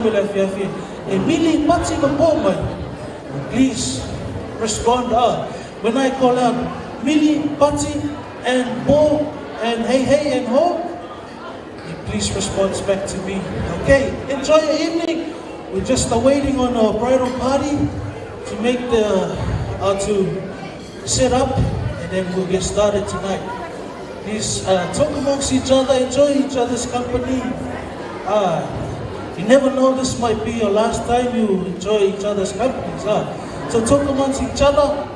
Emily Pati Mapoma, please respond. When I call out Millie, Pati, and Bo, and hey and ho, please respond back to me. Okay, enjoy your evening. We're just waiting on a bridal party to make to set up, and then we'll get started tonight. Please talk amongst each other, enjoy each other's company. You never know, this might be your last time you enjoy each other's companies. So talk amongst each other.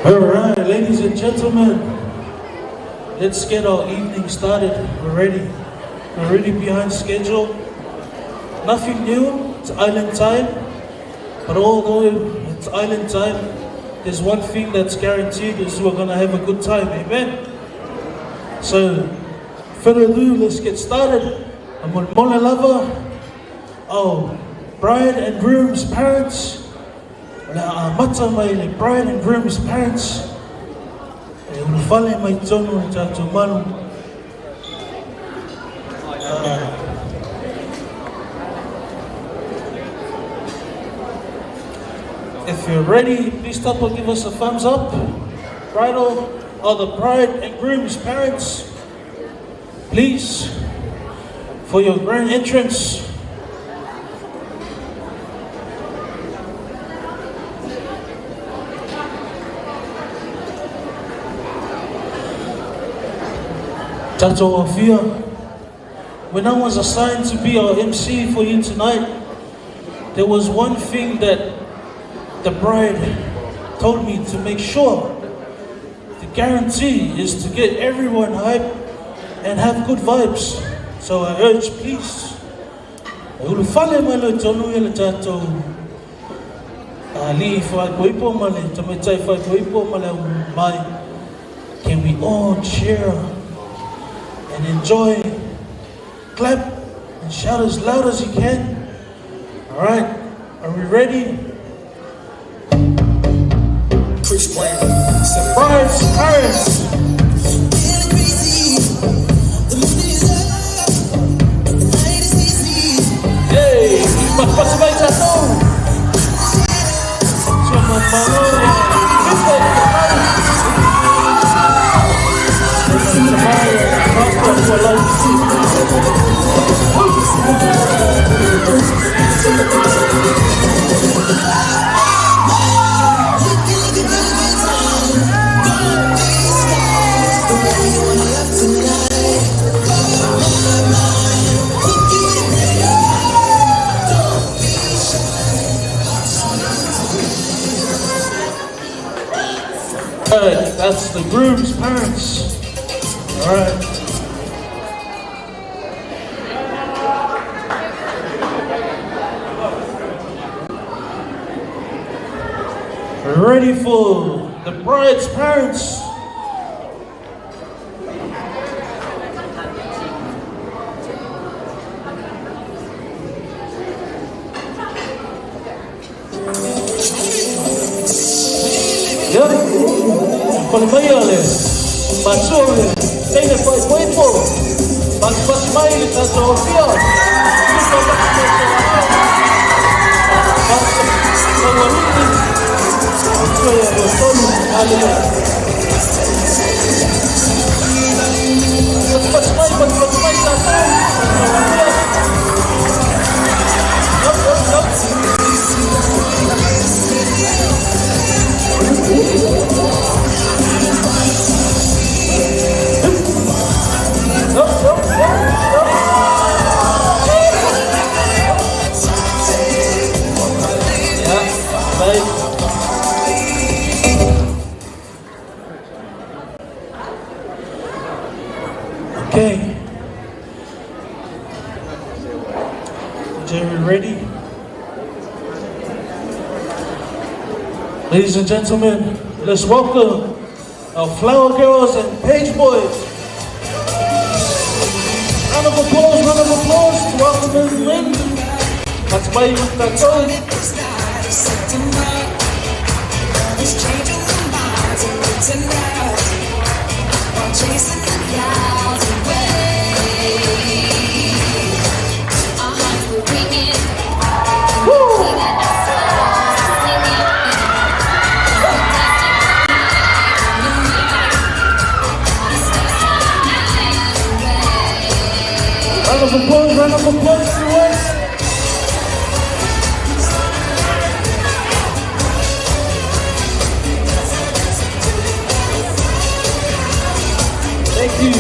Alright, ladies and gentlemen, let's get our evening started. We're ready behind schedule. Nothing new, it's island time. But although it's island time, there's one thing that's guaranteed, is we're gonna have a good time, amen? So, further ado, let's get started. I'm on Mola Lava, our bride and groom's parents. Mata mai le bride and groom's parents. Unafale mai tono tato manu. If you're ready, please stop and give us a thumbs up. Bridal or the bride and groom's parents, please, for your grand entrance. Tato Wafia, when I was assigned to be our MC for you tonight, there was one thing that the bride told me to make sure. The guarantee is to get everyone hyped and have good vibes. So I urge, please, can we all cheer and enjoy, clap and shout as loud as you can? Alright, are we ready? Bride's parents. Hey, magpasabay sa to. That's the groom's parents. All right. Ready for the bride's parents. Con mayores, mazules, tiene pues cuerpo, más mail, tanto fiel, Okay. Jerry, ready? Ladies and gentlemen, let's welcome our flower girls and page boys. Round of applause to welcome them in. That's why you got going. Chasing the clouds away, our hearts were ringing. Round of applause to us. Thank you.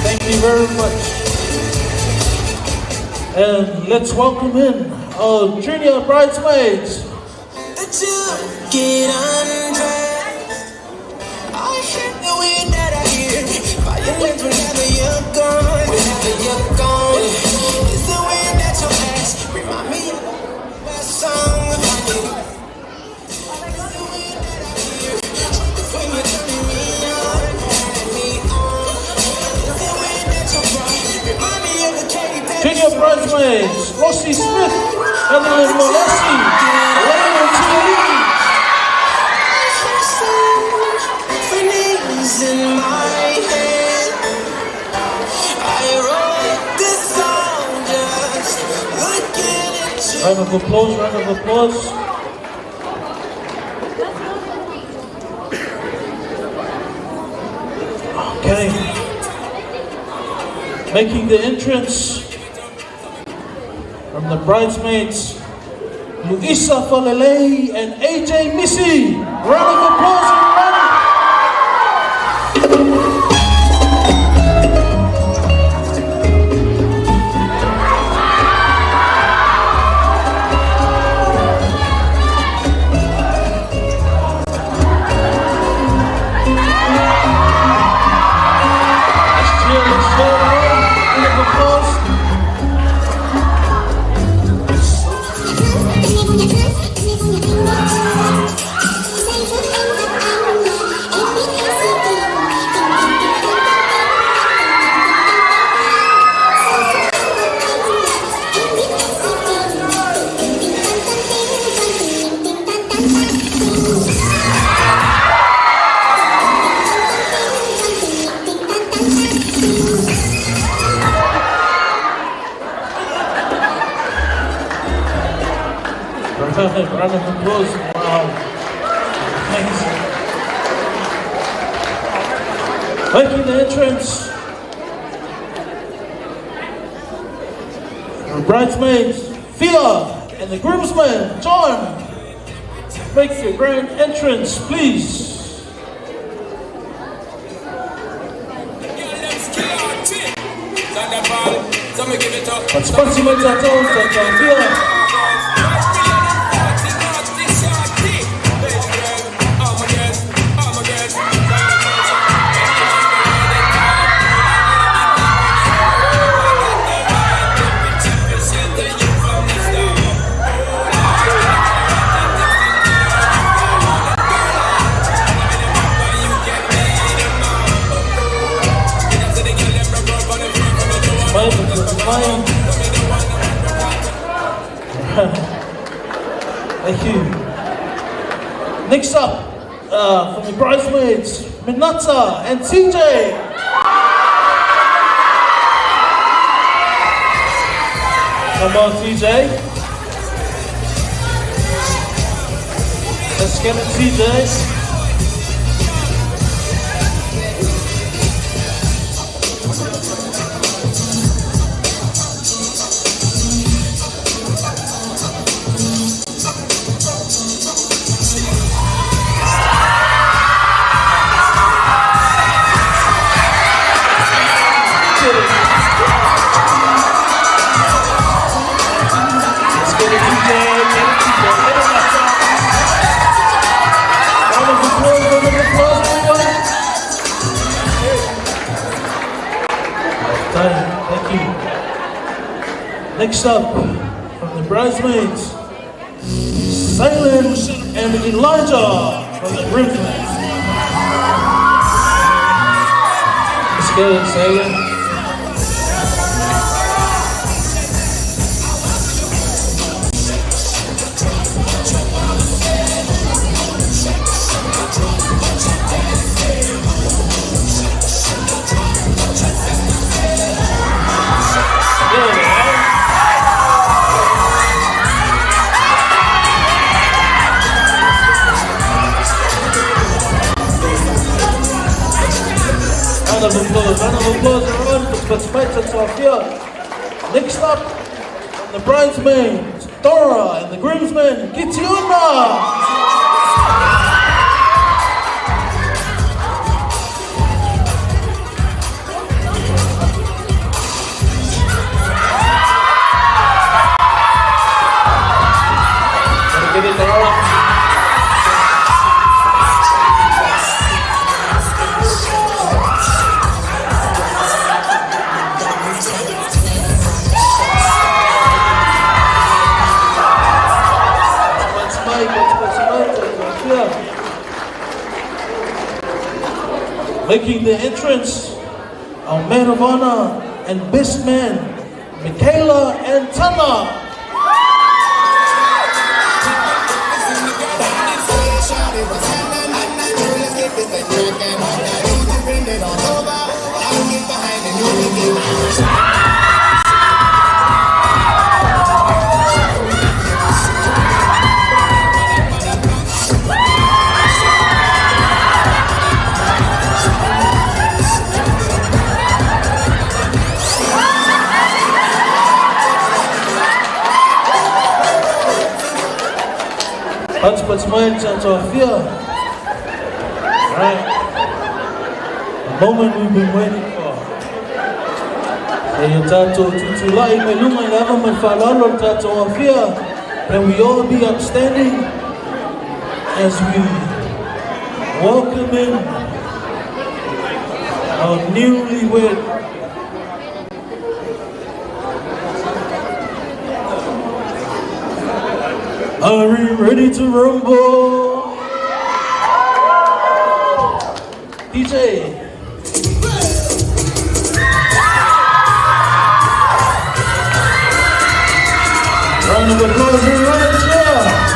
Thank you very much. And let's welcome in our junior bridesmaids. Get undressed. I hear the wind that I hear. Violence whenever you're gone. Whenever you're gone. It's the wind that you pass. Remind me of that song. Junior bridesmaids, Rossi Smith, Evelyn Molessi, Elena Tierney. In my head, I wrote this song just looking at you. Round of applause, round of applause. Okay. Making the entrance from the bridesmaids, Luisa Falele and AJ Missy. Round of applause, everybody. Round of applause. Wow. Amazing. Making the entrance, our bridesmaids, Fia, and the groomsmen, John. Make your grand entrance, please. But sponsor my tattoos, Fia. mine. Thank you. Next up, from the bridesmaids, Minata and TJ. Come on, TJ. Let's get it, TJ. Thank you. Next up, from the bridesmaids, Silent and Elijah from the Groomsmen. Let's get it, Silent. Round of applause around the participants of here. Next up, from the bridesmaids, Dora and the groomsmen, Ionatana. Get it, Dora. Making the entrance, our maid of honor and best man, Michaela and Tana. But mine to our fear. Right. The moment we've been waiting for. Can we all be upstanding as we welcome in our newlywed. Are we ready to rumble? DJ. Round of applause right here.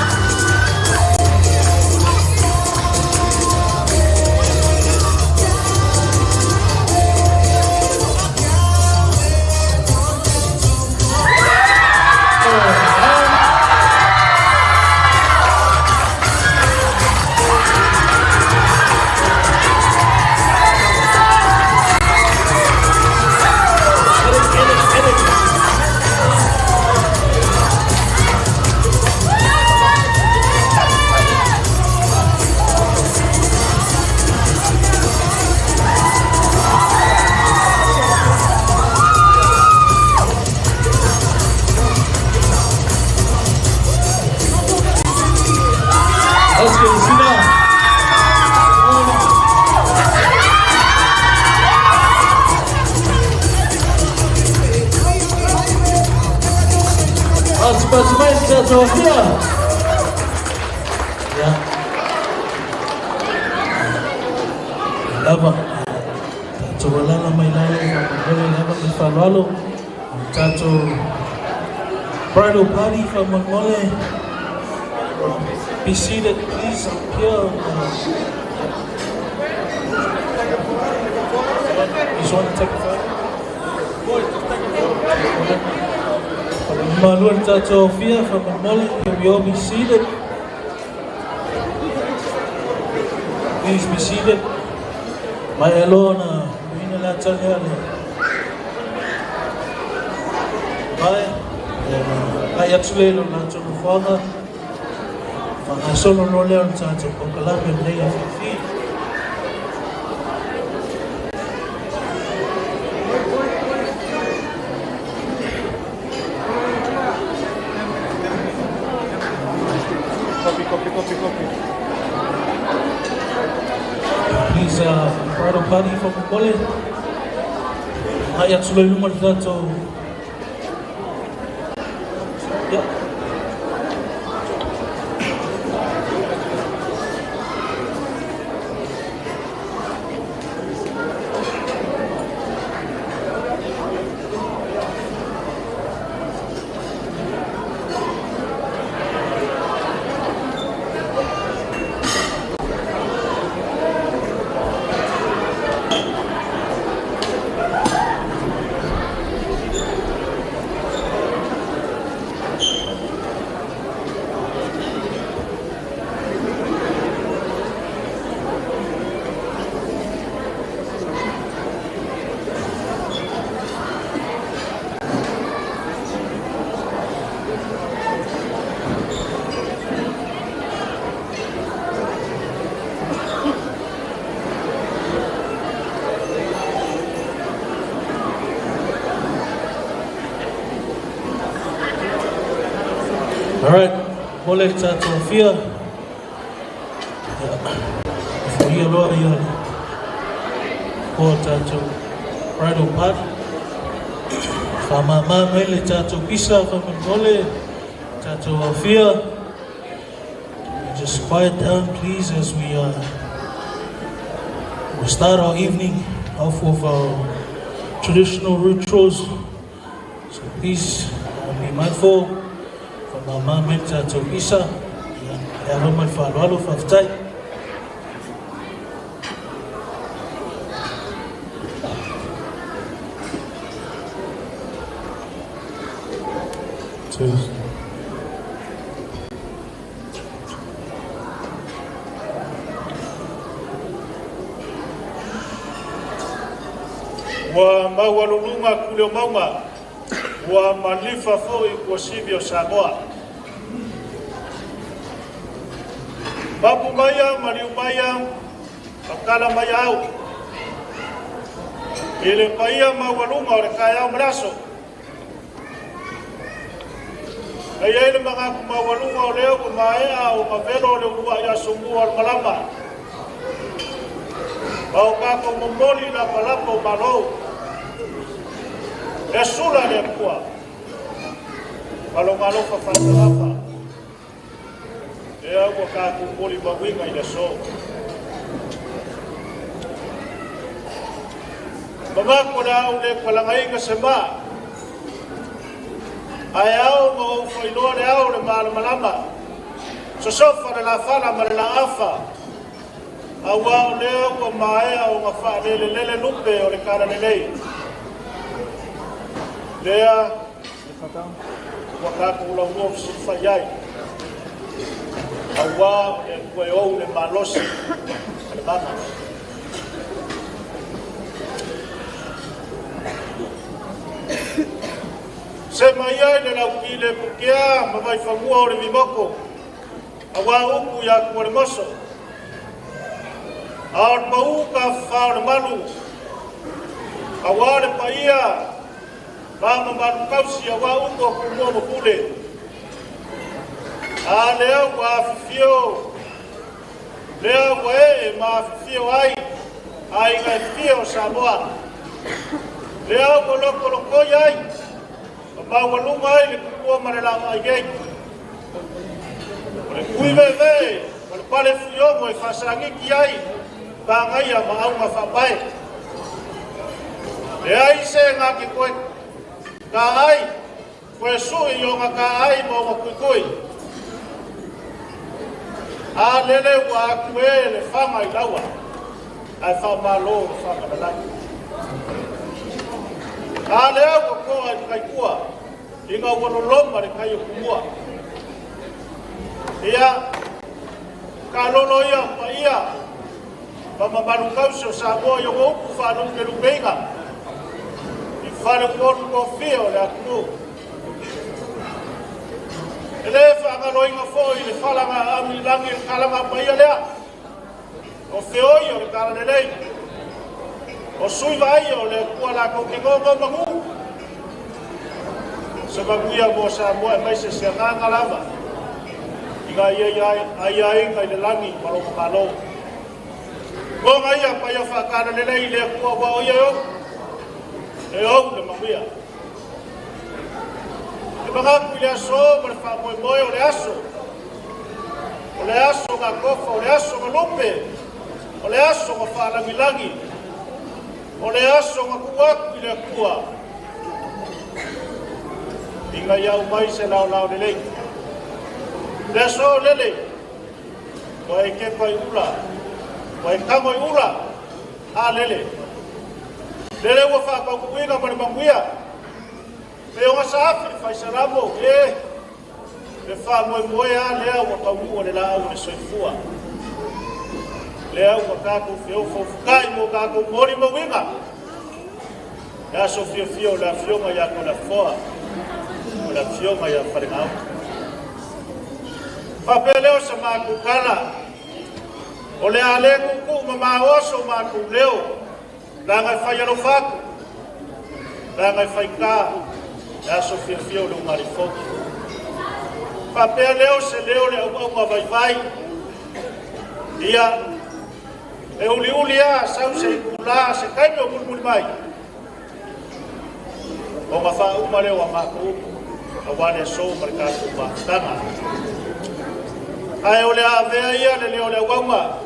Let's go, Sina. That's over here. Yeah. Lava. So wala na may lalim. Wala na may falalo. Tato bridal party from Mole. Be seated, please, up here. You just want to take a photo? Maluan Tato Fia from Mole, can we all be seated? Please be seated. My Elona, Ionatana. Ai actually lo na tonu fanga fa solo no le on tsato ko kala me nei a fi copy. Please bridal party from Mole. Ai actually lo mo tsato. All right, Mole Tato Fia. For you, Lord, for Tato bridal party. Faamamafa Tato Pisa from Mole Tato Fia. Just quiet down, please, as we start our evening off with our traditional rituals. So please be mindful. Mama Meta to Isa, ya Roman Falwalo Faftai. Wa mawalulunga kulio mauma wa malifa foi kwa sivyo Samoa. Babu maya, mariu maya, akala maya au. Ile paia mawalunga ore kaya mraso. Kaya ile mga mawalunga ore o maya au mavelo ore ua ya sumu al malama. Bau kako momoli na palapo malo. Esula le kuwa. Malo fa Faamamafa. E agua ka kumpuli mawinga ina so. Mama kona ule palangai ka sema. Ayao mo failo le au le malama. So sofa de la fala ma la afa. Awa le ko mai au ngafa le lupe o le kara le lei. Lea wakako ula uof sifayai. Awa e kwe ou le malosi le mama. Se maiai le laukile pukea mawai famua o le mimoko. Awa uku ya kore moso. Aor mau ka whao le malu. Awa le paia Mama manu kausi ya wa uko kumua mopule. Leo wa fifio. Leo wa ma fifio ai. Ai ga fifio Samoa. Leo ko loko ai. Ma walunga ai le kumua marela ai gei. Kui ve. Ko pale fio mo fasangi ki ai. Ba ngai ya ma au ma fa pai. Le ai se nga ki koe. ka ai koe sui o ngā ka ai mo ngā kui a lele ua koe le whanga I laua ai whamalo le whanga na lai a leo ko koa I kai kua I ngā waloloma le kai o kumua ia ka lolo ia pa ia pa mamanu kauso sa moa i o upu whanau ke lupenga I whare konu ko whio le akunu e le whangalo inga fōi le whalanga ami langi le kalanga pa ia lea o whioi o le karane lei o sui vai o le kua la ko ke ngongo mangu sa maguia mo sa moa mai se se nganga lava Iga ia inga I le langi maloko malo. Ko nga ia pa ia whakana lelei le kua wa o ia e au le mahuia. E mangaku I le aso ma le whamoe moe o le aso. O le aso ngā kofa, o le aso ngā lupe. O le aso ngā whalangilangi. O le aso ngā kuaku I le kua. Inga ia umai se lau lelei. Le so lele, wa e ke koi ula, wa e kangoi ula, a lele. Lele ua whakau kuinga mani manguia. Me o ngasa afi, whai saramo, le whamoe moe a lea ua kaumua le la au le soifua. Lea ua kako whio whaufukai mo kako mori mawinga. Lea so fio la fionga ia ko la foa, o la fionga ia wharingau. Papeleo sa maku kala. O le ale kuku mamaoso maku leo. La ngai whai alo whaku. La ngai whai kā. La so fio le umarifoki. Papeleo se leo le au vai vai. Ia. E uli a sau se ikula se kaime o mulmuli mai. O ma wha umaleo a maku. Awane so marikatu mahtanga. Ai ole a vea ia le leo le wauma.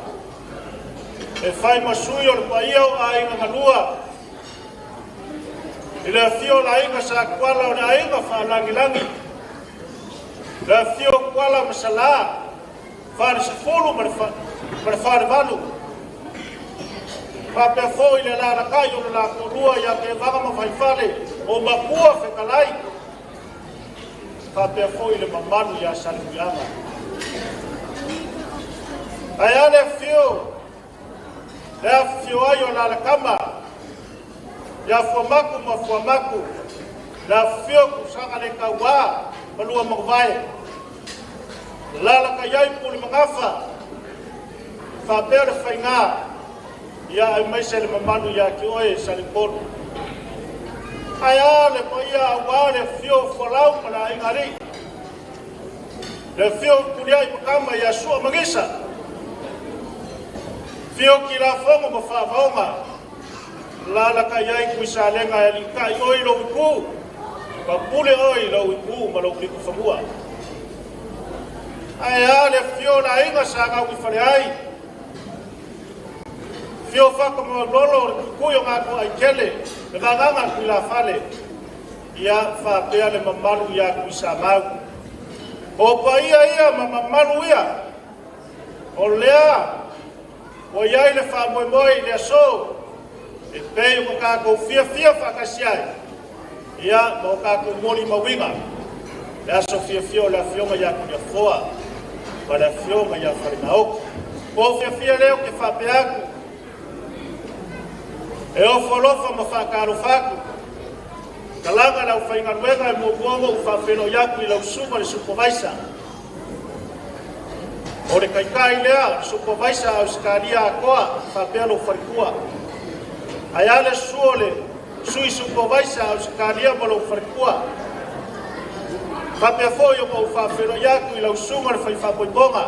E whai masui o le paia o a inga manua. I le fio la inga sa kuala o le a inga whalangilangi. Le fio kuala masala. Whare se fulu ma le whare vanu. Whapea fo I le la rakai o le la korua ia ke wangama whaifale o makua whekalai. Whapea fo I le mamanu ia saliwianga. Ai ale fio ai o la kama ya fuamaku ma fuamaku la fio kusanga le kawa malua magwai la kayai puli magafa fa pere fainga ya ai mai sele mamanu ya ki oe salipon ai ale po ia wale fio folau para ingari le fio kulia kama ya sua magisa Fio ki la fonga ma whaonga. Lala ka iai kui sa lenga e linkai oi lo wiku. Pa pule oi lo wiku ma lo wiku whamua. Ai ale fio na inga sa ngā wifare ai. Fio whaka ma lolo kui o ngā kua ai kele. Me nganga kui la whale. Ia whapea le mamalu ia kui sa mau. O pa ia ma mamalu ia. O lea. O iai le whamoe moe le aso, e pei o kako fia whakasiai. Ia, mo kako mori mawinga. Le aso fia o la fionga ia kunia foa, ma la fionga ia wharingaoku. O fia leo ke whapeaku. E o wholofa ma whakaro whaku. Kalanga lau whaingaruenga e mo buongo u whawheno iaku I lau suma le supervisor. O le kaikai lea, supervisor au skaria a koa, whapelo wharikua. Ai ale suole, sui supervisor au skaria malo wharikua. Whapea fōi o mau whawhero iaku I lau sunga le whaiwhapoiponga.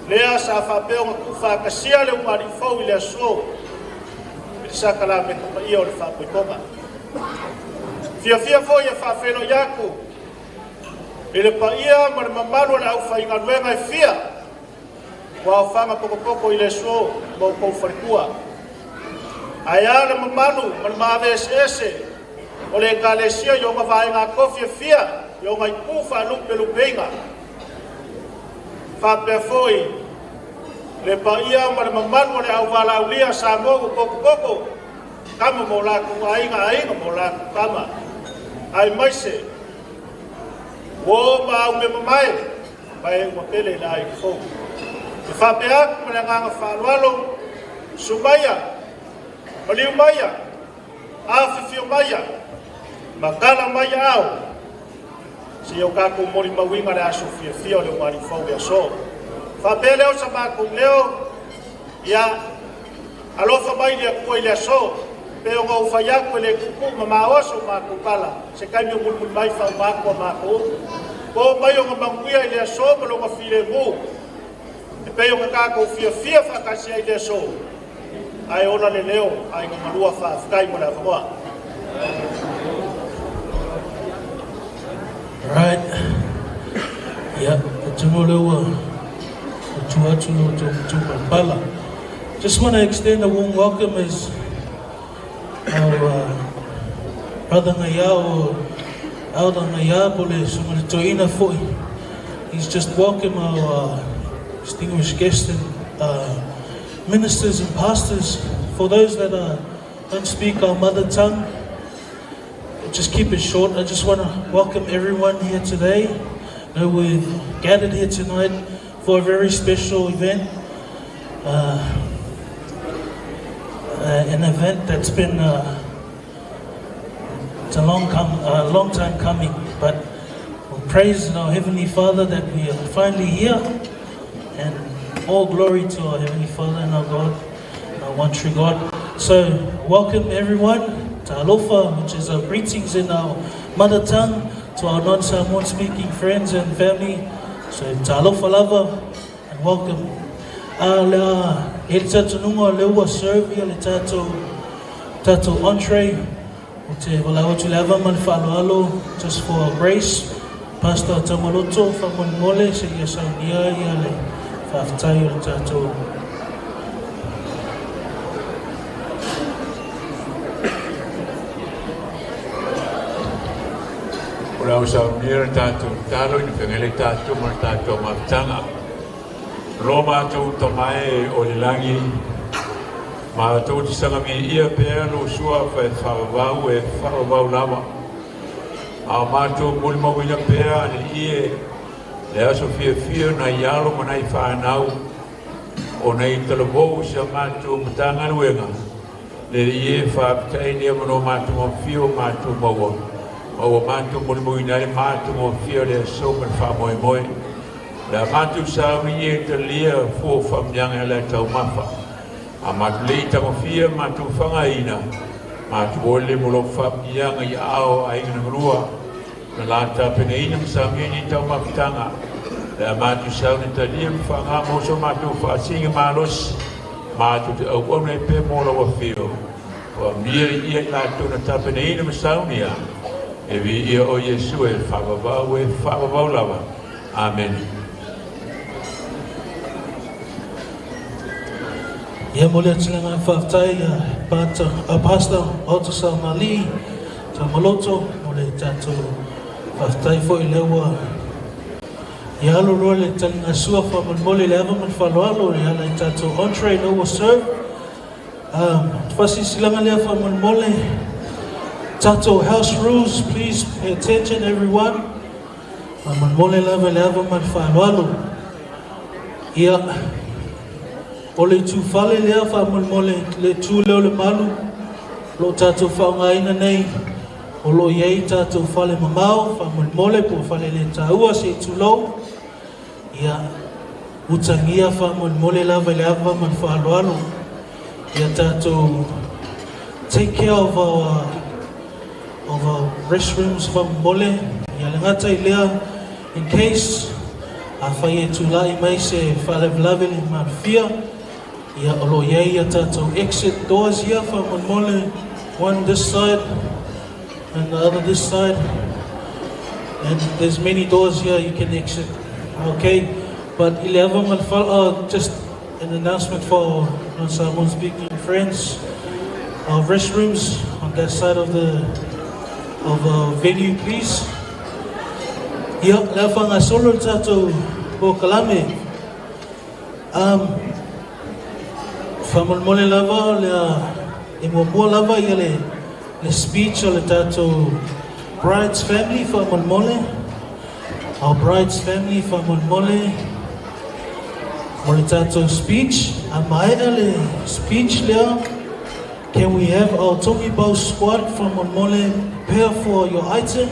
Lea sa whapeo ngā ku whakasia le umari fau I lea suo. I saka la me kupa ia o le whapoiponga. Fia fōi e whawhero iaku. I le paia ma le mamanu le au whaingaruenga e fia. Wa o whanga poko I le suo mo kou wharikua. Ai ale mamanu ma le mawe ese. O le kalesia yo nga vai ngā kofia fia, yo ngai kufa lupe lupenga. Whapea foi, le pa ia ma le mamanu le au wala ulia sa mogu koko koko, kama mo laku ainga mo laku kama. Ai maise, wo ma au me mamae, mai ua pele la ai fo. E whapea aku ma le nganga whalualo, sumaya, maliu maya, awhiwhio maya, makala maya au. Si o kako mori mawinga le aso fia le wani fau ya so. Whapea leo sa mākung leo, ia alofa mai le kua le aso, peo ngau whaiaku le kuku ma maoso māku kala, se kaimi o mulmul mai whau mākua māku. Ko mai o ngā manguia le aso, malo ngā while mu. E peo ngā kako fia whakasi ai le aso. Ai ona le leo, ai ngā marua whaafukai mo le whamoa. Right. Yeah, just want to extend a warm welcome as our brother Ngaya or Elder Ngaya Pole Sumaritoina Foi. He's just welcomed our distinguished guests and ministers and pastors. For those that don't speak our mother tongue, just keep it short. I just want to welcome everyone here today. We've gathered here tonight for a very special event. An event that's been it's a long time coming, but we'll praise our Heavenly Father that we are finally here, and all glory to our Heavenly Father and our God, our one true God. So welcome everyone. Talofa, which is our greetings in our mother tongue, to our non-Samoan speaking friends and family. So talofa lava and welcome. Le tato nunga lewa serve le tato entree. Te wala tu lava man falo just for grace. Pastor Tamaloto from Mole se yesa nia le faftai le tato. Ora usa mira tātou talo i whengele tātou ma tātou martanga. Roma tau tamae o le langi, ma tau tisanga mi ia pēr lo sua whae whawau e whawau lama. A mātou mulima wina pēr le ie le aso fia na ialo ma nai whanau o nei talabou sa mātou matanga luenga. Le ie whaapitai nea mano mātou mawhio mātou maua. O mātou mulimoina le mātou mo fia le so me whamoe moe. Le mātou sawi e te lia fō whamyanga le Faamamafa. A mātou le tango fia mātou whangaina. Mātou ole molo whamyanga i ao a inga ngrua. Na lata pene ina msami ni Faamamafitanga. Le mātou sawi te lia mwhanga moso mātou whaasinga malos. Mātou te au ona e pe mola wa fio. O mire ia lātou na tapene ina msami ia. E vi ia o Yesu e whawawau lava. Amen. Ia mole atilanga whaftai Pastor Otasa Mali ta Maloto mole tato whaftai fo i lewa. Ia alo roa le talinga sua whaman mole le ava man whaloalo ia le tato entree no was served. Whasi silanga lea whaman mole Tato house rules, please pay attention everyone. Mole lava man whaaloalo. Ia ole tu whale lea mole le tu leo le malu. Lo tato whaongaina nei. O lo iei tato whale mamao, mole po whale le taua se tu lau. Ia utangia mole lava man whaaloalo. Ia tato take care of our restrooms from mole. Ia le ngata I lea in case a whai e tūlai mai se whale vlave le marfia. Ia olo iei ia tatou exit doors here from mole. One this side and the other this side. And there's many doors here you can exit. Okay, but 11 just an announcement for non-Samoan speaking friends. Our restrooms on that side of the of venue, please. Ia, lea whangasolo le tātou po kalame. Whamalmole lava, lea mua lava ia le speech o le tātou bride's family, whamalmole. Our bride's family, whamalmole. O le tātou speech, a maea le speech lea. Can we have our Tongi Bow squad from Monmole prepare for your item?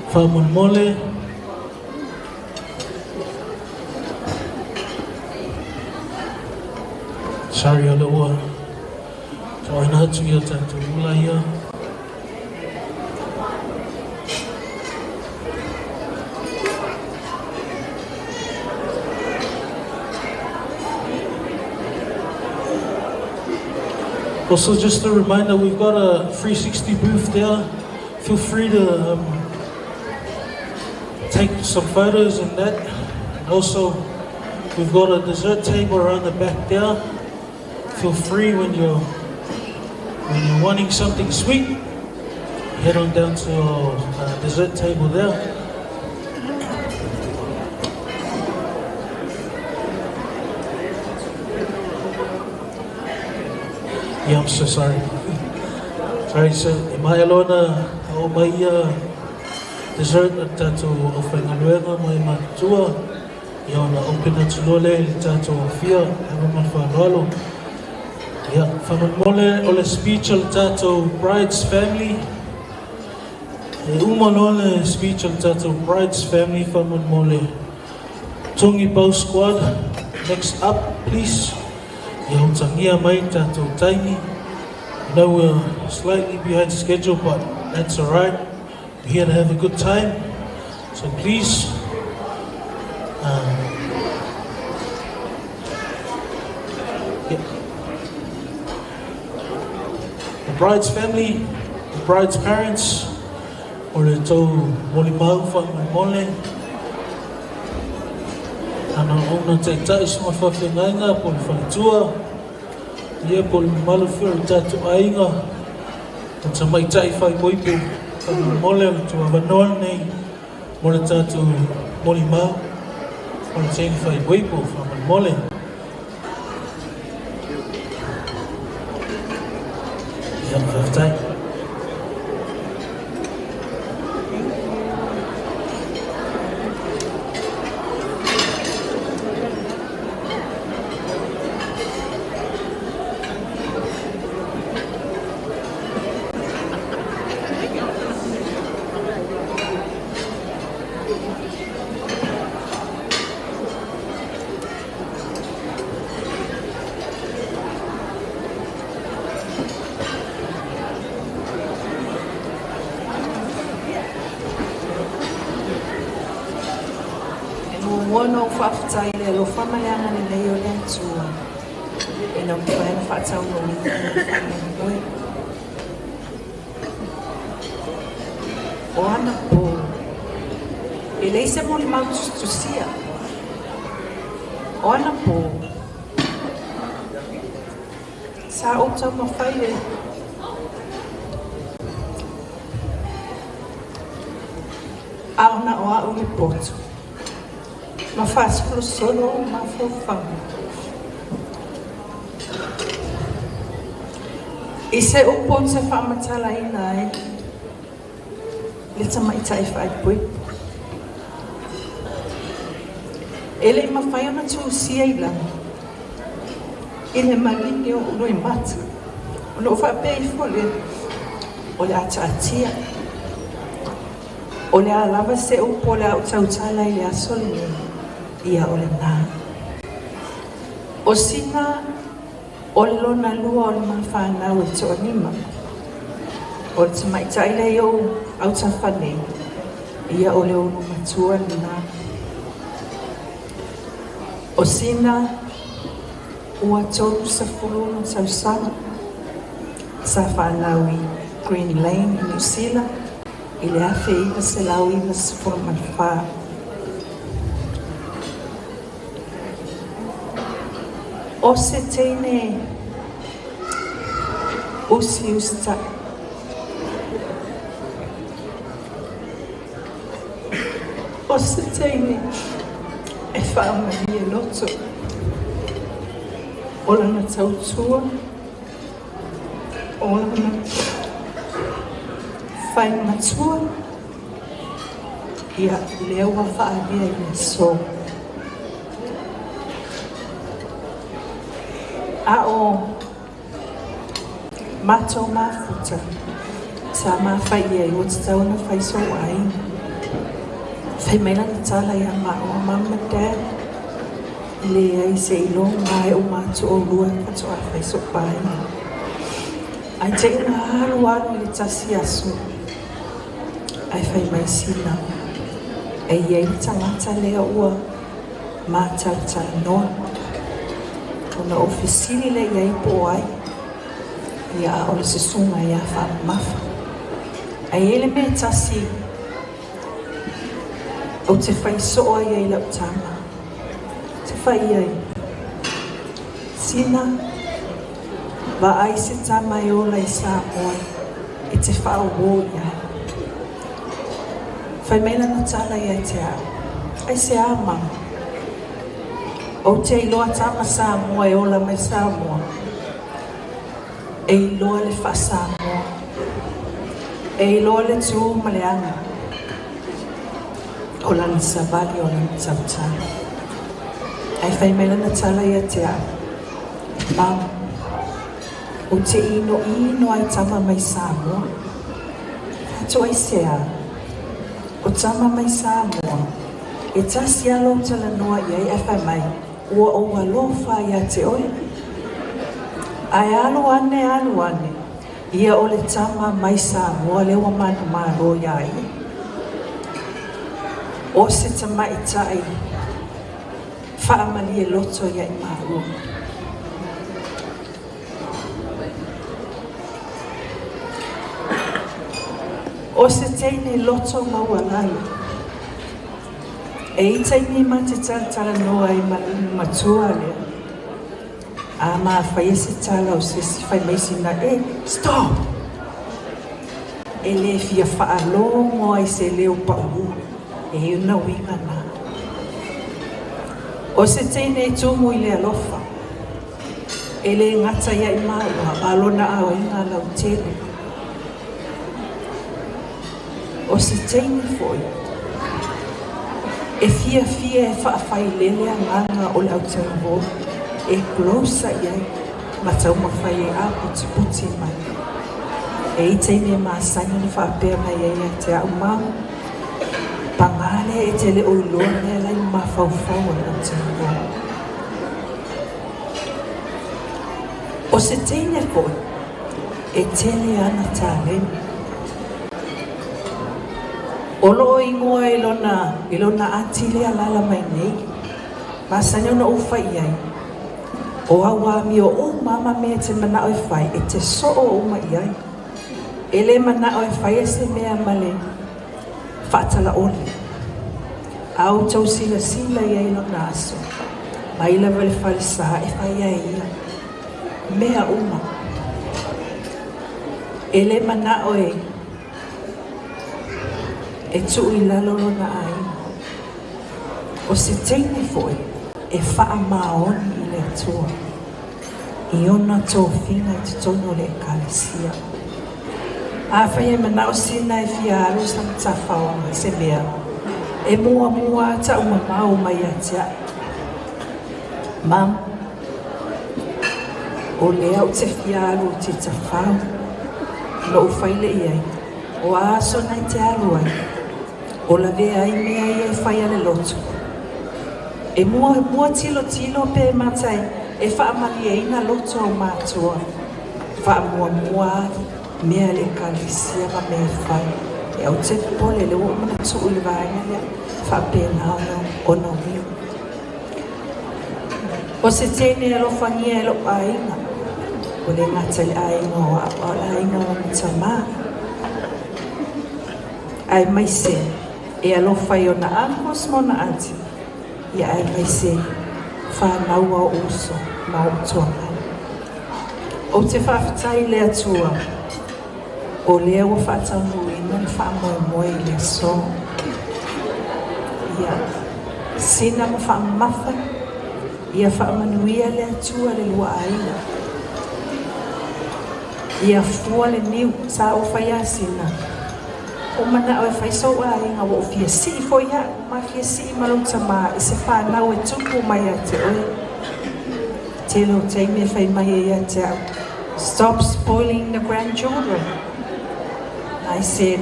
From Monmole. Sorry, a little trying not to get to Mula here. Also, just a reminder, we've got a 360 booth there. Feel free to take some photos and that. And also, we've got a dessert table around the back there. Feel free when you're wanting something sweet, head on down to our dessert table there. Yeah, I'm so sorry. Sorry, so mai alona o mai dessert at tato o whaingaluenga mai matua. Ia ona opena tulole le tato o fia, hama man whanalo. Ia, whamamole o le speech o le tato bride's family. E umalo le speech o le tato bride's family, whamamole. Tongi Bow squad, next up, please. Ia utangia mai tātou taimi. I know we're slightly behind schedule, but that's alright. We're here to have a good time. So please, the bride's family, the bride's parents, o le tau moli mau whamamole. Ana ona te tai suma whawhengainga po le whaitua. Ia po le malu whio le tatu ainga. O ta mai tai whai moipo. Kama mole le tua wanoa nei. Mo le tatu moli mau. O le tēni whai moipo whama mole. Ia mwhawtai. Wono whaftai le lo whamaleanga ni leo le tua. E na mwhaena whatau no ni whamaleanga. O ana po. E leise mo ni mau tusia. O ana po. Sa o tau mawhaile. Aona o au le poto. Ma faz pro sono, ma fofão. E se o ponto se fa matala ina le tama itai fai pui. Ele ma fai ona tu siela. Ele malini o no imata. O no fa pe fole. O le atia. O le alava se o pola o tautala ile asoli. Ia o le nā. O Sina, o le lona lua o le mawhanau e to anima. O le tamaitai lei o au tawhane. Ia o le onu matua ni nā. O Sina, ua tonu sa furunu tausama. Sa whanau i Green Lane i New Zealand. I le awhi ina se lau ina se furman whaa. O se teine usi usta O se teine e whaamani e loto. O lana tautua. O lana whai matua. Ia lewa whaalia i so. A o mato mafuta. Sa ma whai e o te tauna whai so ai. Whai meina na tala ia ma o mama dad. Le ai se ilo mai o mato o lua kato a whai so pai. Ai te ina haru anu le tasi asu. Ai whai mai Sina. E iei tangata lea ua mātau tala noa. Ona ofisiri le iei po ai. Ia a ole se sunga ia Faamamafa. Ai ele me tasi. O te whai soa iei lau tama. Te whai iei. Sina. Wa ai se tama i ola i sa moa. E te whao wō iai. Whai meina na tala iei te au. Ai se ama. O te iloa tama sa moa e ola mai sa moa. E iloa le wha sa moa. E iloa le tū maleanga. Ola ni savali ola ni tautana. Ai whai meina na tala iei te au. Mam. O te ino ai tama mai sa moa. Hatu ai se au. O tama mai sa moa. E tasi alo tala noa iei e whai mai. Ua o alofa ia te oi. Ai alu ane. Ia o le tama mai sa moa lewa manu maro iai. O se tama i tai. Whaamali e loto iai maro. O se teine loto maualai. E i teine ma te tala noa i matua lea. A maa whai se tala o se si whai mai Sina e stop! E le fia whaalongo ai se leo pau. E una winga na. O se teine e tumu i le alofa. E le ngata ia i maua. Alona au inga lau tele. O se teine foi. E fia e whaafai lele a nganga o le autauvo. E closa iai. Matau mawhai e a puti mai. E i teine maasaina ni whaapea mai e te au mau. Pangale e te le o iloa mea lai mawhauwhau o le autauvo. O se teine foi. E tele ana tāleni. Olo ingoa ilona atile alala mai nei. Masanya ona ufa iai. O awa mi o mama me te mana o fai e te so o uma iai. Ele mana o fai e se mea male. Fatala ole. Au tau sila iai lona aso. Maila vale falsa e fai iai ia. Mea uma. Ele mana o e tu i lalolo na ai. O se teine foi, e wha maoni i le atua. I ona tō whina i te tono le kalesia. A whai e mana o Sina e fia alu sa mtawhaonga se mea. E mua ta umamau mai atia. Mam, o lea o te fia alu te tawhau. No uwhaile iai. O aso nai te alu ai. O la vea ai mea i e whai ale lotu. E mua tilo pe matai. E whaamali e ina lotu au mātua. Whaamua mea le kalisia ma mea whai. E au te pole le o mana tu uli vaenga lea. Whaapena o na ui. O se tene alo whangia alo ainga. O le ngata le ainga o ainga o mitamaa. Ai mai se. E alofa i ona amos mo na ati. Ia ai mai se whanau au uso ma o tuanga. O te whawhitai le atua. O lea o whatau nui non whamoe moe le so. Ia Sina ma Faamamafa ia whaamanuia le atua le lua aina. Ia fua le niu sa o whaia Sina. O mana o e whaisau a inga wa o fia si fo ia, ma fia si malauta ma e se whanau e tupu mai a te oe. Te lo teimi e whai mai e a te au. Stop spoiling the grandchildren. I said,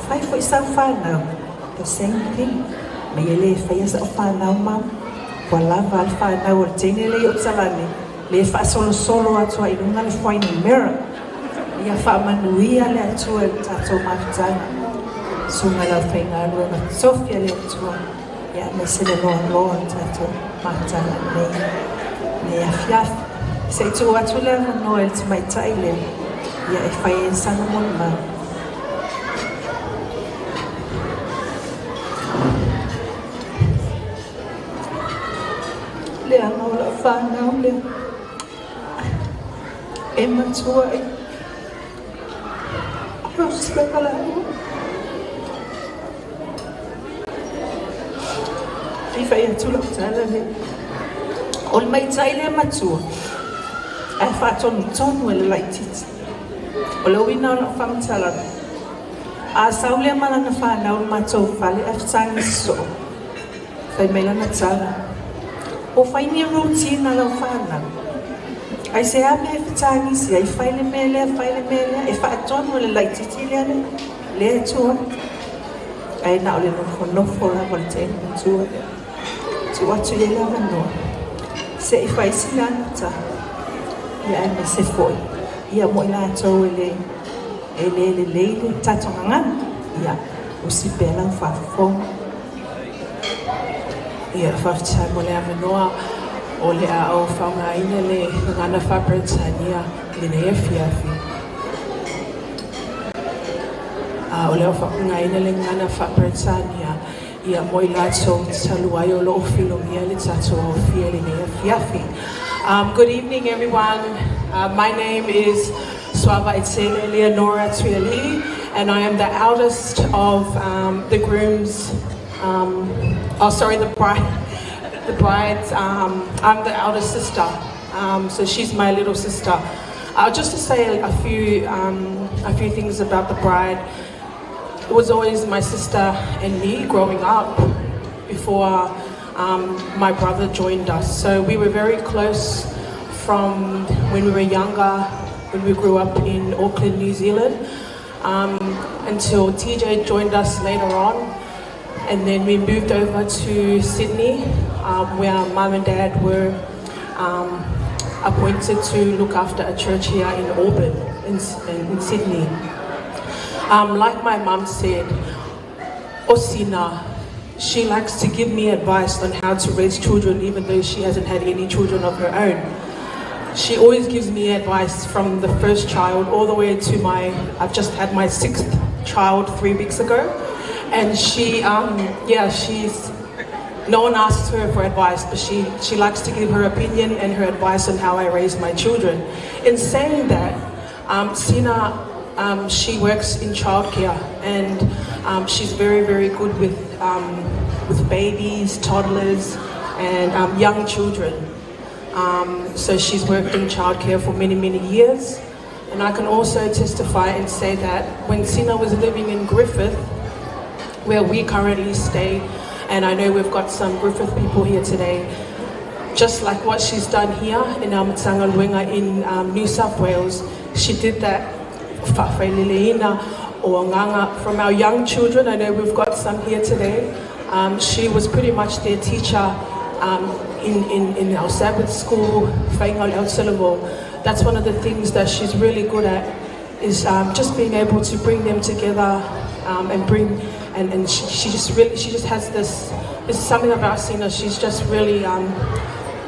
whai fo isa whanau, the same thing. Me e le whai asa o whanau mam. Kwa lava al whanau o teine le o talani. Le wha solo solo atua inunga le whai ni mirror. Ia whaamanuia le atua le tatou mawhitanga. Sunga lau whainga alua na Sofia le atua. Ia me sile loa loa le tatou mawhitanga nei. Ne a fiaf. Se tu atu le anoa le mai taile. Ia e whai e sana mon ma. Le anoa la whanau le. E matua e. Fifa ia tula tala le. O le mai tai le matua. Ai whaatonu tonu e le laititi. O le wina o na whamatala. A saule malana whanau matou whale a whangi so. Whai meilana tala. O whaini routine a lau whanau. Ai se a me whangi si ai whaile mele, e whaatonu le laititi le ane. Le tua. Ai na o le nofo la wale te tua. Tu atu le la wanoa. Se I whai sina ta. Ia me se foi. Ia mo ina tau le tatonga ngana. Ia o si pela whafong. Ia whaftai mo le avanoa. O le a au whaungaina le ngana whapretania le ne fiafi. O le au whaungaina le ngana whapretania ia moi lato taluai o lo filomia le tato o fia le ne fiafi. Good evening everyone. My name is Swava Itsele Leonora Tuiali and I am the eldest of the grooms, the bride. I'm the elder sister, so she's my little sister. Just to say a few things about the bride. It was always my sister and me growing up before my brother joined us. So we were very close from when we were younger, when we grew up in Auckland, New Zealand, until TJ joined us later on. And then we moved over to Sydney, where mum and dad were appointed to look after a church here in Auburn, in Sydney. Like my mum said, Sina, she likes to give me advice on how to raise children, even though she hasn't had any children of her own. She always gives me advice from the first child all the way to I've just had my 6th child 3 weeks ago. And no one asks her for advice, but she likes to give her opinion and her advice on how I raise my children. In saying that, Sina, she works in childcare and she's very, very good with babies, toddlers, and young children. So she's worked in childcare for many, many years. And I can also testify and say that when Sina was living in Griffith, where we currently stay, and I know we've got some Griffith people here today, just like what she's done here in Ionatana in New South Wales, she did that from our young children. I know we've got some here today. She was pretty much their teacher in our Sabbath school. That's one of the things that she's really good at, is just being able to bring them together and she just has this something about Sina. She's just really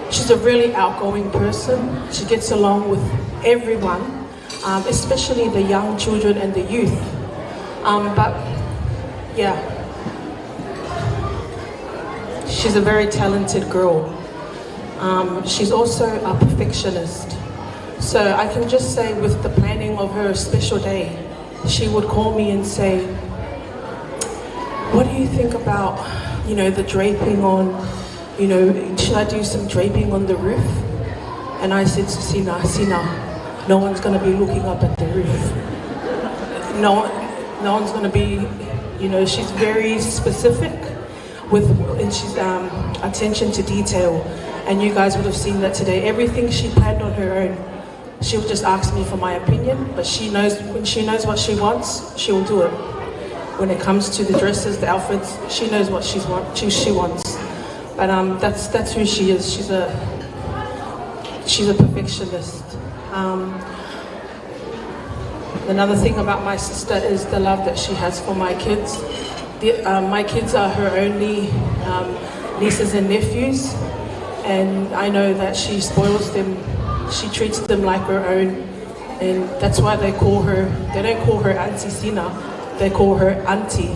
she's a really outgoing person. She gets along with everyone, especially the young children and the youth. But yeah, she's a very talented girl. She's also a perfectionist. So I can just say, with the planning of her special day, she would call me and say, what do you think about, the draping on, should I do some draping on the roof? And I said to Sina, no one's going to be looking up at the roof. No one's going to be, she's very specific and she's attention to detail. And you guys would have seen that today. Everything she planned on her own. She would just ask me for my opinion, but when she knows what she wants, she will do it. When it comes to the dresses, the outfits, she knows what she wants. But that's who she is. She's a perfectionist. Another thing about my sister is the love that she has for my kids. My kids are her only nieces and nephews, and I know that she spoils them. She treats them like her own, and that's why they don't call her Auntie Sina, they call her Auntie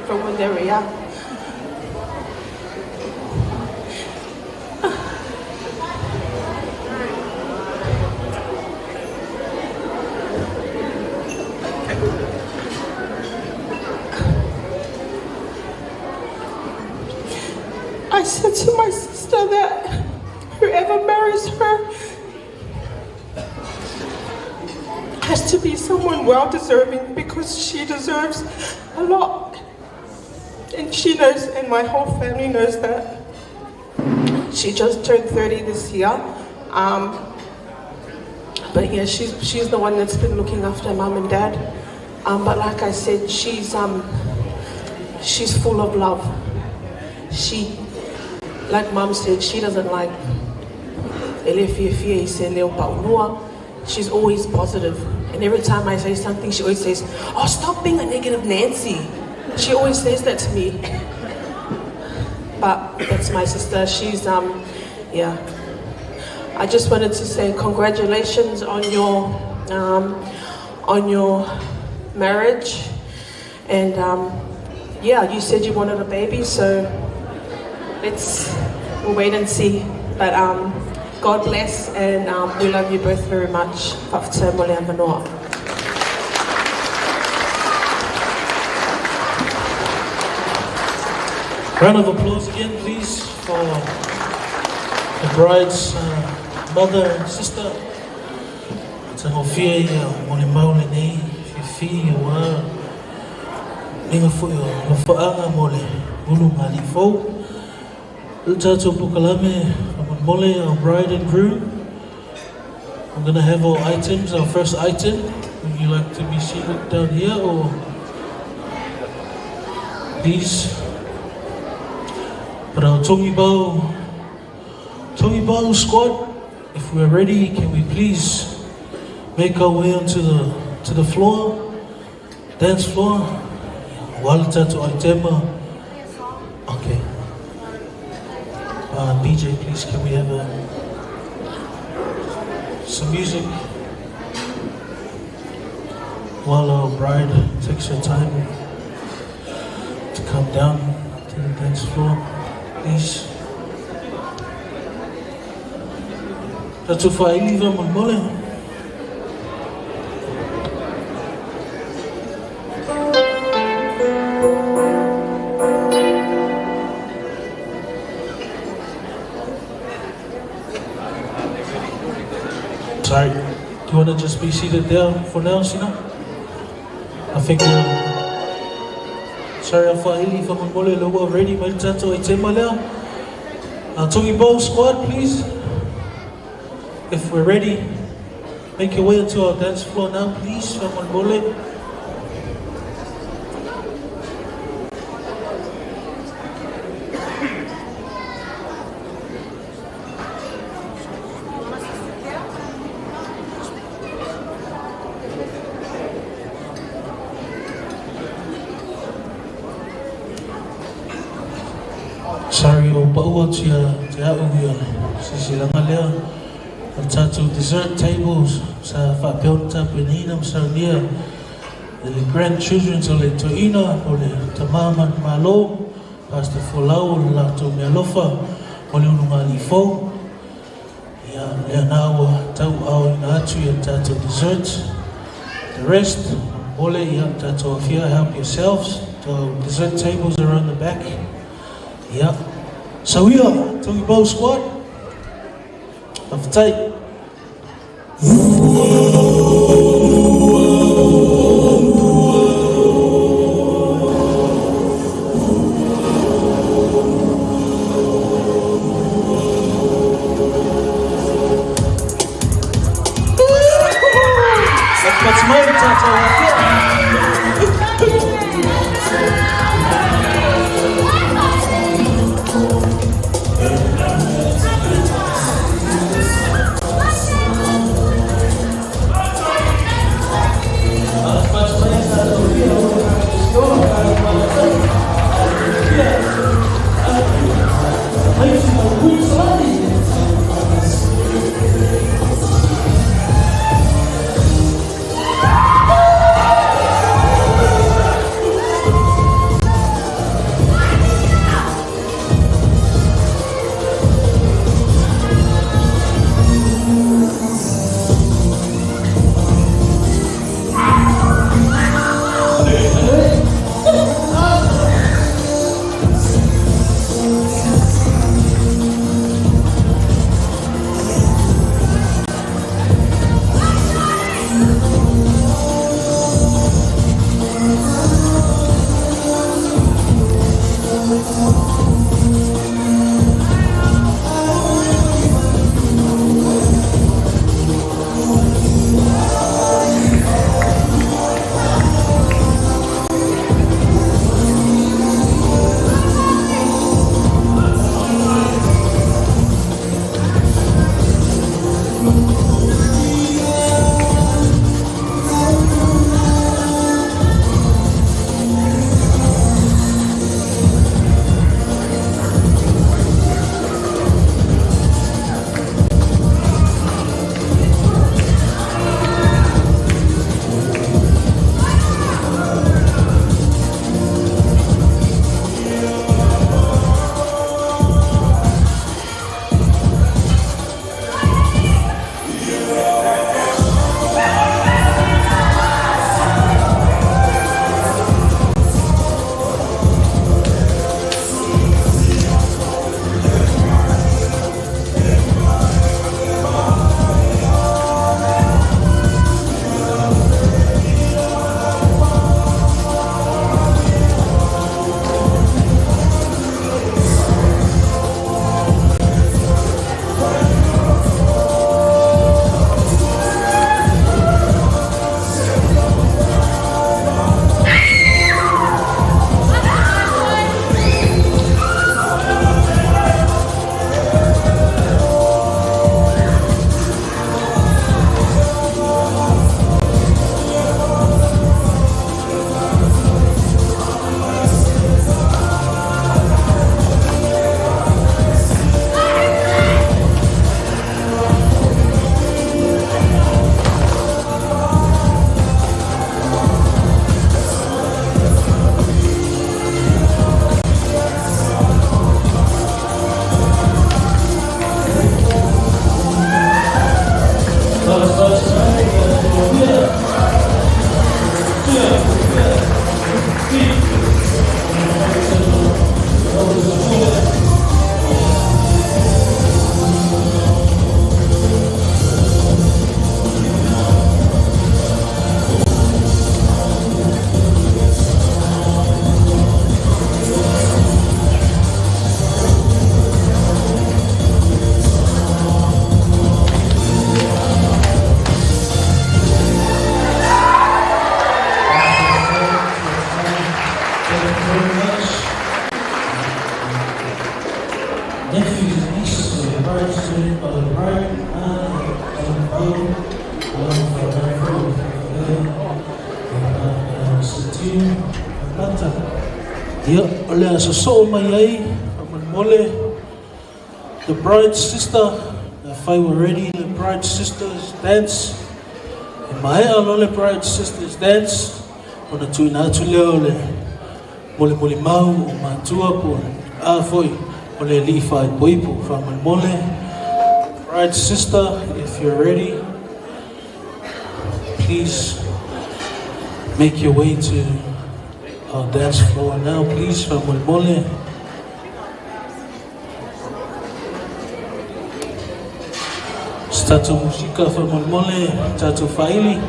from when they were young. I said to my sister that whoever marries her has to be someone well-deserving, because she deserves a lot. And she knows, and my whole family knows that. She just turned 30 this year. But yeah, she's the one that's been looking after mum and dad. But like I said, she's full of love. Like mum said, she doesn't like she's always positive. And every time I say something, she always says, "Oh, stop being a negative Nancy." She always says that to me. But that's my sister. She's, yeah. I just wanted to say congratulations on your marriage. And yeah, you said you wanted a baby, so we'll wait and see. But God bless, and we love you both very much. Round of applause again, please, for the bride's mother and sister. Te hofia ia mole maule nei, whiwhi ua inga fui o lofaanga mole ulu ngāli fau. Tātou pukalame, mole our bride and groom. We're going to have our items. Our first item, would you like to be seated down here, or please? But our Tongi Bao squad, if we're ready, can we please make our way onto the floor, dance floor? Walita to Aitema. Okay. DJ, please, can we have some music while our bride takes her time to come down to the dance floor, please. That's a fine mole. Sorry, do you want to just be seated there for now, Sina? I think we'll... Sorry, I'm fine. If I'm going to go already, my tattoo is in my there. Tongi Bao squad, please. If we're ready, make your way into our dance floor now, please. I'm going to Sorry, o paua tia uia sisilanga lea o tātou dessert tables sa whapeon tapenina sa nia the grandchildren o le toina o le tamama malo Pastor Folau o le lato mea lofa o le ununga li fo ia lea nāua tau au ina atu ia tātou dessert. The rest Mole, yeah, tato here, help yourselves. So dessert tables around the back. Yeah. So we are Togi Bow Squad of tight. That's my tattoo. The bride's sister, if I were ready, the bride's sisters dance. And my the bride's sisters dance. On a tuina to leole, mole mole mau, matua po, foi, mole lifa boipo from mole. Bride's sister, if you're ready, please make your way to our dance floor now, please, Faamamafa. Tatu musika Faamamafa, tatu faili.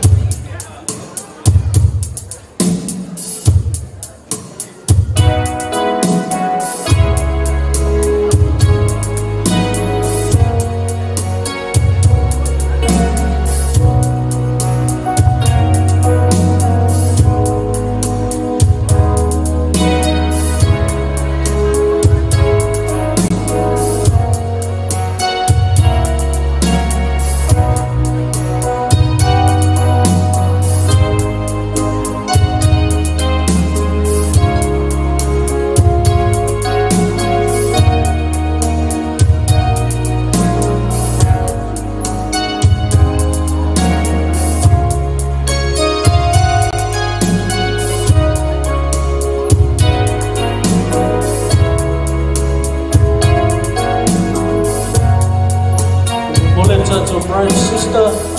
Tatu bride sister.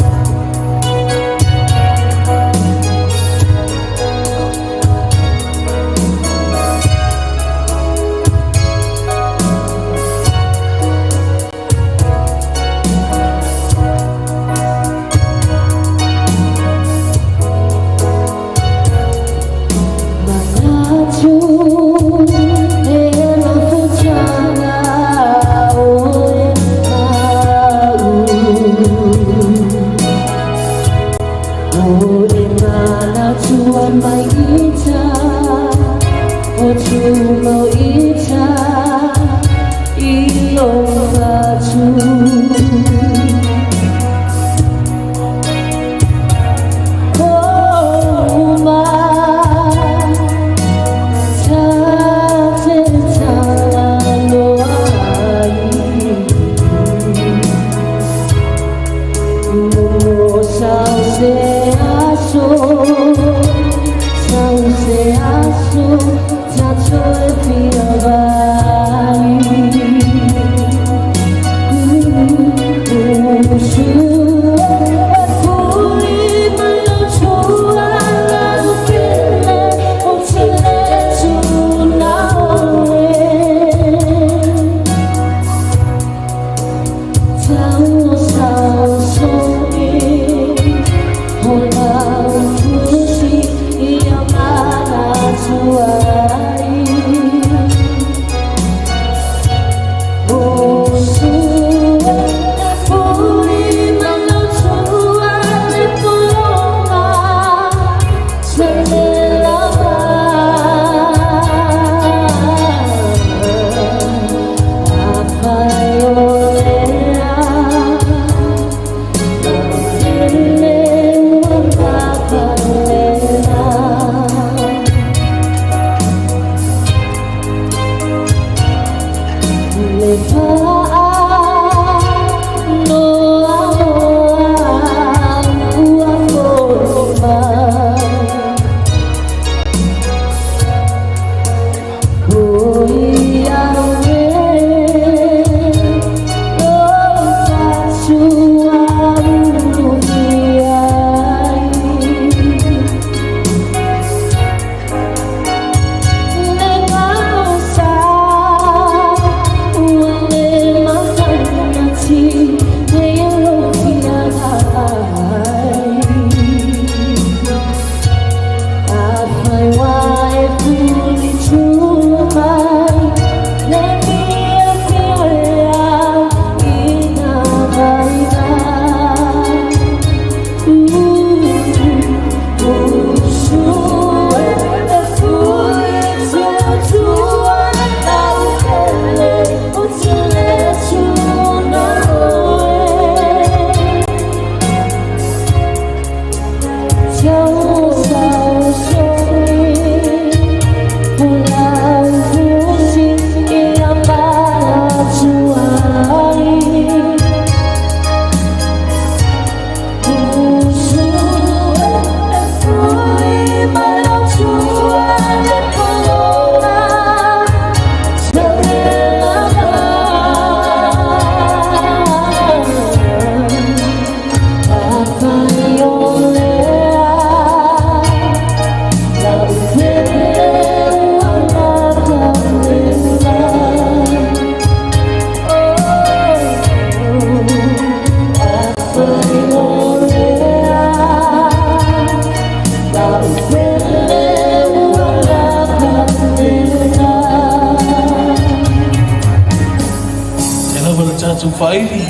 whaili.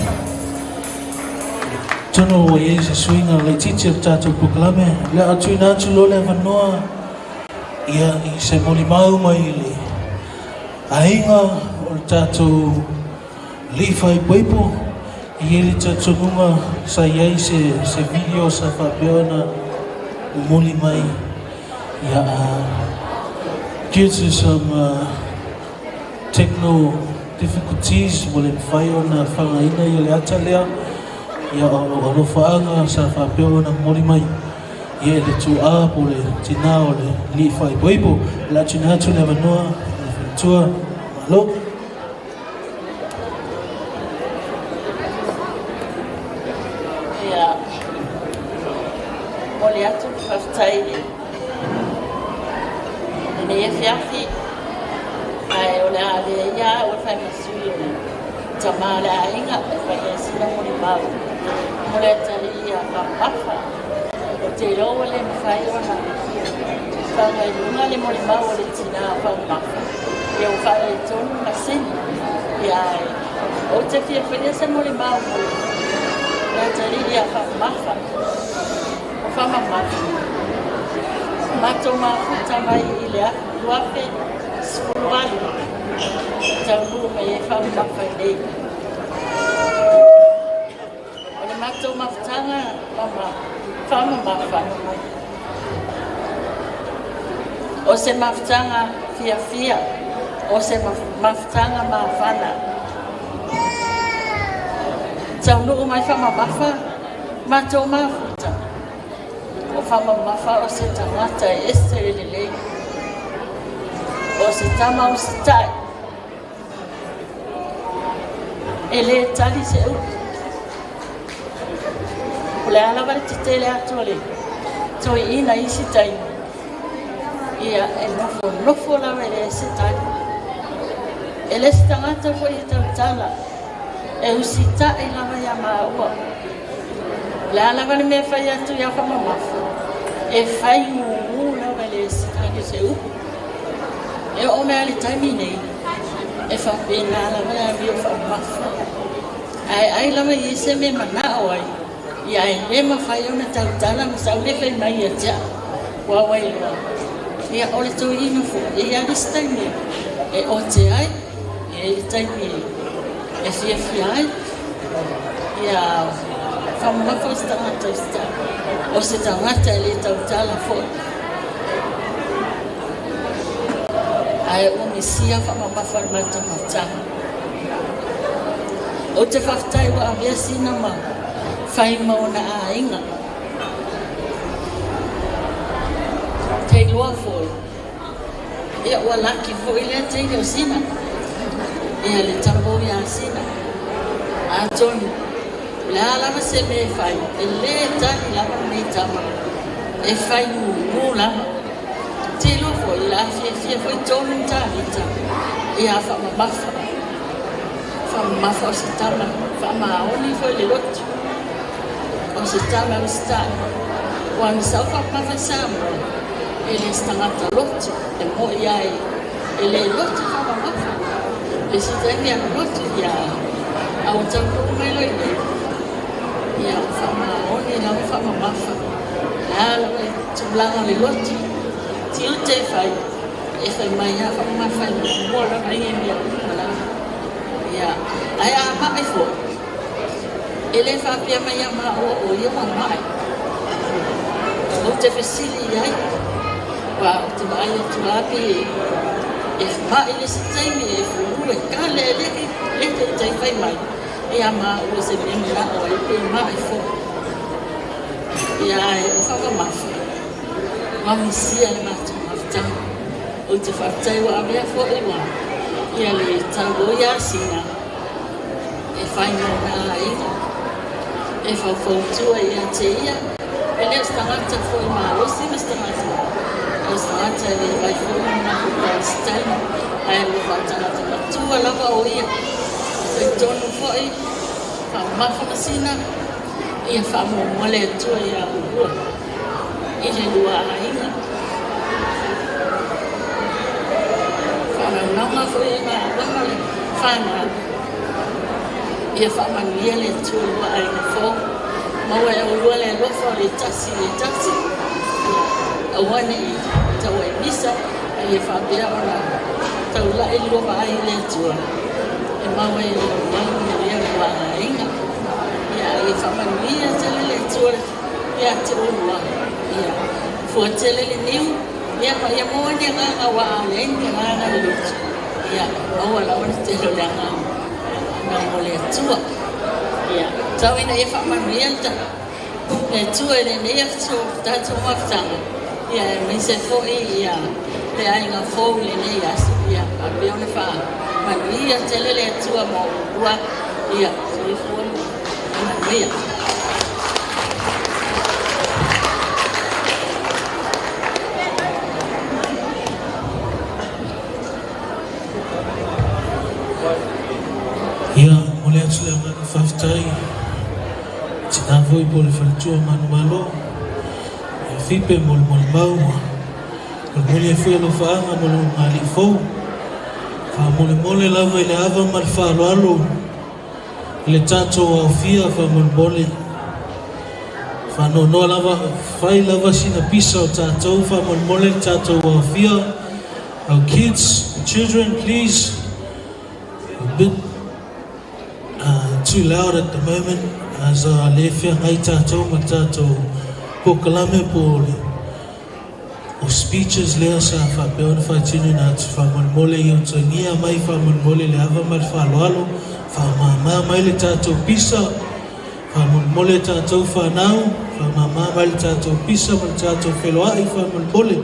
Tono o e se swinga le titi o tātou pukalame. Le atu ina atu lo le wanoa. Ia I se moli mau mai le ainga o le tātou lifai poipo. I ele tātou nunga sa iai se video sa whapeona moli mai. Ia due to some techno difficulties wale whai o na whangaina I le ata lea. Ia o lo whaanga sa whapeona moli mai. Ia le tu a po le tina o le li whai poipo. La tuna atu le wanoa, le whentua, malo. Ia, moli atu whaftaile. Ine e whiawhi, ai o le ale ia o whai masui o tamale a inga e whai e sina moli mau. Mole tali ia Faamamafa. O te roa le mwhai o na whanga I lunga le moli mau o le tina Faamamafa. Ia o whai e tonu na sini. Ia o te fia whenia se moli mau moli. Ia tali ia Faamamafa. O Faamamafa. Mato mafuta mai I le luape sikurualu. Tau Groom e Faamamafa nei. O le mato mafutanga Faamamafa. O se mafutanga fia. O se mafutanga mawhana. Tau nuu mai Faamamafa. Mato mafuta. O Faamamafa o se tangata e estere le lei. O se tama o se tai. E le tali se u. O le alawa le titele atu le. Toi ina I si tai. Ia e nofo lawa le se tai. E le se tangata fo I tau tala. E usi tai lawa ia maua. Le alawa le mea whai atu ia Faamamafa. E whai ngu lawa le se tai se u. E o mea le taimi nei. E whapena lawa ia vio Faamamafa. Ai lawa I se me manao ai. Ia e le mawhai o na tautala ma sau le whai mai a tia. Wawai loa. Ia o le tau ina fo. Ia le staimi. E o te ai. E le taimi. E fia ai. Ia Faamamafa o se tangata I sta. O se tangata le tautala fo. Ai o misia Faamamafa le matamata. O te whaftai wa avea Sina ma whai mauna a inga. Kei loa foi. Ia ua laki foi lea teile o Sina. Ia le tambo ia Sina. A tonu. Le alama se me whai. E le tani lama me tama. E whai ngu lama. Te loa foi. La fia foi tonu tani ta. Ia Faamamafa. Faamamafa o se tama. Faamaoni foi le lotu. O se tama o se tama. O anu sau Faamamafa sama. Ele se tangata lotu. E mo ia e. Ele lotu Faamamafa. E se tani a lotu ia. A o tau kuku mai loi nei. Ia o Faamaoni la o Faamamafa. Ala e tumlanga le lotu. Tiu te whai. E whai mai a Faamamafa. Mola mai e mea kumalanga. Ia, ai a mai fo. Ele whapia mai a maa o ia wa mai. O te whesili ai. Wa o te mai o tu api e mai le se taimi e furu e ka le te tai whai mai. Ia maa o se mena o e pe mai fo. Ia e o Faamamafa. Mamisia le matu mafutanga. O te whaptai wa amea fo e wa. Ia le tango ia Sina. E whai mauna a inga. E whawhautua ia te ia. E leo stangata foi maalosi me stangata. O stangata e vai foi na Palestina. Ai le whatangata matua lava o ia. E tonu foi. Faamamafa na Sina. Ia whamomole atua ia urua. I le lua a inga. Whanau foi ma whamale whana. ia whaamanuia le tūlua ai na fō. Maua e ulua le lofa le taxi. Awane i tau e misa, ia whaapea ona tau la e lofa ai le tua. E maua e maua le wanga inga. Ia whaamanuia tele le tua, ia te ulua. Ia fuatele le niu, ia pa ia moa ni nganga wa alen, nganga le lutu. Ia maua la wana te lo le nganga. Ngole tua. Ia, tau ina e whaamanuia ta. Le tua le nea tu tatu mawhtanga. Ia, me se fōi ia, te ainga fōu le nea. Ia, a peona whaamanuia tele le tua mo ua. Ia, soi fōi, manuia. Ia, mole atu le ngana whaftai. Tina voi po le whalatua manu malo. Ia whipe mo le mau. Mole e whi alo whaanga mo le ngali fōu. Wha mole lava i le awa ma le whaaloalo. Le tātou au fia wha mole. Wha no lava, whai lava sina pisa o tātou. Wha mole tātou au fia. Our kids, children, please. A bit too loud at the moment as lefia ngai tātou ma tātou po kalame po o speeches lea sa whapeona whaitinu nā tu whamolmole i o tangia mai whamolmole le awa mai whaloalo whamama mai le tātou pisa whamolmole tātou whanau whamama mai le tātou pisa ma le tātou wheloai whamolmole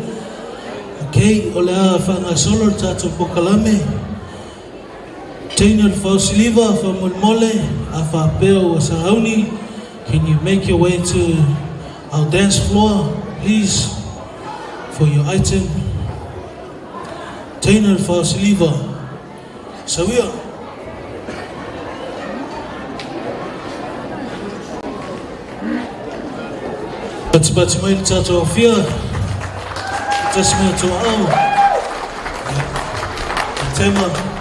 okay, o le a whangasolo le tātou po kalame Tainer Fausiliva from Mulmole, Afapeo Wasahauni. Can you make your way to our dance floor, please, for your item? Tainer Fausiliva. Sawia. Batibati mai tato afia. Tasmia to ao. Tema.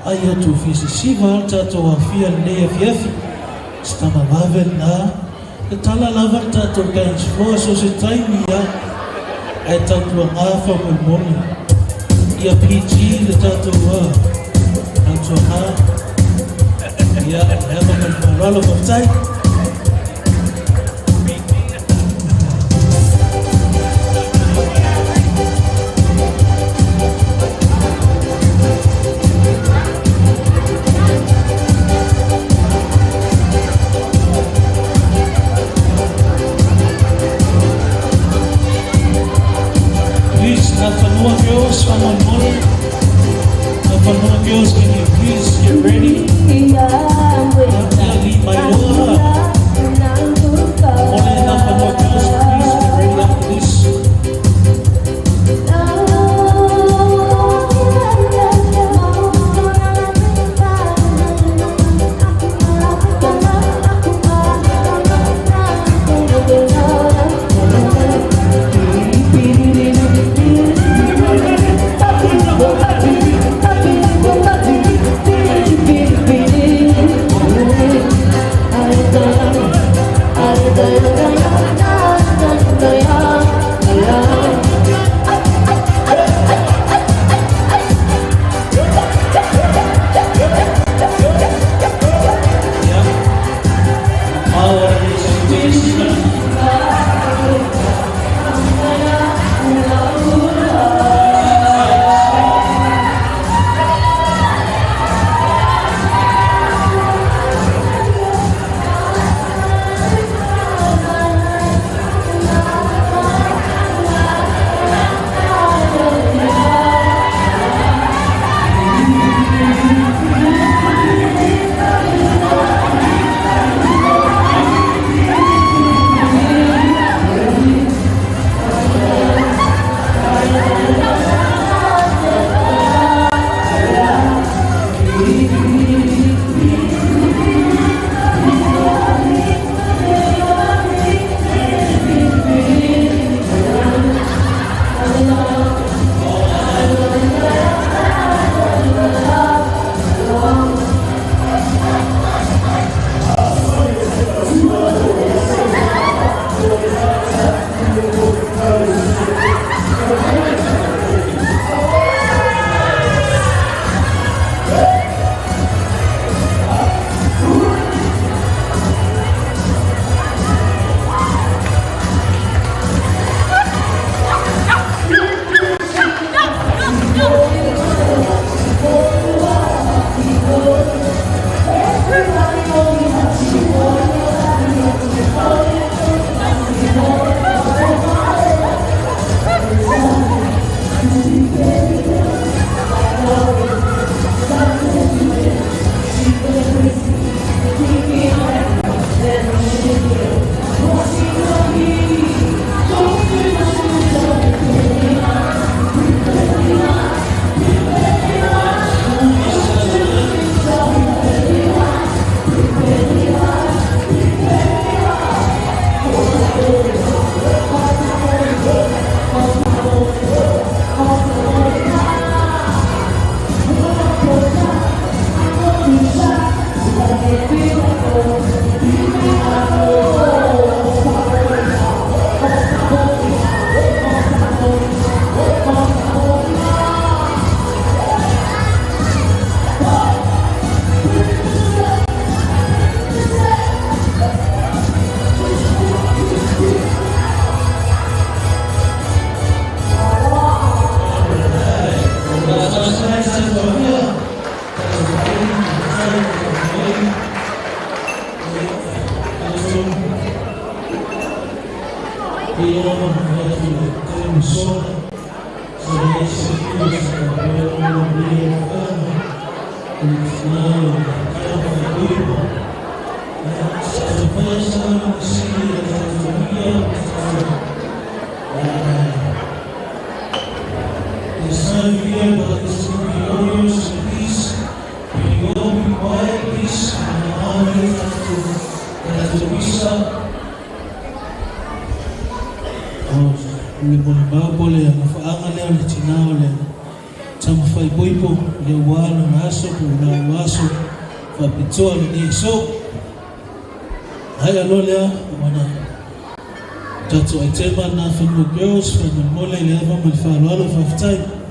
Ai tu fisi siva tato wa fia lea fiafi stama mavel na e tala lava tato kan sfoa so se taimi ya ai tato ngafa mo moni ia PG le tato wa tato ha ia ema mo ralo mo tai Girls, can you please get ready? My Lord. More than enough of more girls, please get ready after this. Yeah. le mo le faanga le tinao le tama fai poipo le walo na aso ku na aso fa pitoa le so hai alo le wana tatu ai tema na from girls from the mole le ava mo fa lo fa time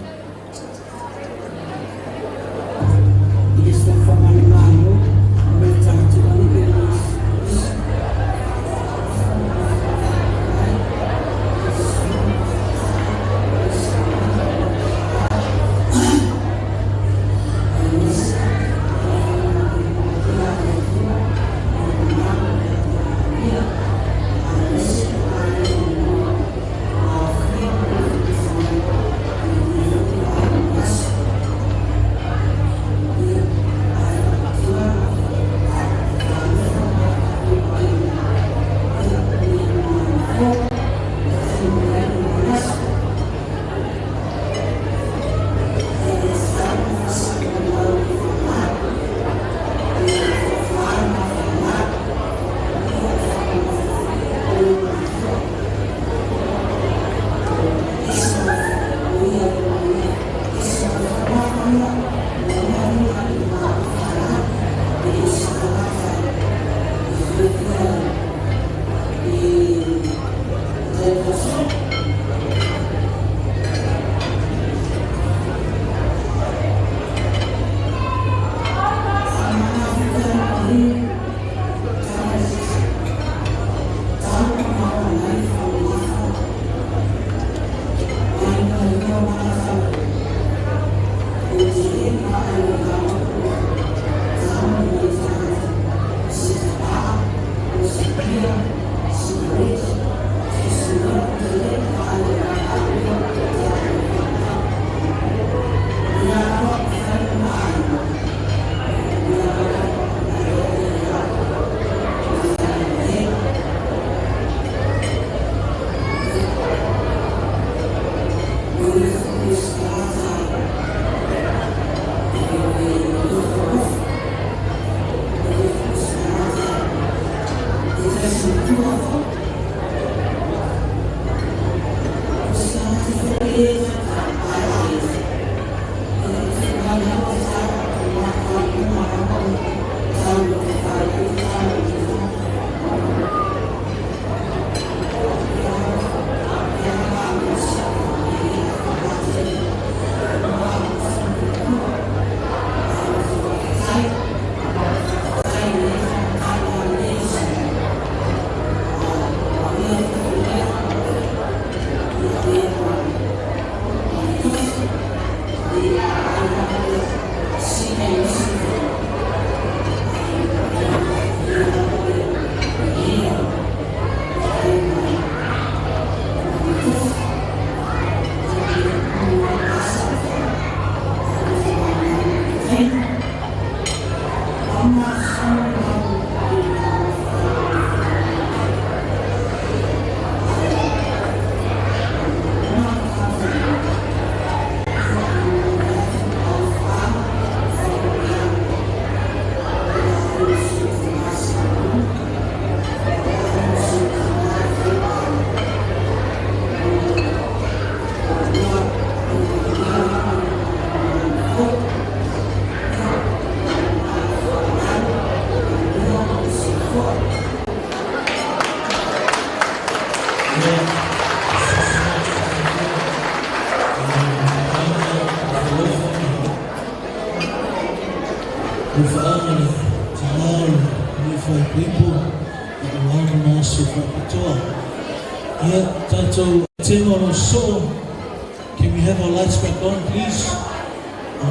Can we have our lights back on, please?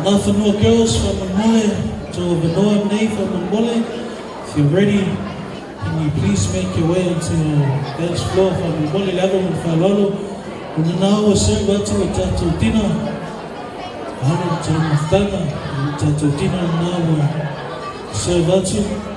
Enough for more girls from the mole to Vanoa Maid from the mole. If you're ready, can you please make your way into the dance floor from the mole level in Falolo? And then now we'll serve out to Tato Dina. Ionatana, Tato Dina, now we'll serve out to.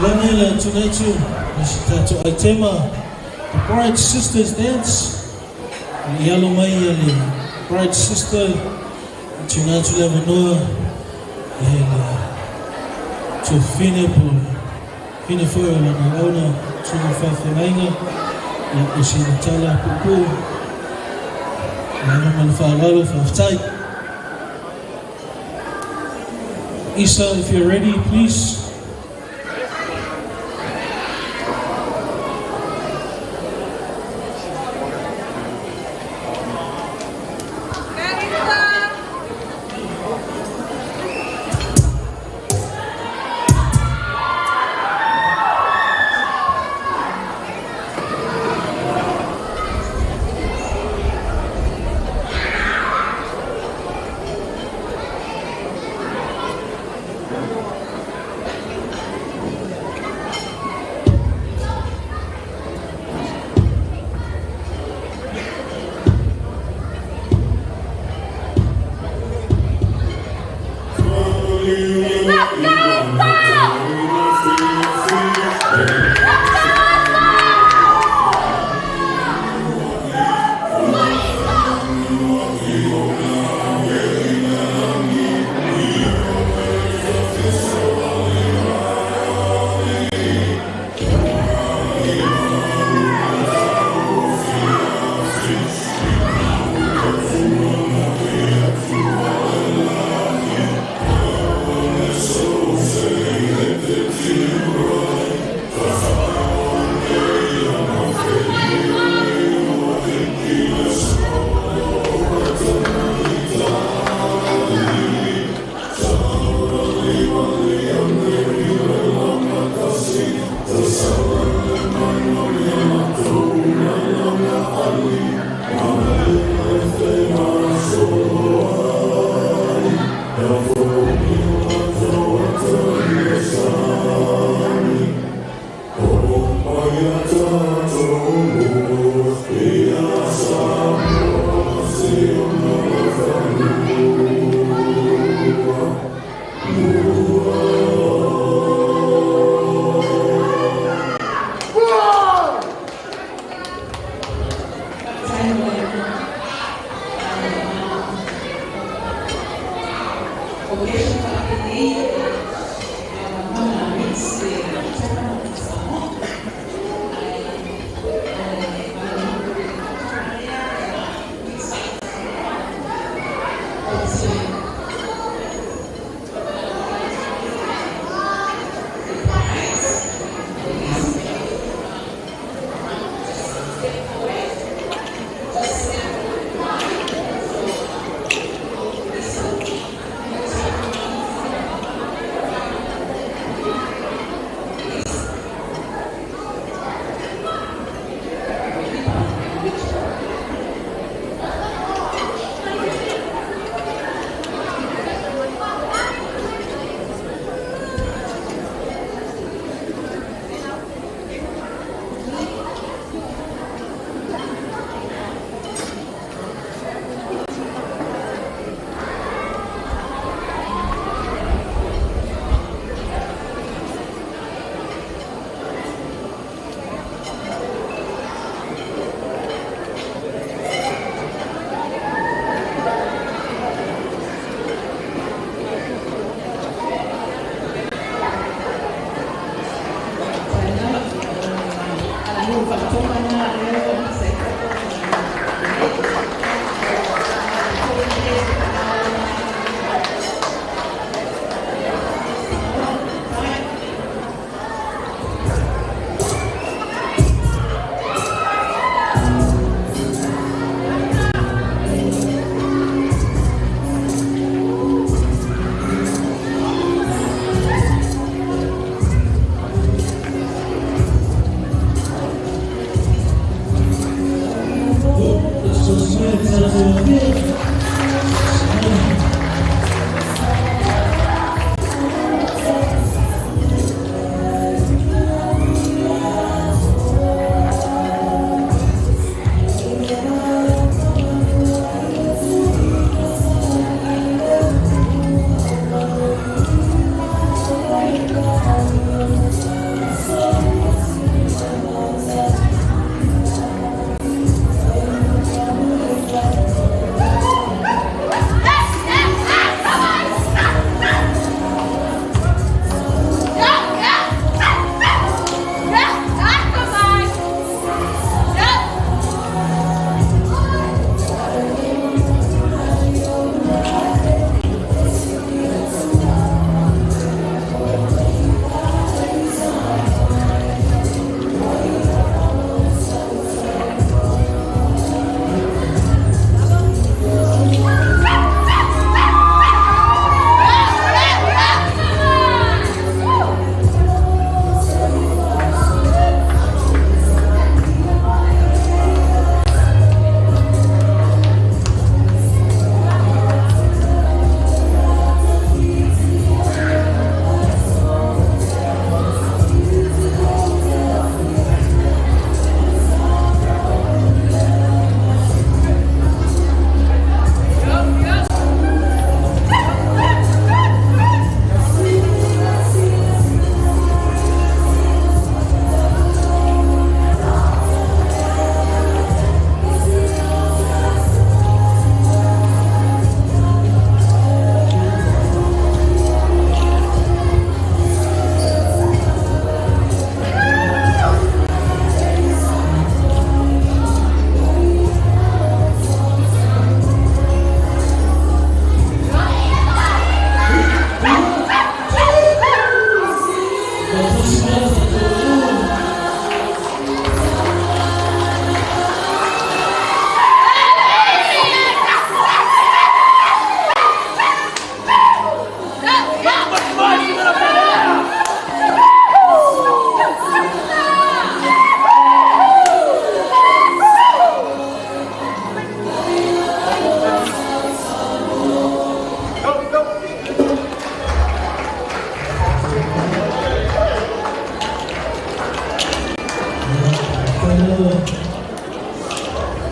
Lanela Tunetu, Tatu Aitema, the bride sisters dance. Yalo Mayali, bride sister, Tunatu Lavanoa, to Finefoil and Alona, Tuna Fafaina, Ionatana Pupu, Faamamafa of Tight. Isa, if you're ready, please.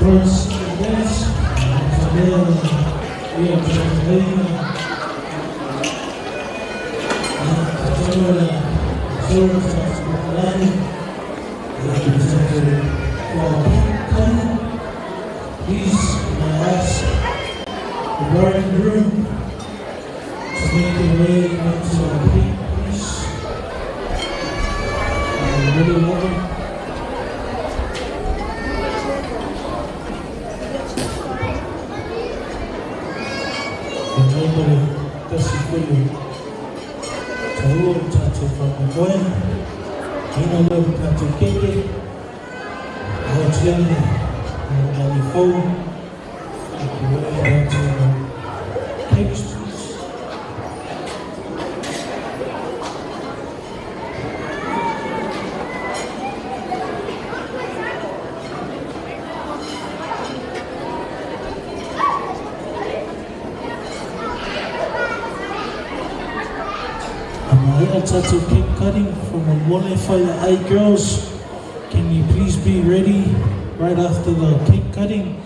First events, we are translating service of Bridal, represented for please, may I ask the bride and groom make your way into the pink, please. I really love them. Remember, this is for you. Tahu tato Faamamafa, Ina love tato keke, Hotiani, and phone. Cake streets. Tattoo cake cutting from the Mole Fire Eye Girls. Can you please be ready right after the cake cutting?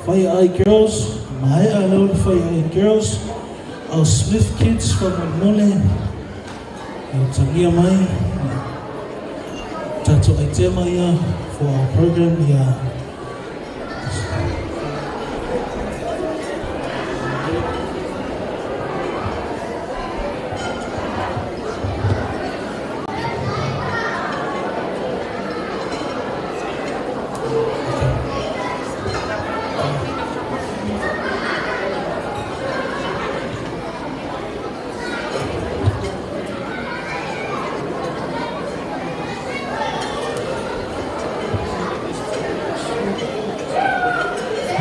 Fire Eye Girls, my alone Fire Eye Girls, our Smith kids from the Mole, Tangia Mai, Tattoo Aitemaya for our program.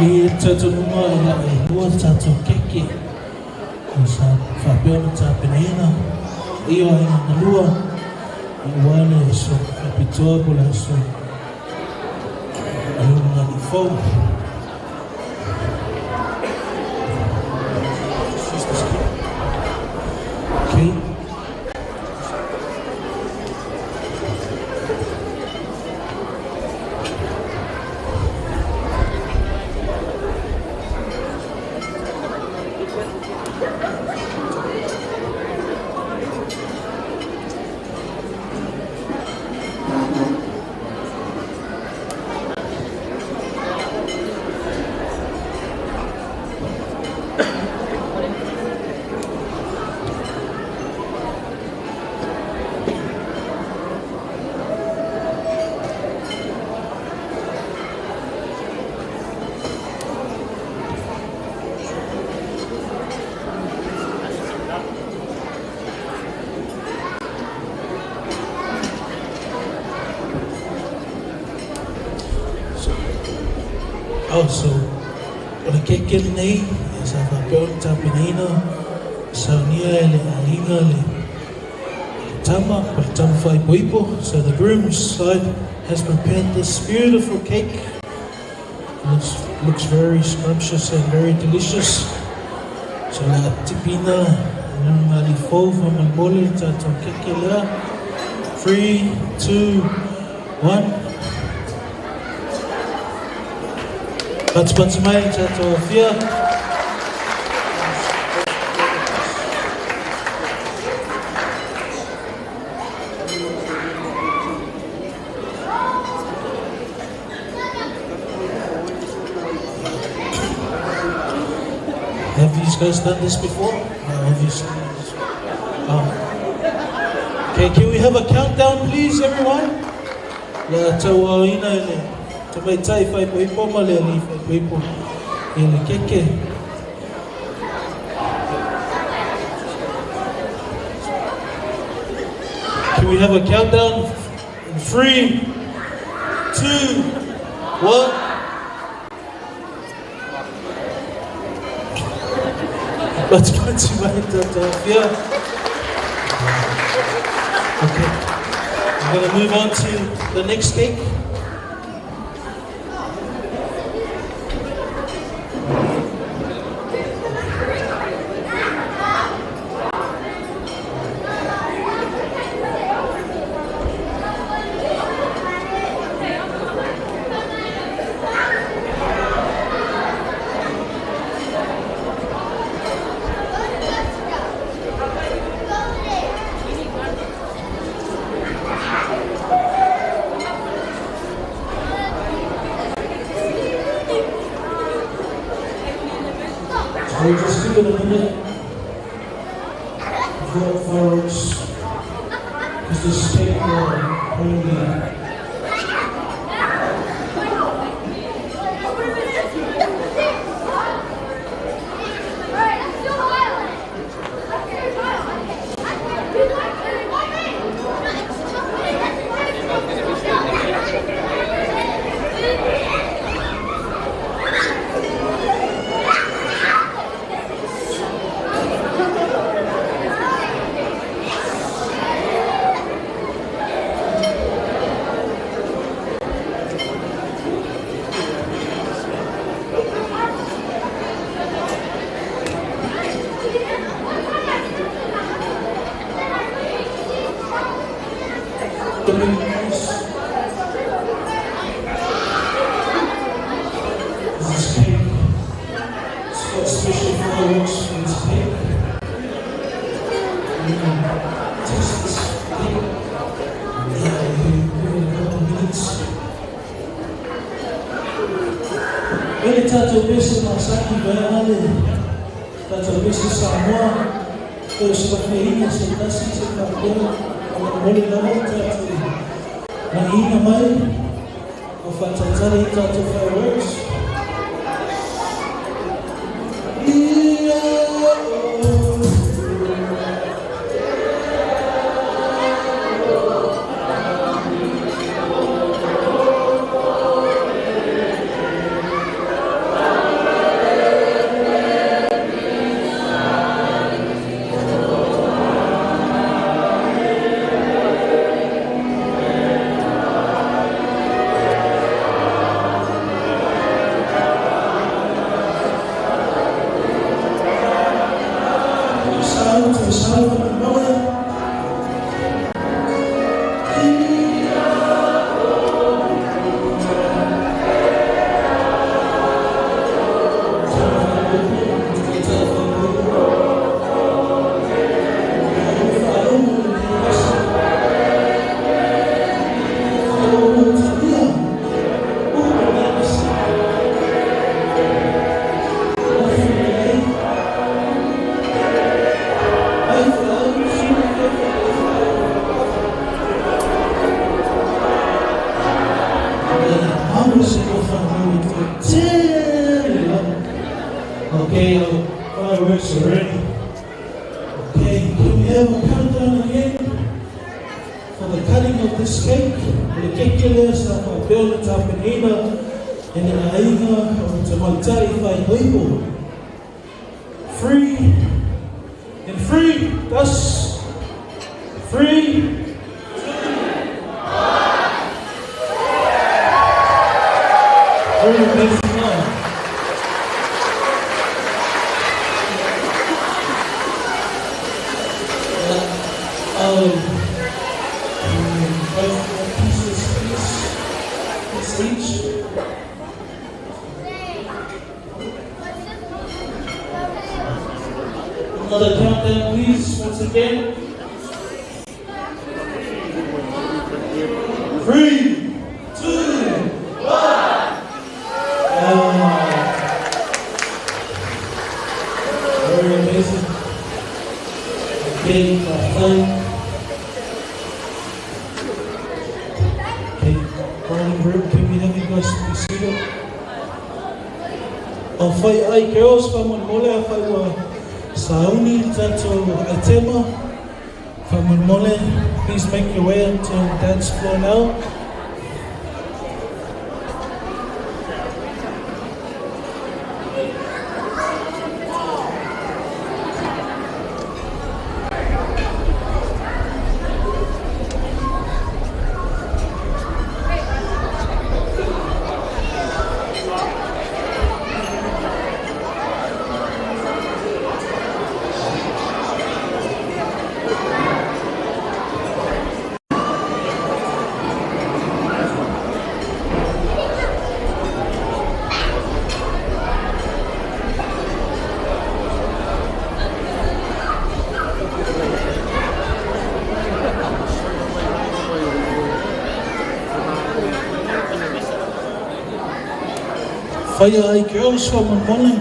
Ni tato numa ila e lua tato keke. Sa whapea ta peneina. Iyo aina na lua. I wane so whapitoa pula so. Alunga ni fau. Okay. Also, o le keke nei, sa whapea ta peneina, sa nia ele alinga le tama, pa tama whai poipo. So the groom's side has prepared this beautiful cake. Looks very scrumptious and very delicious. So la tipina, nga li fau Faamamafa tato keke lea. 3, 2, 1. Pats mai tato fia. Have these guys done this before? Obviously. Okay, can we have a countdown, please, everyone? La tawawina le. Tamay tai fai poipo male ali fai poipo. Ele keke. Can we have a countdown? In 3, 2, 1. Let's put some yeah. Okay. I'm going to move on to the next cake. We'll just give it a minute. fireworks. Because this cake will really Ele tato besi masaki bayale, tato besi Samoa, eu sou feinha se tá se capendo, a mulher da outra, na ina mai, o fatatari tato fireworks. Okay, fireworks are ready. Okay, can we have a countdown again for the cutting of this cake? The cake killers are for building up in Ina and in Aina to Maltari by Weibo. 3 and 3, that's 3. Very amazing now. Each. Another countdown, please, once again. 3, 2, 1. Very amazing. Okay, fine. Group, can we have you guys be seated? I'll fight I girls from Mole, I fight Sauni, Tato, Atema from Mole. Please make your way onto the dance floor now. Fire I girls from the morning.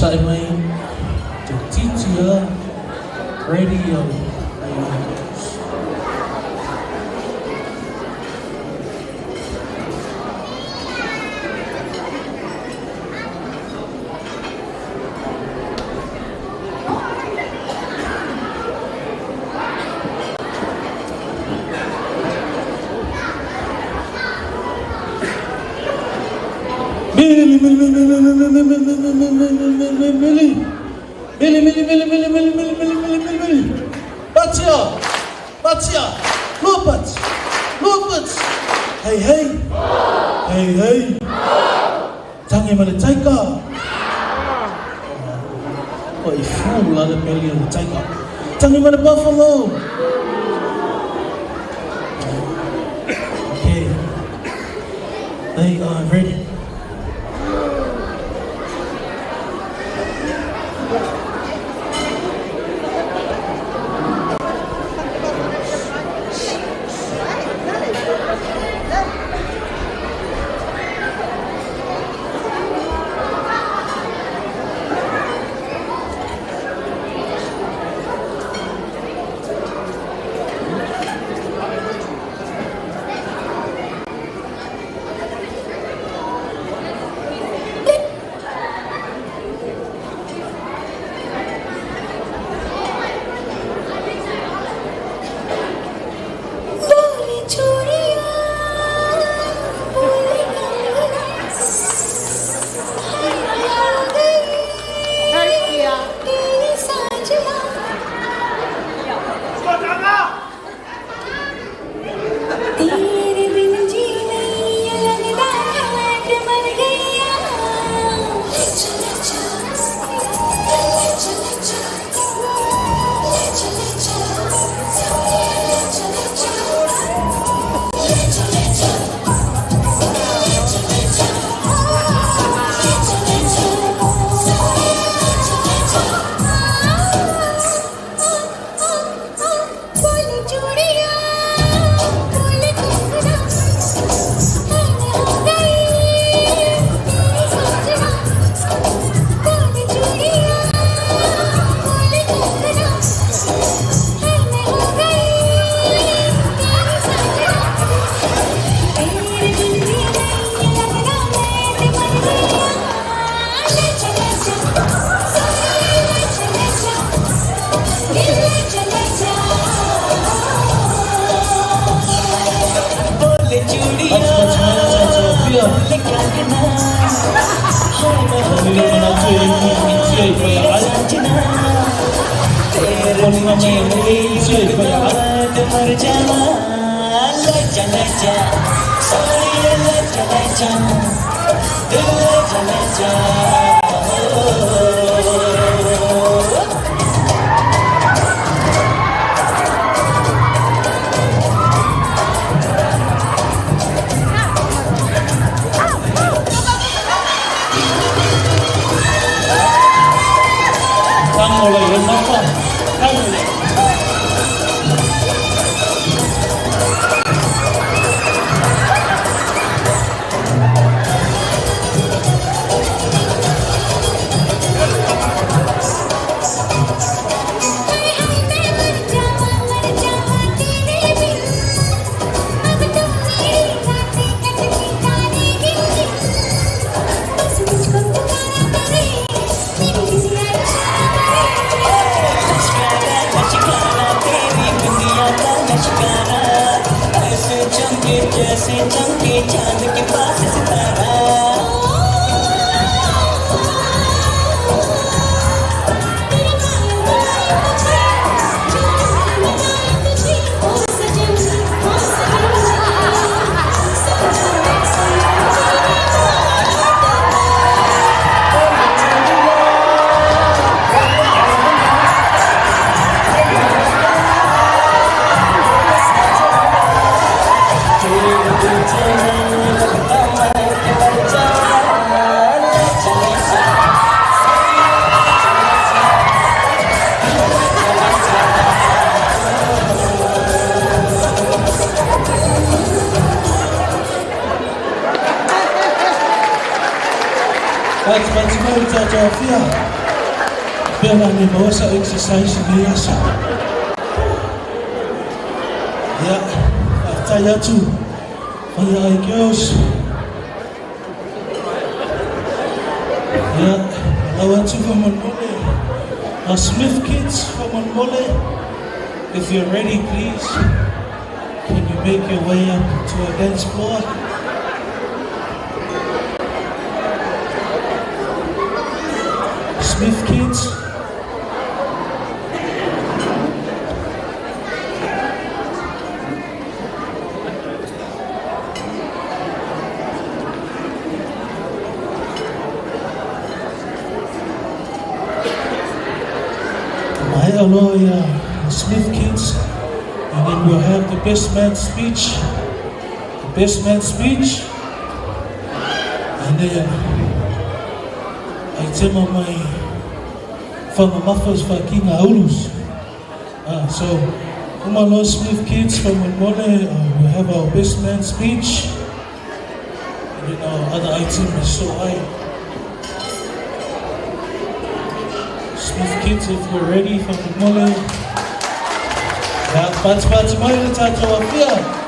Sa main to TTR Radio. Batia, Lupats, hey, Tangi Malataika. Oh, you fool, lot of million Taika. Tangi Buffalo. Okay, they are ready. Take But tomorrow Tata Fia. Bela ni mawasa exercise ni yasa. Yeah, after ya too. For your girls. Yeah, I want to from Monmole. Our Smith kids from Monmole. If you're ready, please. Can you make your way up to a dance floor? Smith kids. My lawyer, Smith kids. And then we'll have the best man speech. The best man speech. And then I tell my Faamamafas for King Aulus. So, Umalo Smith kids from Monmole, we'll have our best man speech. And then our other item is so high. Smith kids, if we're ready for Monmole. Yeah, but tomorrow Tata Fia.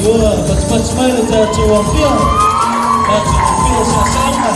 Patsmai le tātou awhia. Tātou awhia sa sanga.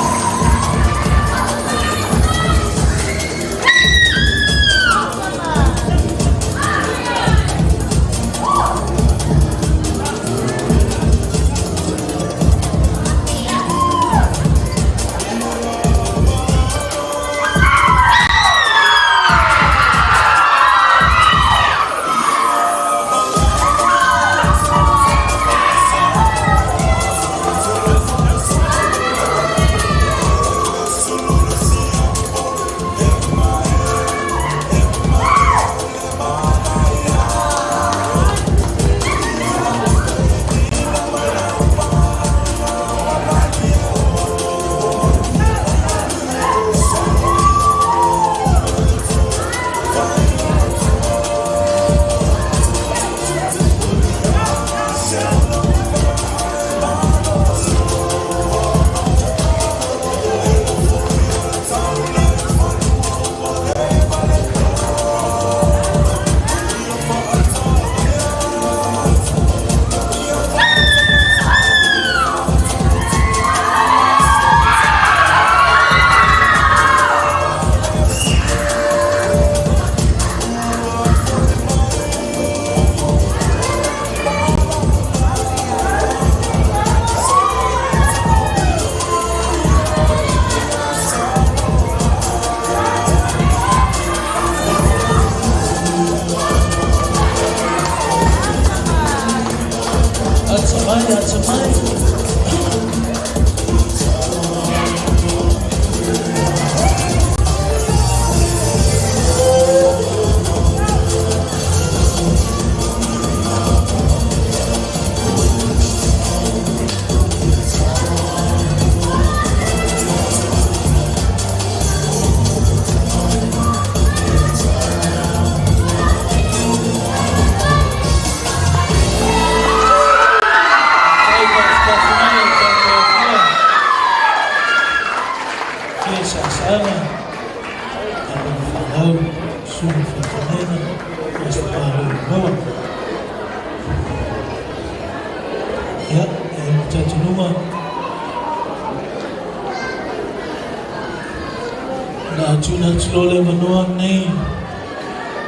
Slowly manoa nei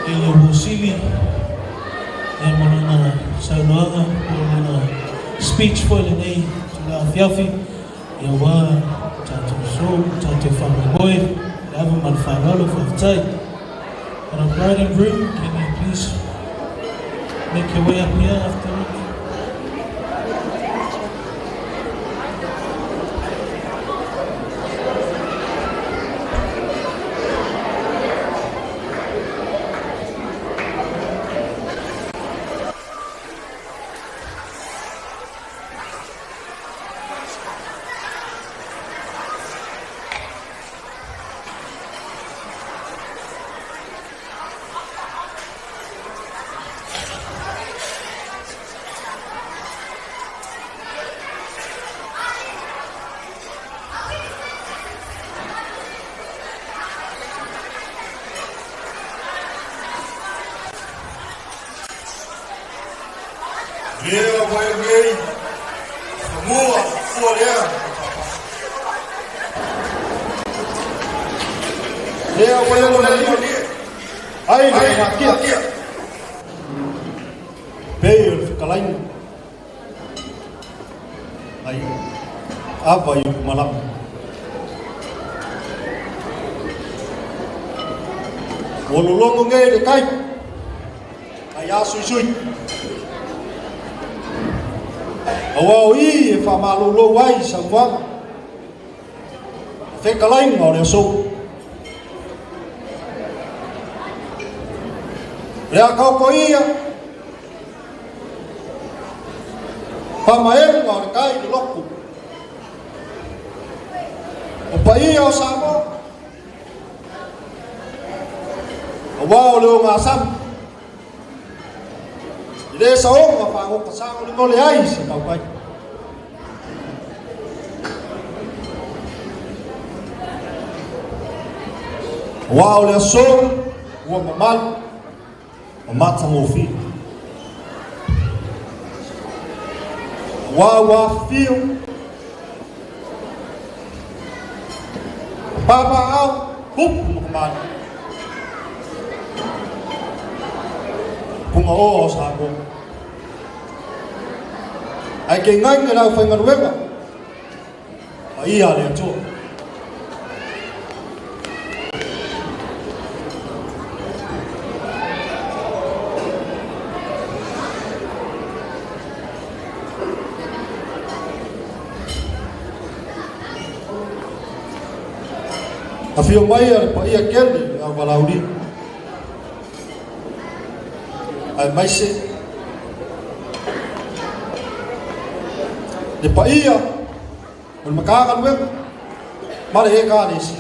e le wosili e mana saunoanga mana speech for le nei tula fiafi e wa tato so tato whamaboi e ava man whanalo whaftai. And bride and groom, can you please make your way up here afterwards? Leo vai gay, mua, folha. Leo vai gay, ai aqui. Veio fica lá em, aí, apa eu malam. O lulongo gay de cai, aí a sui. Awau I e whamalolo wai sa wanga. Whekalain o reo so. Rea kauko ia. Pamaenga o re kai de loku. O pa ia o sa mo. Awau leo ngā sam. Le sa o ma pa o ka sa o le ai se ka pai. Wa o le so o ma mata mo fi. Wa fio. Papa au pup man. Punga o sa ko. Ai ke ngai ngala fa ngaruenga. Ai ale tu. Afio mai pa ia kende au valauri. Ai mai se de pa ia on makaka luem mare he ka nesi.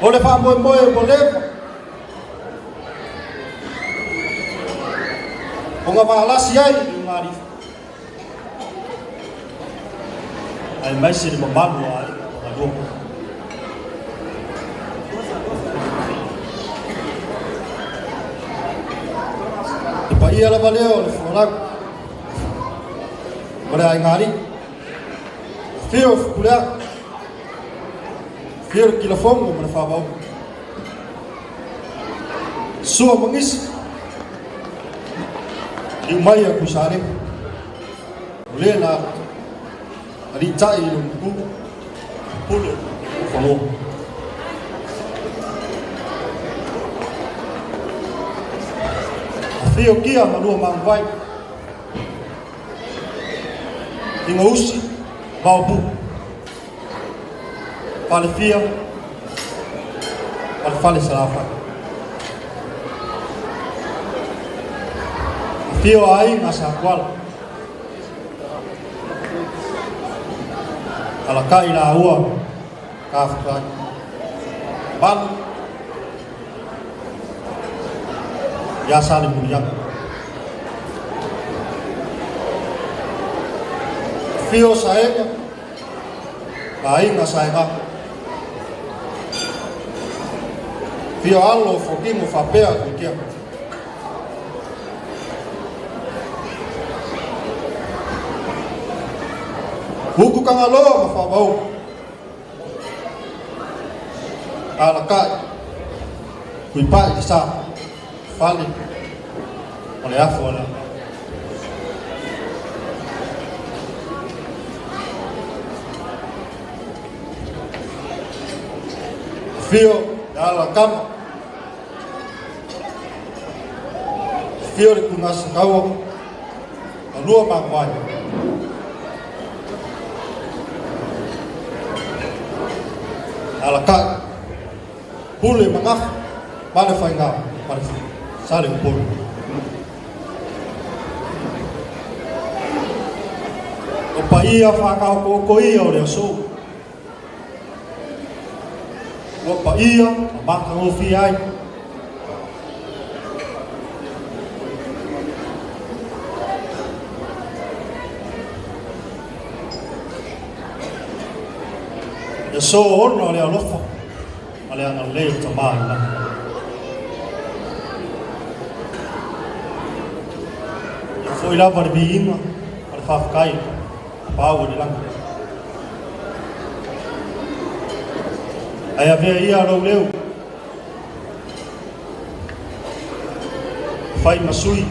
Ole pa mo le onga malasi ai ngari. Ai mai se de mamalo ai ngado. Ia la valeo le fora. Ora ai ngari. Fio pula. Fio kilofono me fa bau. Sua mangis. Di mai aku sare. Boleh na. Ari tai lumpu. Pulu. Follow. Fio kia malua mangwai. Inga usi, baubu. Fale fia. Fale salafa. Fio ai ngasa kwal. Ala kai la ua. Kafka. Ban. Ya saling mulia. Fio saya, baik nggak saya. Fio allo fokimu fapea kukia. Buku kangalo mafabau. Alakai, kuipai kisah. Fale oleh aku lah. Fio dalam kam. Fio di kunas kau. Lalu mangwai. Alakai. Boleh mangaf. Mana faingau. Mana saling pun. Opa ia whakau ko ia o reo so. Opa ia, maka ofi ai. Ya so ono reo lofa. Ale ana leo tamala. Foi lá para Bima, para Fafkai, Pau de lá. Aí havia a Roleu, Fai Masui,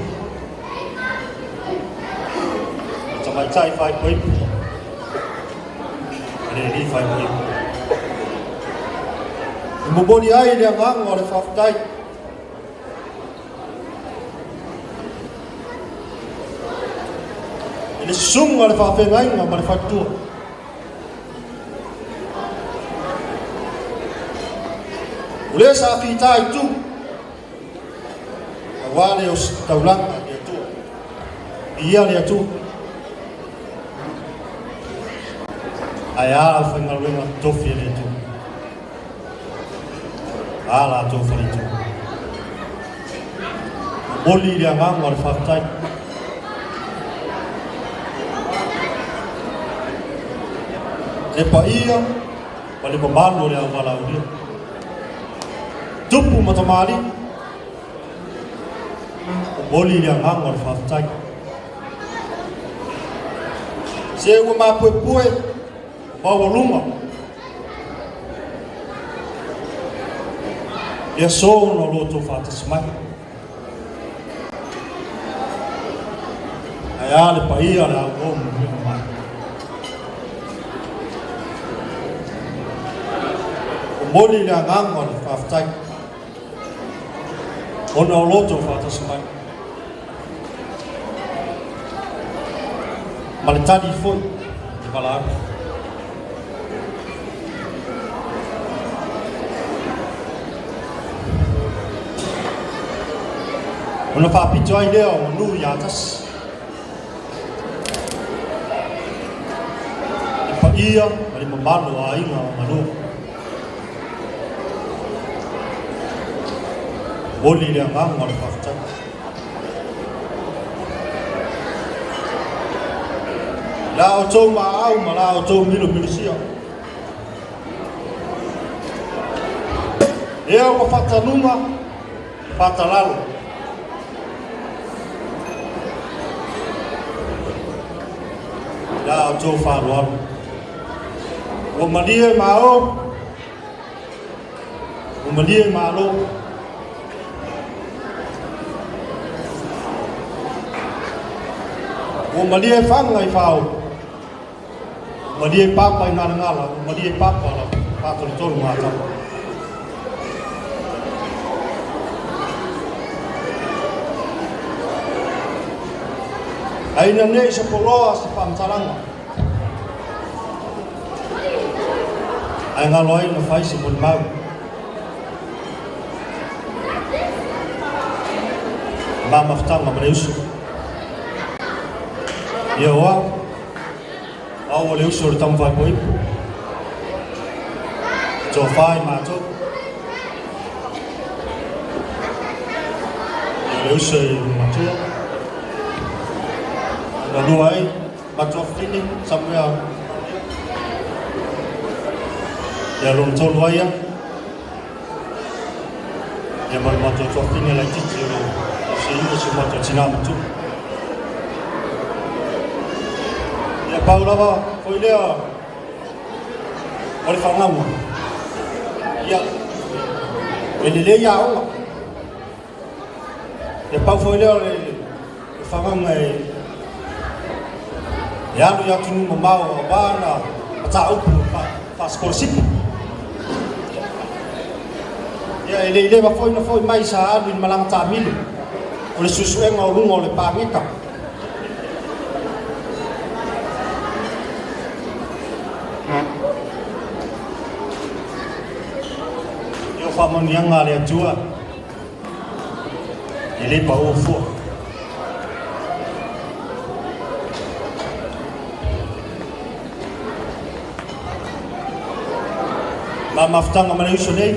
Samai Chai Fai Poi, Ele Fai Poi. Muboni ai dia ngang oleh Fafkai. Ele sung oleh Fafkai ngang manufaktur. Boleh sa fita itu awal os taulang dia tu iya dia tu ayah fengal dengan tofi dia tu ala tofi itu boleh dia ngamar faktai depa iya balik pembantu dia awal dia tupu matamali Boli le ngang or fa tai. Se o ma pue ba o lunga. E so no loto fa te smai. Ai ale pa ia la o mo mai. O boli le ngang or fa tai. Ona o loto fa te smai. Maletadi foi de valar. Ona fa pito ai leo nu yatas. E pa ia, ali mamalo ai na manu. Oli le ngang ma fa ta. La o tō maau ma la o tō milo sia. Ea o whatanunga, whatalalo. La o tō wharoaru. O malie mao, o malie malo. O malie whanga I whao. Madia papa ina ngala, madia papa la pato le tolu ngata. Aina nei se poloa se pamtaranga. Ai ngalo ai no fai se mon mau. Mama ftanga breusu. Ioa. Au le uso tam vai poi. Jo fai mato. Le uso mato. La luai mato fini somewhere. Ya lon to luaya. Ya mal mato to fini la titi. Se mato tinam tu. Paulava foi lea o le whangaua ia ele le ia oa e pau foi lea le whanganga e anu ia tunu mamau a wana a ta upu pa skolasipu ia ele lewa foi na foi mai sa anu in malanga ta milu o le susuenga o lunga o le pāngita Whamanianga le atua I le pa o fua Ma maftanga ma le uso nei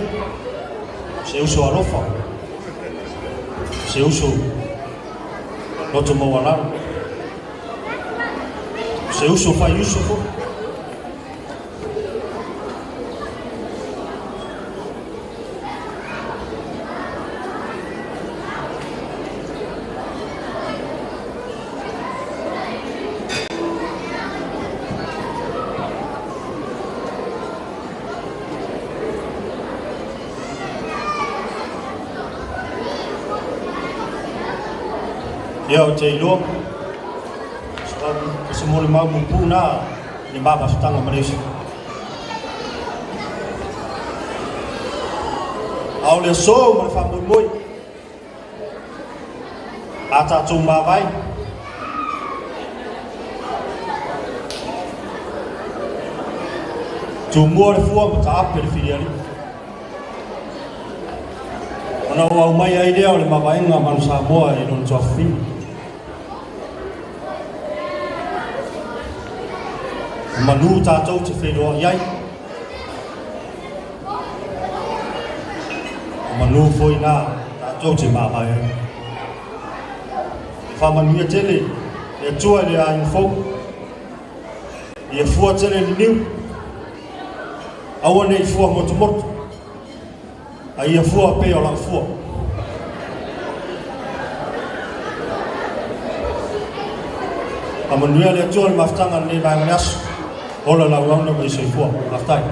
Se uso alofa Se uso Loto mo walara Se uso fai uso fua Ia o te iloa, se mole mau mupuna ni mama stanga Malaysia. Au le so mo fa moi. Ata tu ma vai. Tu mo le fu mo ta per filiali. Ona o mai ai idea o le mavainga manu sa moa I non so fin. Manu tātou te whenua iai. Manu foi nā tātou te māmai ai. E whamanuia tele, e tua le a info. E fua tele ni niu. Aua nei fua motu motu. A ia fua pe o la fua. Manuia le atua le maftanga le vai ngas. Ola la wana mai se fua. Maftai.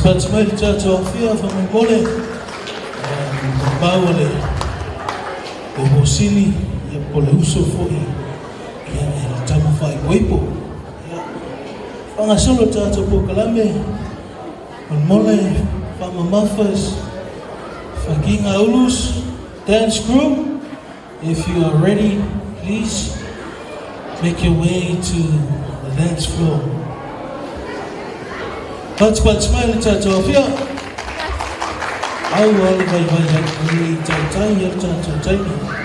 Pats mai le tata o fia fa mai mole. Bawale. O hosini ia pole uso foi. Ia e tama fai koipo. Whanga solo tata po kalame. On mole Faamamafas. Fakinga ulus. Dance Groom. If you are ready, please make your way to the dance floor. Pats mai le tata o fia. Au wale vai i tautai ia tata taini.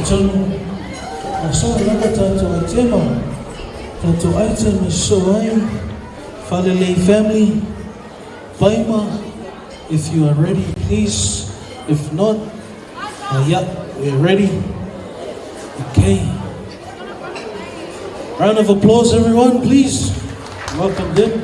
Tonu, so langa tātou ai tema, tātou item is so ai, Whalelei family, Paima, if you are ready, please. If not, yeah, we're ready. Okay. Round of applause, everyone, please. Welcome them.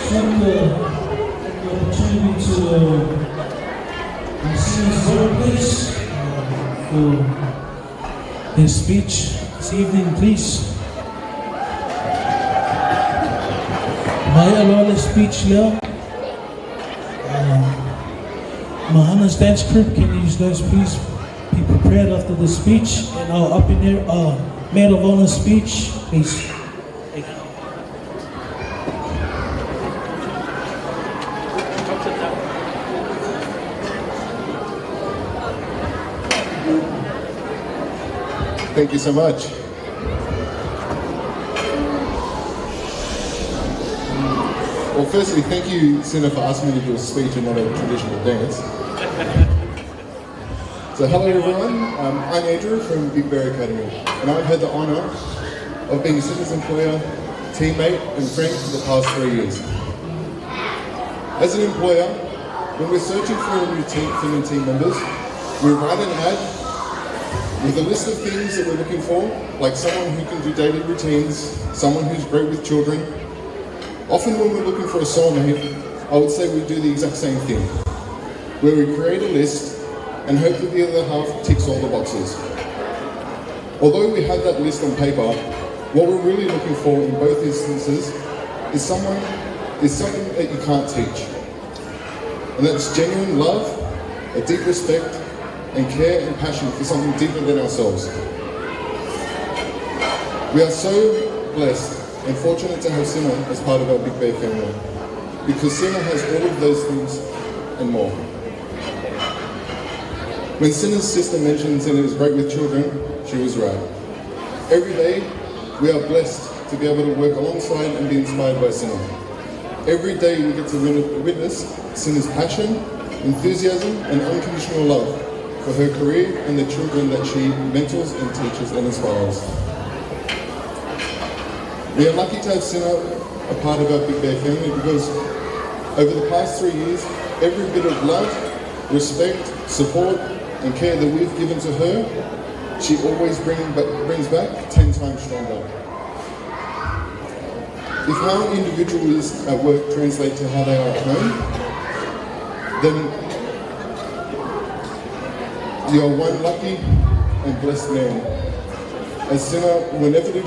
extend the opportunity to Sina's brother, please, for his speech this evening, please. My Alala speech here. Mahana's dance group, can you guys please be prepared after the speech, and our up in there, Maid of Honor speech, please. Thank you. Thank you so much. Well, firstly, thank you, Sina, for asking me to do a speech and not a traditional dance. So, hello everyone. I'm Andrew from Big Bear Academy, and I've had the honour of being Sina's employer, teammate, and friend for the past 3 years. As an employer, when we're searching for new female team members, we write an ad with a list of things that we're looking for, like someone who can do daily routines, someone who's great with children. Often when we're looking for a soulmate, I would say we do the exact same thing, where we create a list and hope that the other half ticks all the boxes. Although we have that list on paper, what we're really looking for in both instances is something that you can't teach. And that's genuine love, a deep respect, and care and passion for something deeper than ourselves. We are so blessed and fortunate to have Sina as part of our Big Bear family, because Sina has all of those things and more. When Sina's sister mentioned Sina is great with children, she was right. Every day, we are blessed to be able to work alongside and be inspired by Sina. Every day we get to witness Sina's passion, enthusiasm, and unconditional love for her career and the children that she mentors and teaches and inspires. We are lucky to have Sina a part of our Big Bear family because over the past 3 years, every bit of love, respect, support, and care that we've given to her, she always brings back 10 times stronger. If how individuals at work translate to how they are at home, then you are one lucky and blessed man. As Sina will inevitably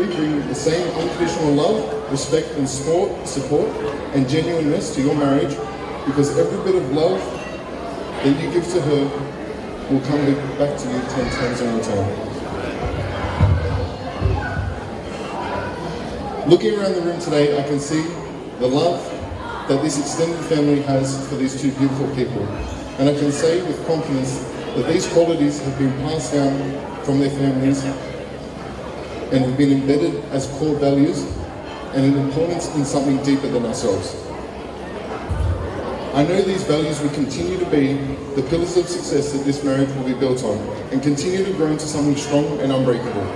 bring the same unconditional love, respect and support and genuineness to your marriage, because every bit of love that you give to her will come back to you 10 times in return. Looking around the room today, I can see the love that this extended family has for these two beautiful people. And I can say with confidence that these qualities have been passed down from their families and have been embedded as core values and an importance in something deeper than ourselves. I know these values will continue to be the pillars of success that this marriage will be built on and continue to grow into something strong and unbreakable.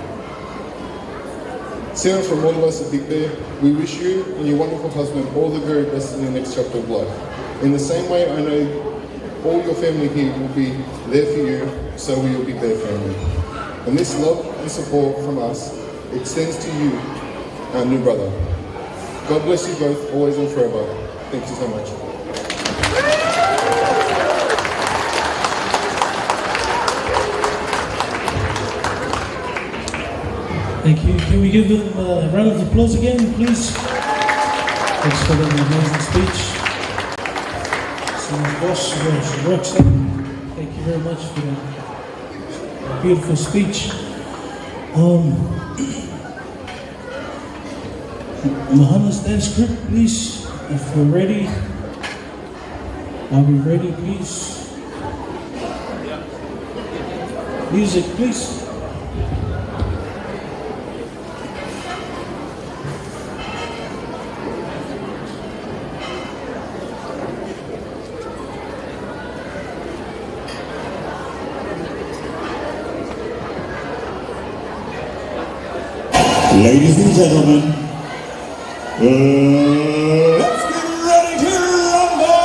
Sina, from all of us at Big Bear, we wish you and your wonderful husband all the very best in the next chapter of life. In the same way, I know all your family here will be there for you, so will your Big Bear family. And this love and support from us extends to you, our new brother. God bless you both, always and forever. Thank you so much. Thank you. Can we give them a round of applause again, please? Thanks for the amazing speech. Sina's boss, she rocks it. Thank you very much for that beautiful speech. Mahana's dance group, please. If we're ready, are we ready, please? Music, please. Ladies and gentlemen, let's get ready to rumble!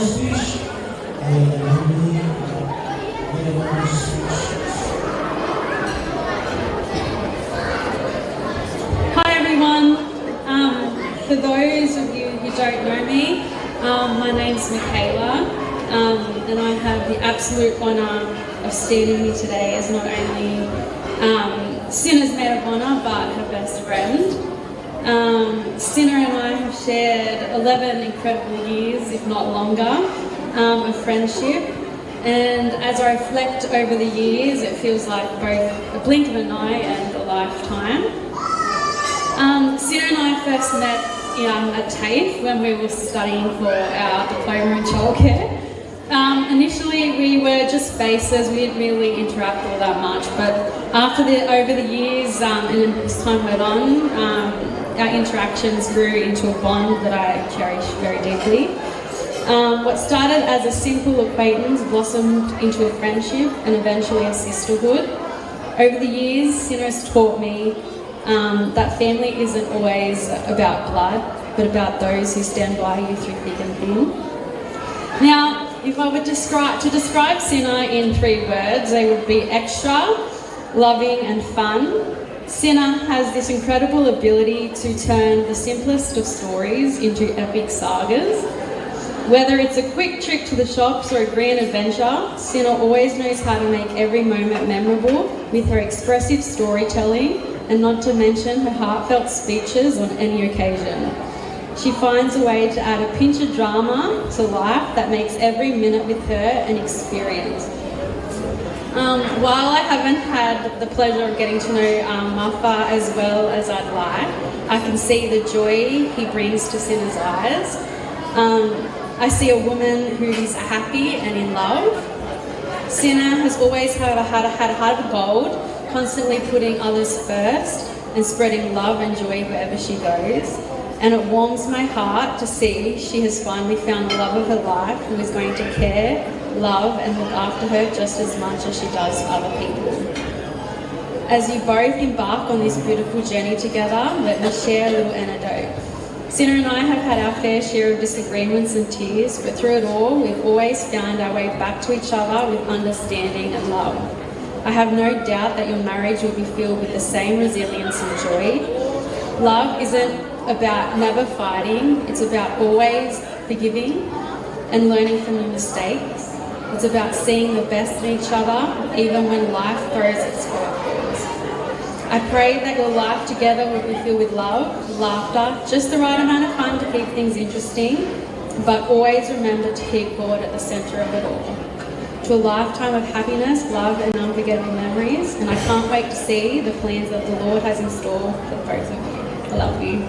speech. Hi everyone. For those of you who don't know me, my name's Michaela, and I have the absolute honour of standing here today as not only Sina's maid of honour but her best friend. Sina and I have shared 11 incredible years, if not longer, of friendship. And as I reflect over the years, it feels like both a blink of an eye and a lifetime. Sina and I first met at TAFE when we were studying for our diploma in childcare. Initially, we were just faces. We didn't really interact all that much. But over the years, and as time went on, our interactions grew into a bond that I cherish very deeply. What started as a simple acquaintance blossomed into a friendship and eventually a sisterhood. Over the years, Sina has taught me that family isn't always about blood, but about those who stand by you through thick and thin. Now, if I were to describe Sina in 3 words, they would be extra, loving and fun. Sina has this incredible ability to turn the simplest of stories into epic sagas. Whether it's a quick trip to the shops or a grand adventure, Sina always knows how to make every moment memorable with her expressive storytelling, and not to mention her heartfelt speeches on any occasion. She finds a way to add a pinch of drama to life that makes every minute with her an experience. While I haven't had the pleasure of getting to know Mafa as well as I'd like, I can see the joy he brings to Sina's eyes. I see a woman who is happy and in love. Sina has always had a heart of gold, constantly putting others first and spreading love and joy wherever she goes. And it warms my heart to see she has finally found the love of her life who is going to care, love and look after her just as much as she does for other people. As you both embark on this beautiful journey together, let me share a little anecdote. Sina and I have had our fair share of disagreements and tears, but through it all, we've always found our way back to each other with understanding and love. I have no doubt that your marriage will be filled with the same resilience and joy. Love isn't about never fighting, it's about always forgiving and learning from your mistakes. It's about seeing the best in each other, even when life throws its curveballs. I pray that your life together will be filled with love, laughter, just the right amount of fun to keep things interesting, but always remember to keep God at the centre of it all. To a lifetime of happiness, love and unforgettable memories, and I can't wait to see the plans that the Lord has in store for both of you. I love you.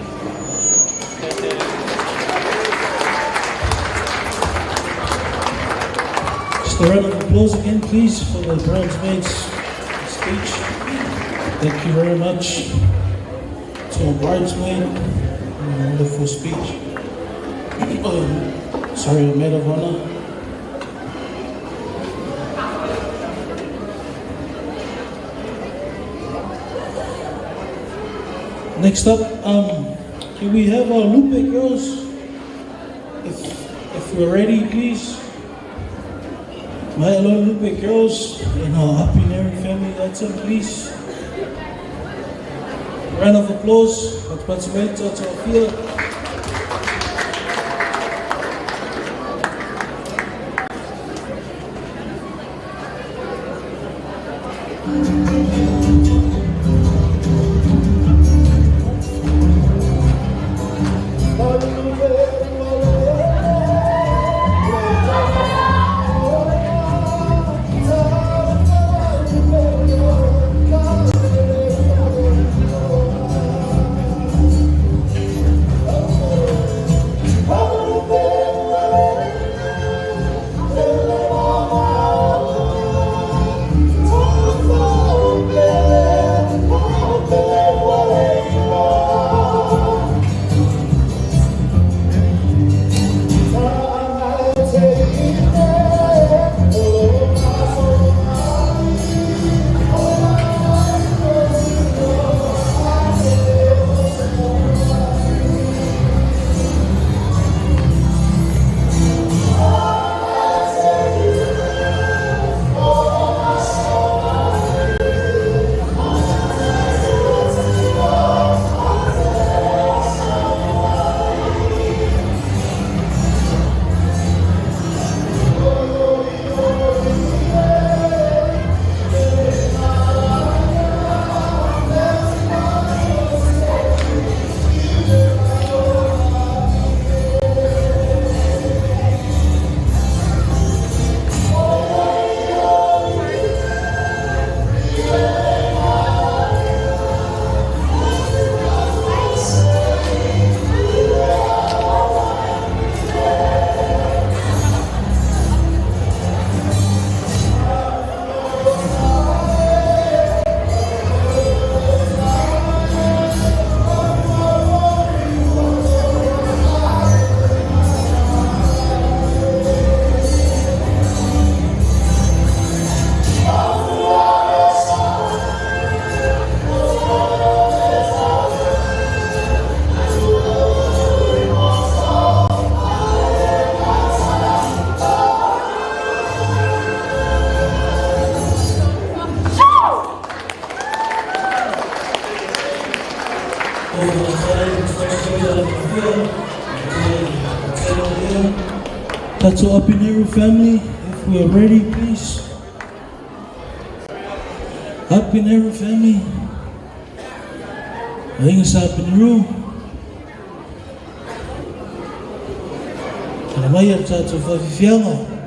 Just a round of applause again, please, for the bridesmaids' speech. Thank you very much to our bridesmaid. Wonderful speech. Sorry, maid of honor. Next up, can we have our Lupe girls? If we're ready, please. My hello Lupe girls and our Happy Nary family, that's it, please. Round of applause. Wat to Tato Apinero family, if we are ready, please. Apinero family. Ainga sa Apinero. Kana mai ar tato whawhiwhianga.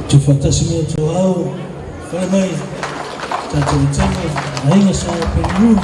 Tu fantasmi tu au fai mai tanto utanga ainga sa Peru.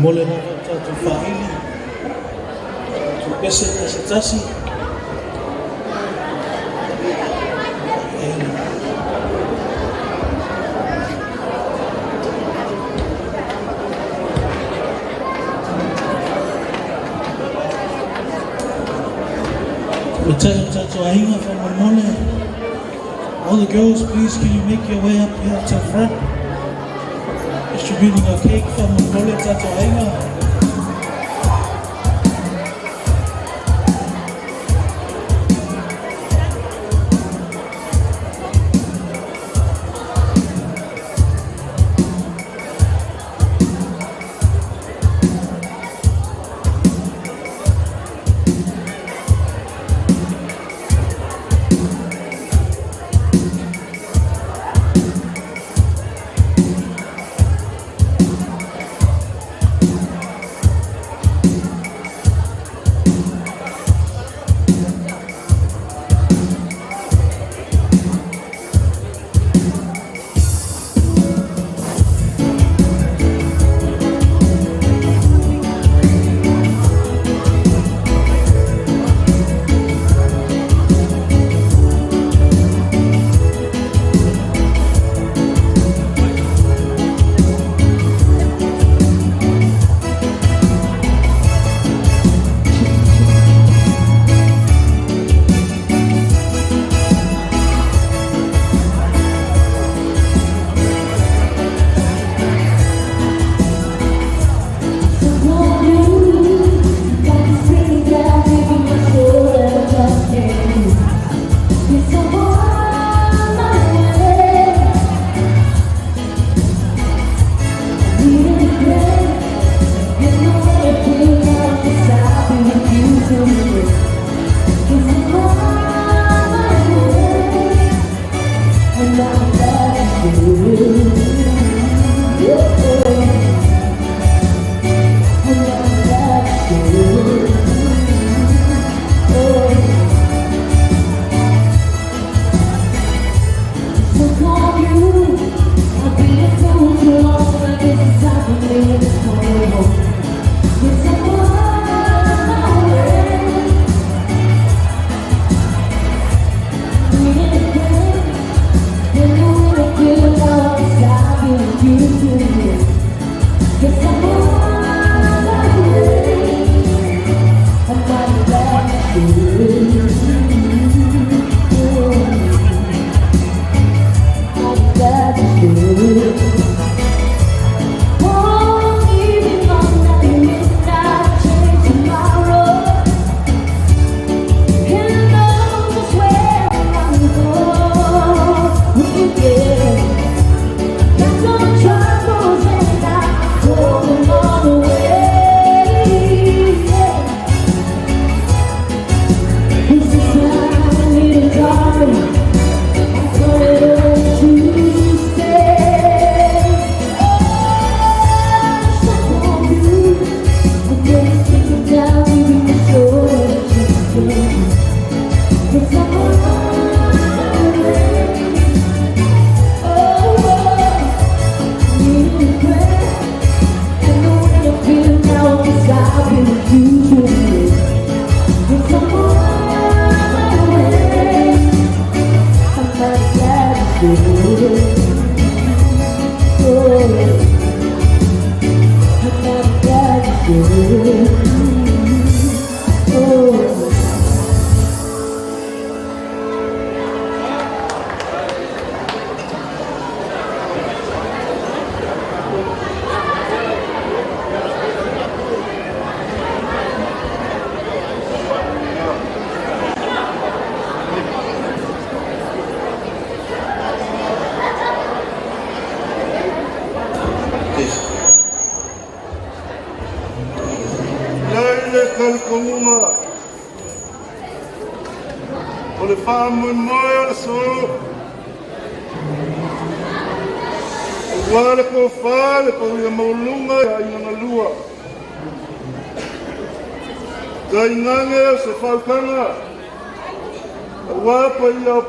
Mole na tatu whaili. Tu pese tasi. All the girls, please, can you make your way up here to the front? Distributing a cake from Mole Tato Ainga.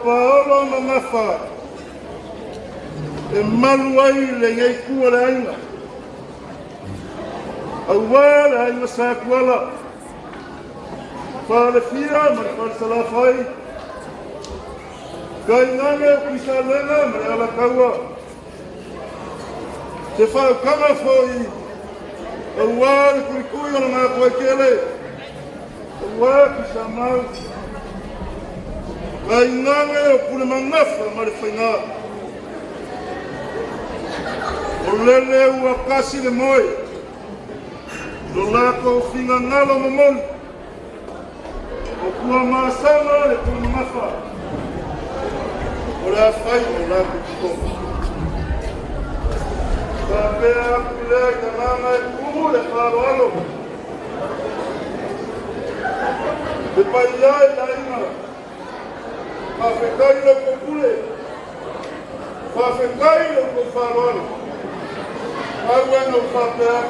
Faamamafa e malu ai le ngai kua le ainga Awala ay masakwala. Para fia salafai. Kay ngane kisalena mala kawa. Se fa kama foi. Awala kuikuyo na kwekele. Awala kisamau. Kay ngane pula mangafa marifina. Olele wakasi le moi. Lolako finga ngalo mamon. Okua masama le Faamamafa. Ora fai ora kuko. Kapea kule kanama kumu le faroalo. De paya laima. Afekai le kokule. Afekai le faroalo. Agua no papea.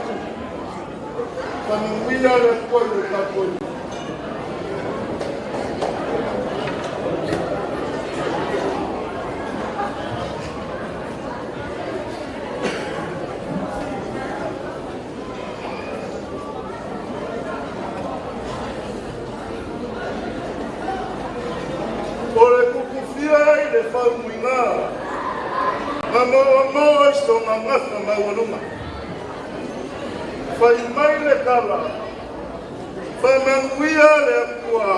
Cuando mira el pueblo está pueblo. Por el cucufía y le fa muy nada. No, esto no más no. Fai mai le kala. Whamanguia le apua.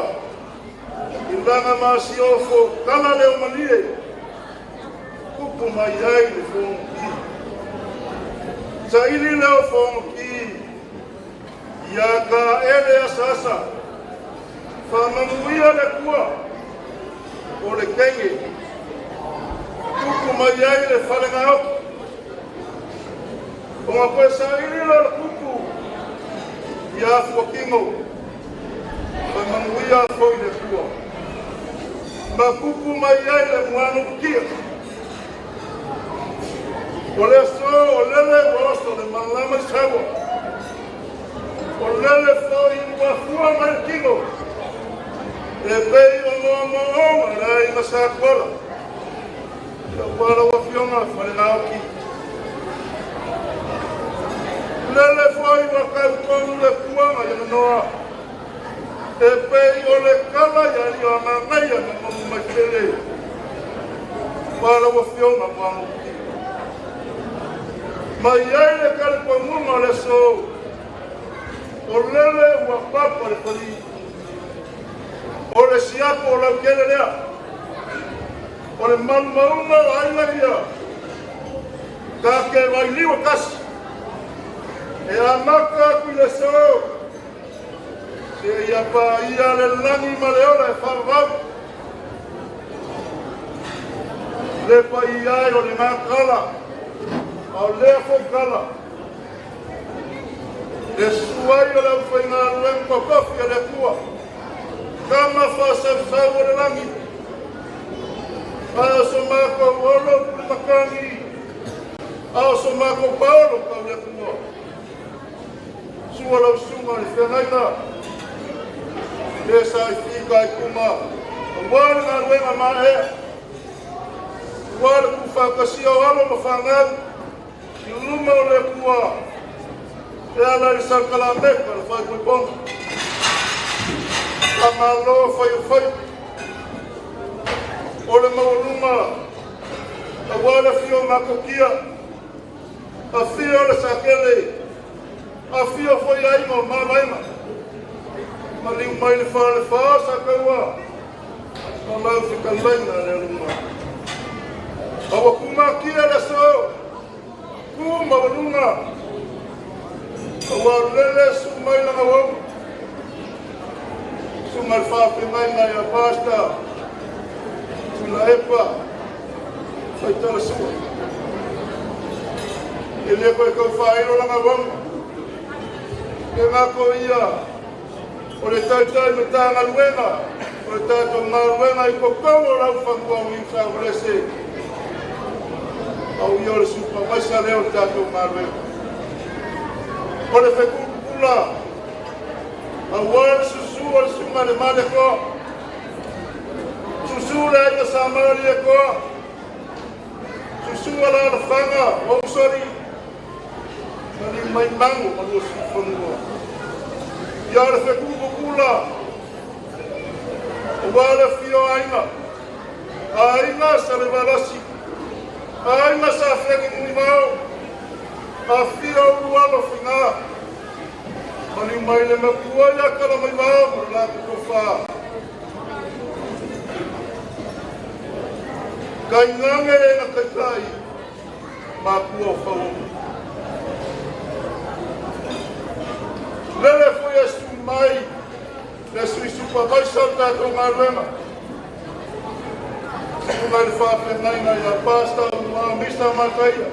Indanga masiofo kala le omanie. Kupu mai ai le fongi. Sa ili leo fongi. Ia ka ele asasa. Whamanguia le kua. O le kenge. Kupu mai ai le whalenga oku. O ma koe sa ili leo le kupu. Ia fuakingo. Whamanguia foi le kua. Ma kupu mai ai le muano kia. O le so, o lele rosto le malama sawa. O lele foi ua fua mai kingo. E pei o mo rai na sakola. E wala wa fiona whare nao ki. Lele foi ua kautonu le kuanga i noa. E pei o le kala i o mangai a mamu mai tere. Wala wa fiona wano ki. Mai ai le kare kwa muma le so. O lele ua papa le pari. O le siapo o lau kele lea. O le mauma o aina ia. Ka ke vai liwa kasi. E a maka kui le so. Se ia pa ia le langi ma le ora e wharavau. Le pa ia o le ngā kala. Au lea fo kala. Le suai o lau whainga rueng kokofi a le kua. Kama whasau o le langi. Ao so mako olo puli makangi. Ao so mako paolo kau le kua. Sua lau sunga le whenaina. Le sa i whika i kuma. Wale ngā ruenga mahe. Wale ku whakasia o alo ma whangau. I luma o le kua. E ala i sankala meka le whai kui ponga. A malo whai. O le mauluma. A wale fio mako kia. A fio le sakele. A fio foi aingo malaima. Ma liu mai le wha sa kaua. Ma lau whika laina le luma. A wakuma kia le so. Kuma walunga. A walele su mai langa wau. Su mai whape mai ngai a pasta. Su la epa. Whai tala sua. E le koe kau whaero langa wau. E ngako ia. O le tautai me tānga luenga. O le tātou ngā luenga i kokau o lau whangua o insa o lese. Au ia o le supa maisa leo le tātou ngā luenga. O le whekukula. A wale susu o le sunga le male ko. Susu le aina sa maari e ko. Susu ala le whanga o usori. Mani mai mango malu sifonua. Yara fe kula. Wala fio aina. Aina sale valasi. Aina sa fegi ni mau. A fio wala finga. Mani mai le makua ya kala mai mau la kofa. Kai ngange na kai tai. Makua fau. Lele foi a sumai, le sui supervisor da tonga lema. Sumai fa penai na pasta uma mista mataia.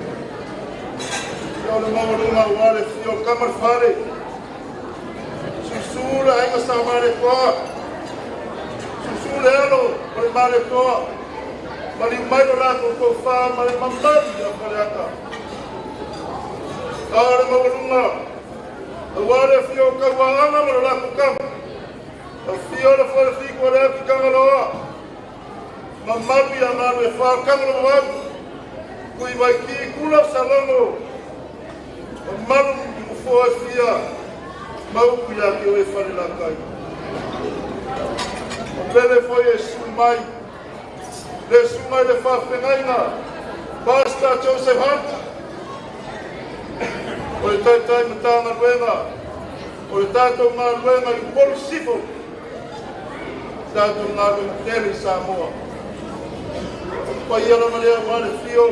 Eu não vou dar uma hora se eu camar fare. Susura ainda está mare toa. Susura elo para mare toa. Mari mai no lato ko fa mari mamari ya parata. Ahora não vou dar Awale fio kawaanga mo la kukam. Fio la fo fi ko la ki kangaloa. Mamabi ana le fa kangaloa. Kui vai ki kula salongo. Malu ku fo fia. Mau ku ya ki o fa la kai. Pele foi sumai. Le sumai le fa fenaina. Basta Joseph Hunt. O le tai matanga ruenga, o le tātou ngā ruenga i polu sifo, tātou ngā ruenga tēri Samoa. Pa iara malea wale fio,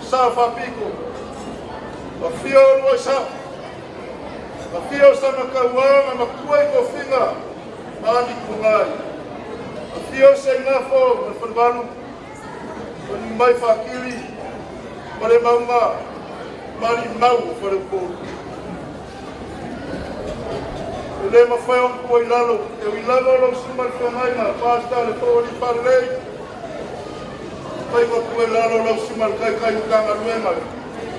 sa whapiko, pa fio roi sa, pa fio sa makauanga, makuai ko whinga, maani kungai. Pa fio se ngafo, me whanwaru, pa ni mai whakiri, pa le maunga, Mari mau para o povo. O lema foi coi lalo. Eu ilalo lo sumar fanaina. Basta le poli parlei. Foi coi lalo lo sumar kai kanga luema.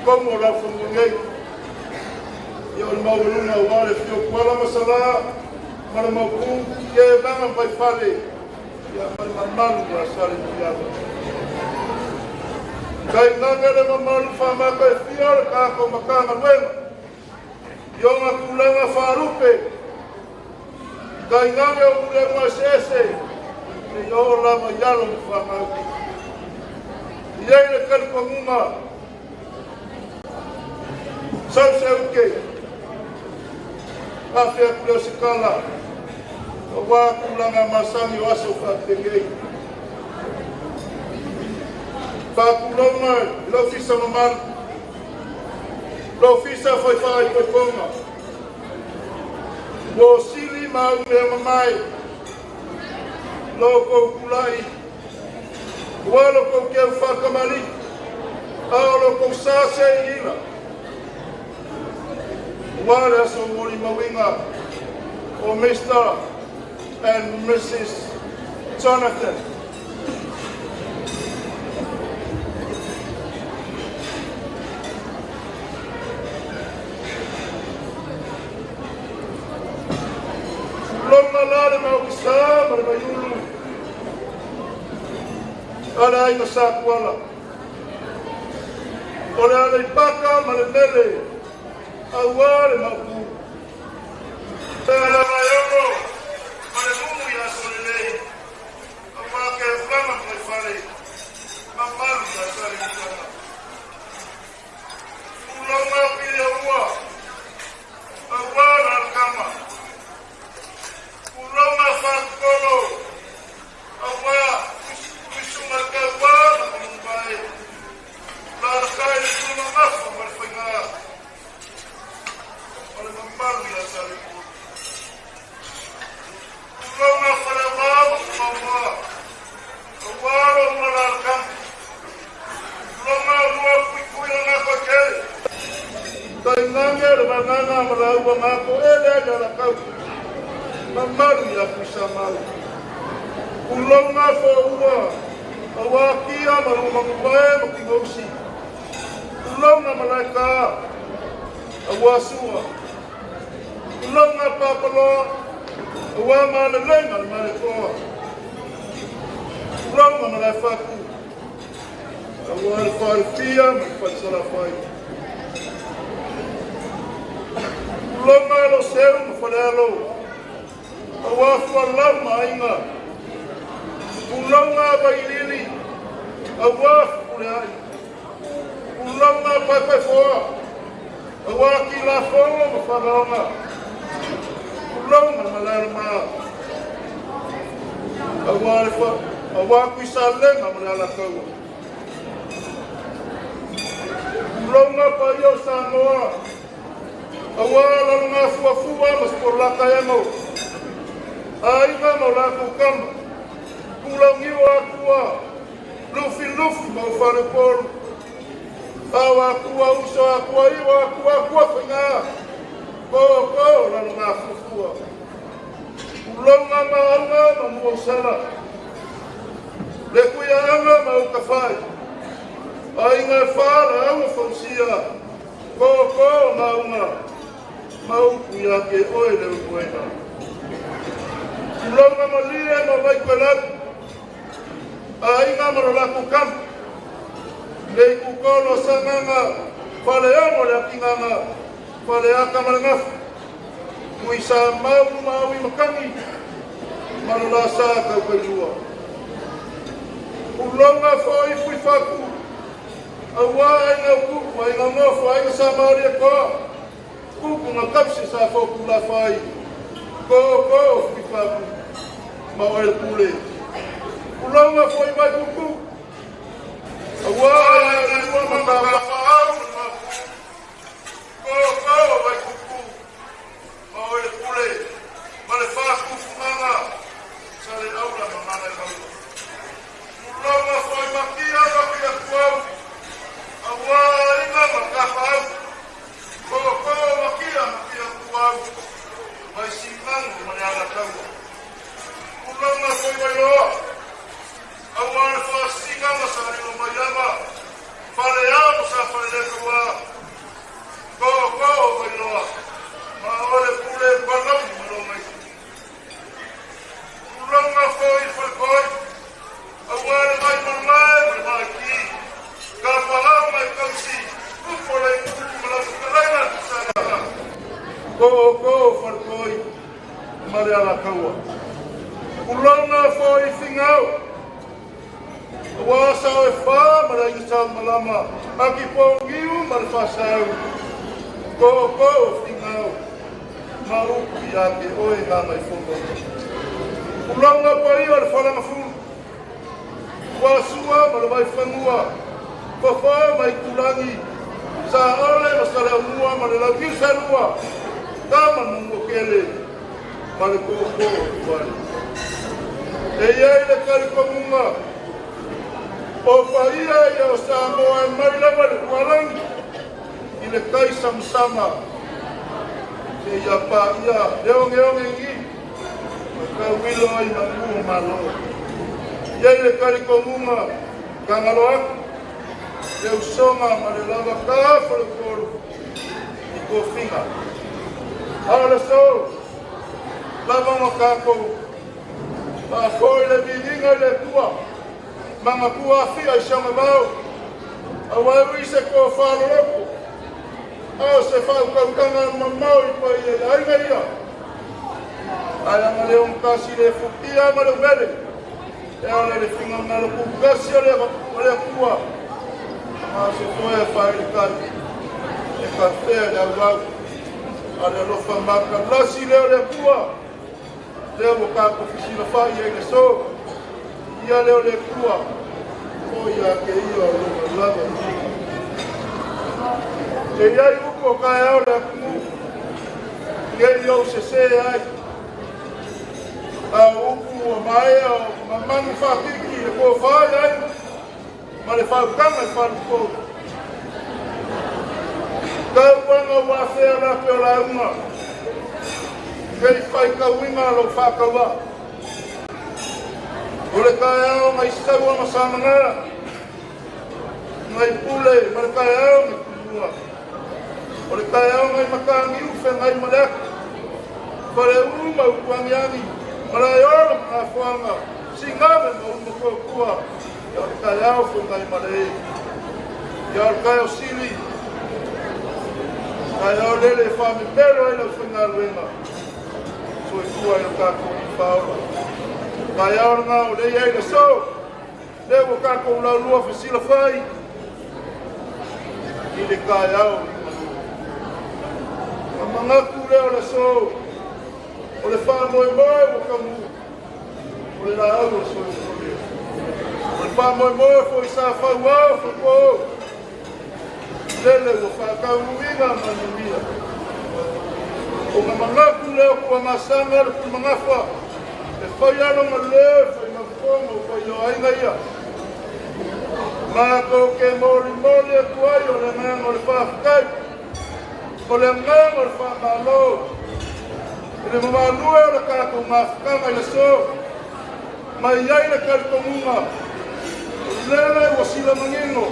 Como la funguei. Eu mau luna wale fio kwala masala. Mara mau ku ke banga pai fale. Ya malu asale diabo. Kai ngangere mamalu Faamamafa e fiora kako makanga wema. Yonga kulanga farupe. Kai ngange ulenga sese. E yola mayalo Faamamafa. Iei kali kongunga. Sause uke. Afia kuleo sikala. Wa kulanga masangi waso fatengei. Pakulonga, l'office normal. L'office foi fai coi konga. Wo sili mau me mamai. Loko kulai. Walo ko ke fakamali. Alo ko sase ila. Wala so mori mawinga. O Mr. and Mrs. Jonathan. Lale mau kisa, mare mayulu. Ala ina sakuala. Ole ala ipaka, mare mele. Awale mau ku. Ala mayolo, mare mumu ya solelei. Awake flama mai fale. Mamalu ya sare mutana. Ulama pile uwa. Awala kama. Roma Fankolo, Awa, Kusumakawa, Mumbai, Larkai, Faamamafa, Marfanga, oleh Mumbai, ya Saripu. Roma Faamamafa, Mumba, Awa, Malarkam, Roma, Rua, Kuikuya, Nakake, Tainanga, Rananga, Marawa, Mako, Ele, Lakau. Mamaru ya kusamaru. Ulonga fo ua. Awakia maruma mbae makingosi. Ulonga malaika. Awasua. Ulonga papalo. Awama lenga malikoa. Ulonga malaifaku. Awal farfia mfasala fai. Ulonga lo seu ma falelo. Awa fala mainga. Ulonga bailili. Awa kulai. Ulonga pai foa. Awa kila foa ma falonga. Ulonga malala ma. Awa kuisalenga malala kau. Ulonga pai o Samoa. Awala nga fuafua mas por la kayamo. Aiga mo la kukama. Kulang iwa kuwa. Lufi mau fare por. Awa kuwa uso akua iwa kuwa finga. Ko la nga fuafua. Ulonga maanga mamuosala. Le kuya anga maukafai. Ainga fara anga fonsia. Ko maunga. Mau kuya ke oe le uena. Ulonga malia no vai pelat. Ainga marola kukam. Le kukono sanganga. Fale amo le akinganga. Fale akamalangaf. Kuisa mau makangi. Marola sa kaupelua. Ulonga foi faku. Awa ainga kuku ainga ngofu ainga sa maori koa. Kuku nga kapsi sa foku la fai. Ko fifaku. Mau el pule. Ulonga foi vai kuku. Awa ainga lua mataba fau. Ko vai kuku. Mau el pule. Male fa kuku manga. Sale aula mamana el malu. Ulonga foi makia kuau. Awa ainga makapau. Ko makia kuau. Mai simang manala kau. Ulonga foi bayo. Awa fa singa masari o mayama. Fale amo sa fale kuwa. Ko bayo. Ma ole pule balau malomai. Ulonga foi koi. Awa mai mai ki. Kapala mai kausi. Kupole malafukalaina sana. Ko farkoi. Mariala kaua. Ulonga foi fingau. Awa sao fa marai sa malama. Aki pongiu malfasau. Ko fingau. Mau ya ke oe nga mai fondo. Ulonga pai al falanga fu. Wasua malai fangua. Papa mai kulangi. Sa ole masala mua malai kisa lua. Kama mungokele. Male ko wale. Eyai le kari komunga. O paia ia o Samoa e mai lava le kualangi. I le kai samsama. E ia pa ia leonge ngi. Ka wilo ai mangu malo. Eyai le kari komunga. Kangalo aku. Leu songa male lava ka fole koro. I ko finga. Ala so. Lava makako. Ma foi le vidinga le tua. Manga kua fia shama mau. Awa se ko falo loko. Ao se fau kaukanga mamau I pai e ainga ia. Aya ngale kasi le fukia ma le vele. E ale le finga ngalo kukasi ale kua. Ma se foi e fai le kai. E kafe le awau. Ale lo famaka lasi le kua. Leo mo ka oficina fai e so. Ia leo le kua. O ia ke ia lo lava. E ia upo ka e le ku. Ia ia se ai. A upu o mai o mamang fa piki e ko fai ai. Ma le fa kanga e fa ko. Ka wanga wa fe la pe la uma. Kei fai ka winga lo fa ka wa. Ole kaya mai sawa masamana. Mai pule, mai kaya mai kulua. Ole kaya mai makangi ufe mai malek. Pare uma upangiani. Malayo na fuanga. Singame mo ko kuwa. Ole kaya ufe mai malek. Ya kaya sili. Ai au lele whame pero ai lau whinga luenga. So e kua i o kako i whaora. Ai au ngā o lei ai na so. Leo o kako lau lua whisila whai. I le kai au. Ma mangaku leo na so. O le wha moe moe o kamu. O le la au o so e kua. O le wha moe moe fo i sa whau au fo ko. Lele o whakau ruinga manuia. O ngā mangaku leo kua masanga le ku mangafa. E whai alo ma leo, whai mafonga, whai o ainga ia. Mā kou ke mori mori e kuai o le nganga o le whaakai. O le nganga o le whaamalo. E le mamalua o le kākou mawhakanga i le so. Mai iai le karikongunga. O lele o sila mangingo.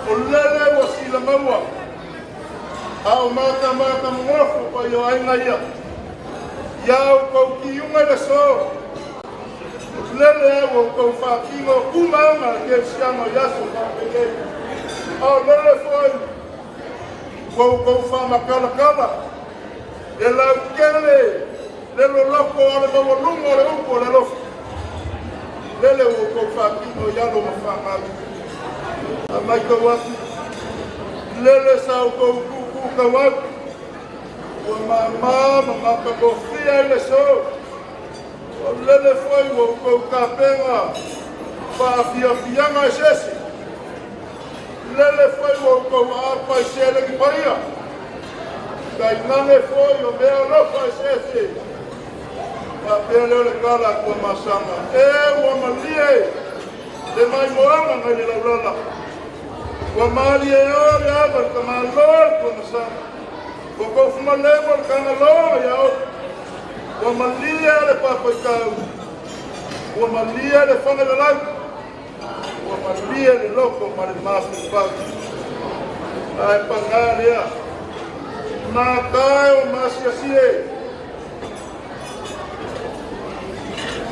O lele o sila maua. Ao mata mongofo pa i o ainga ia. Iau kou ki unga le so. O lele o kou whakingo kumanga ke sianga yaso whapeke. Ao lele foi. Kou whamakalakala. E lau kele. Lelo loko ale mawalunga ole upo le lofu. Lele o kou whakingo yalo ma whamaki. A mai kou atu. Lele sao kou kuku kou atu. Ua mama makakofia i le so. O lele foi o kou kapenga. Whaafiafianga e sesi. Lele foi o kou apa i sele ki paia. Kai nange foi o mea lofa e sesi. Ka pea leo le kala kua masanga. E ua malie. Le mai moanga ngai le laulala. Ua mali e ore ava ka malor kua masanga. Ua kou fumalemo le kanga loa ia o. Ua malia le papa i kau. Ua malia le whanga le lau. Ua malia le loko ma le mafu i pau. Ai panga lea. Mā kai o masiasie.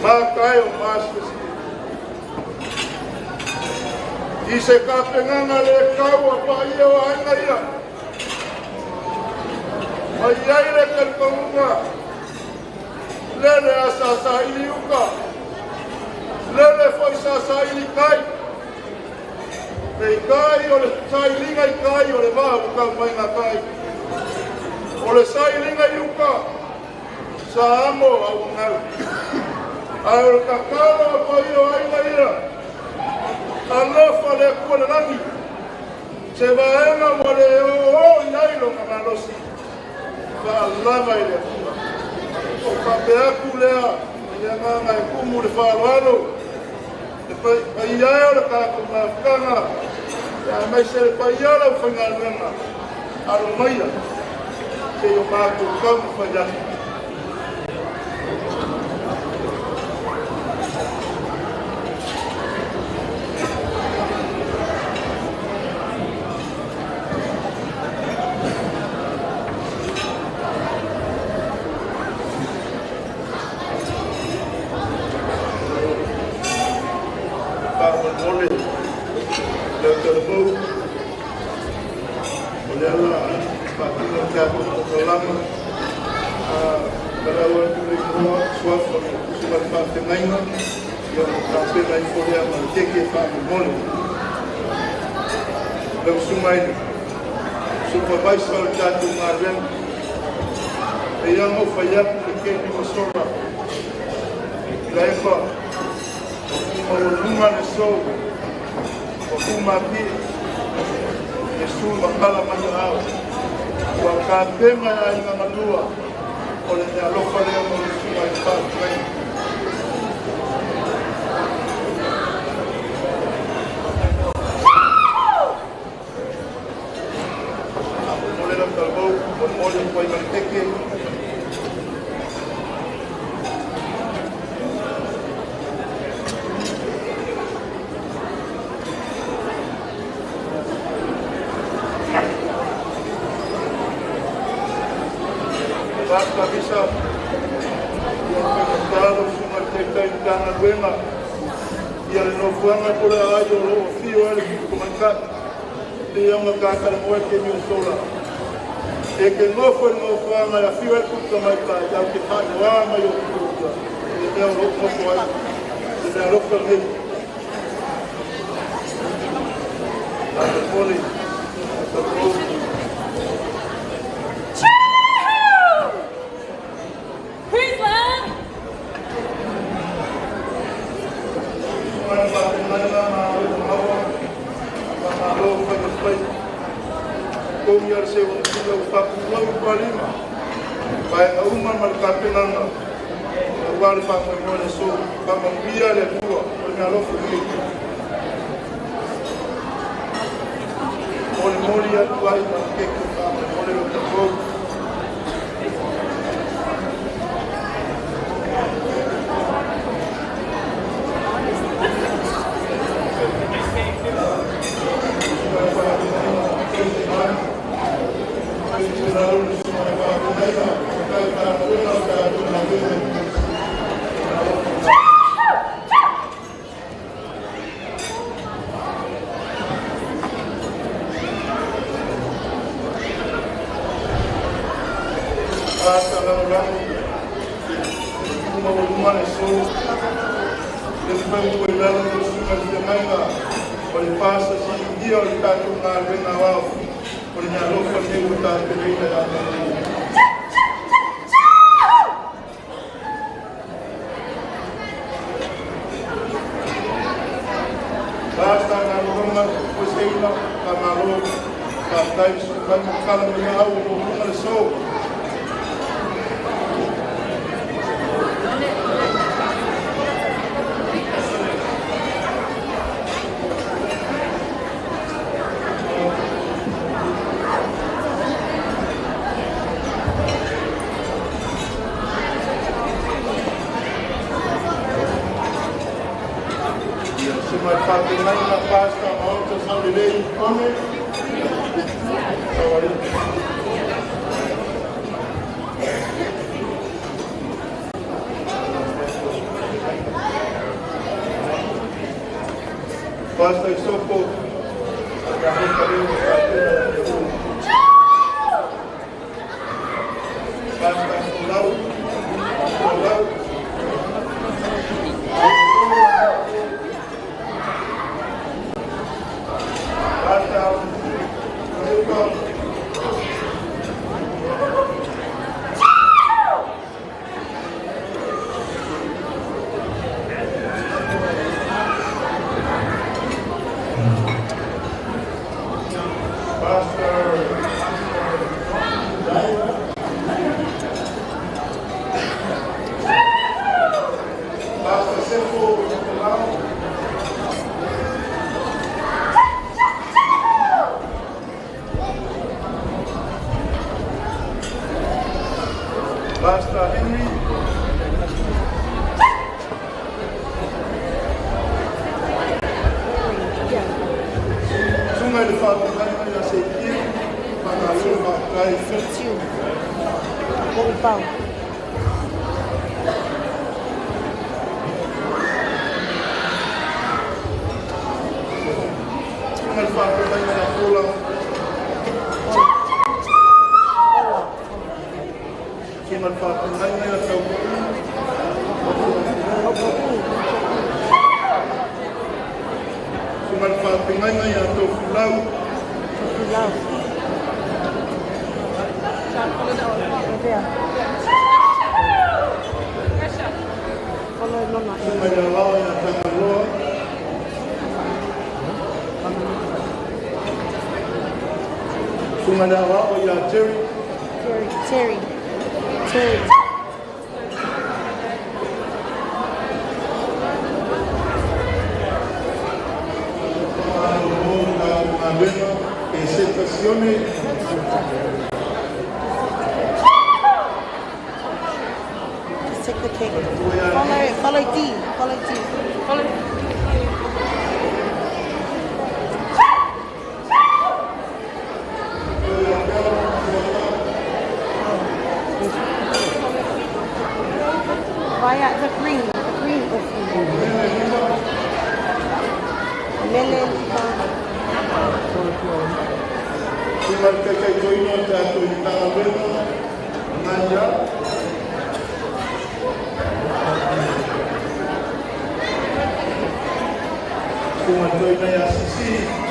Mā kai o masiasie. I se ka penganga le kau a pa ia o ainga ia. Mai ai le karikongunga. Lele a sa ili uka. Lele foi sa ili kai. Pei kai o le sailinga i kai o le maha ukau mai ngā kai. O le sailinga i uka. Sa amo au ngau. Ai o le kakala a pa ia o ainga ia. Alofa le kua le langi. Se vaenga mo le o iailo ka malosi. Whaalama i le kua. O kapeaku lea. Ia nganga e kumu le whaaloalo. E paiao le kako mawhakanga. Ia mai se le paiao lau whangaluenga. Aro maia. Se o mātou kamu whaiaki. Lau sumaini, supervisor tātou ngā rem, e iango whaiaku le keni masora. La ewa, o kumarunga le sou, o kumapi, e su makala mani au. Ua ka pema ya inga malua, o le nea lofa lea mo le sumai whaakai. Basta bisa kalau semua kita jangan lupa ia no fuanga por ayo lo fio el comandat dia uma casa no é que me sola E ke ngofo ngofanga ya fiwa kuta mai ka ya ke hana wa mai o kuta. E te ro ngofo ai. E te ro ka me. Ate poli. Ate poli. Queensland! Kung yar se un kilo papulau palima, pai na uma marcapenanga, wali pa mo so pa mambia le tua, o na lofu ni. Mori ya wali pa ke pa mo le ko. Basta e só pouco. Basta pulau. Terry. Just take the cake. Follow D. Vaya, the green of melon. kai toino tātou i tāwena, nāia. Kuma toina ia sisi.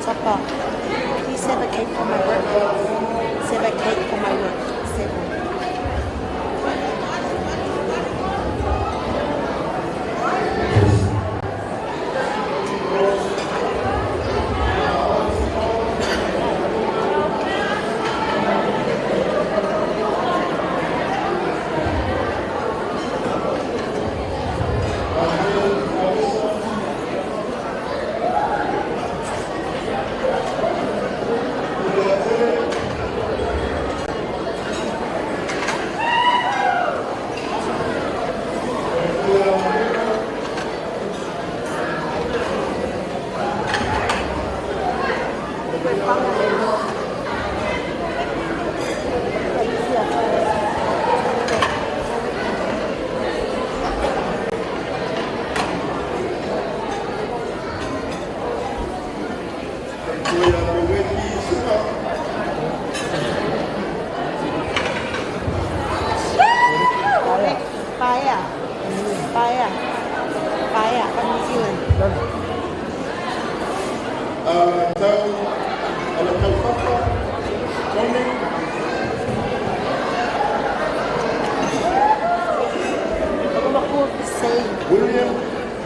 Tapa, please save a cake for my work. Save a cake for my work. Save one.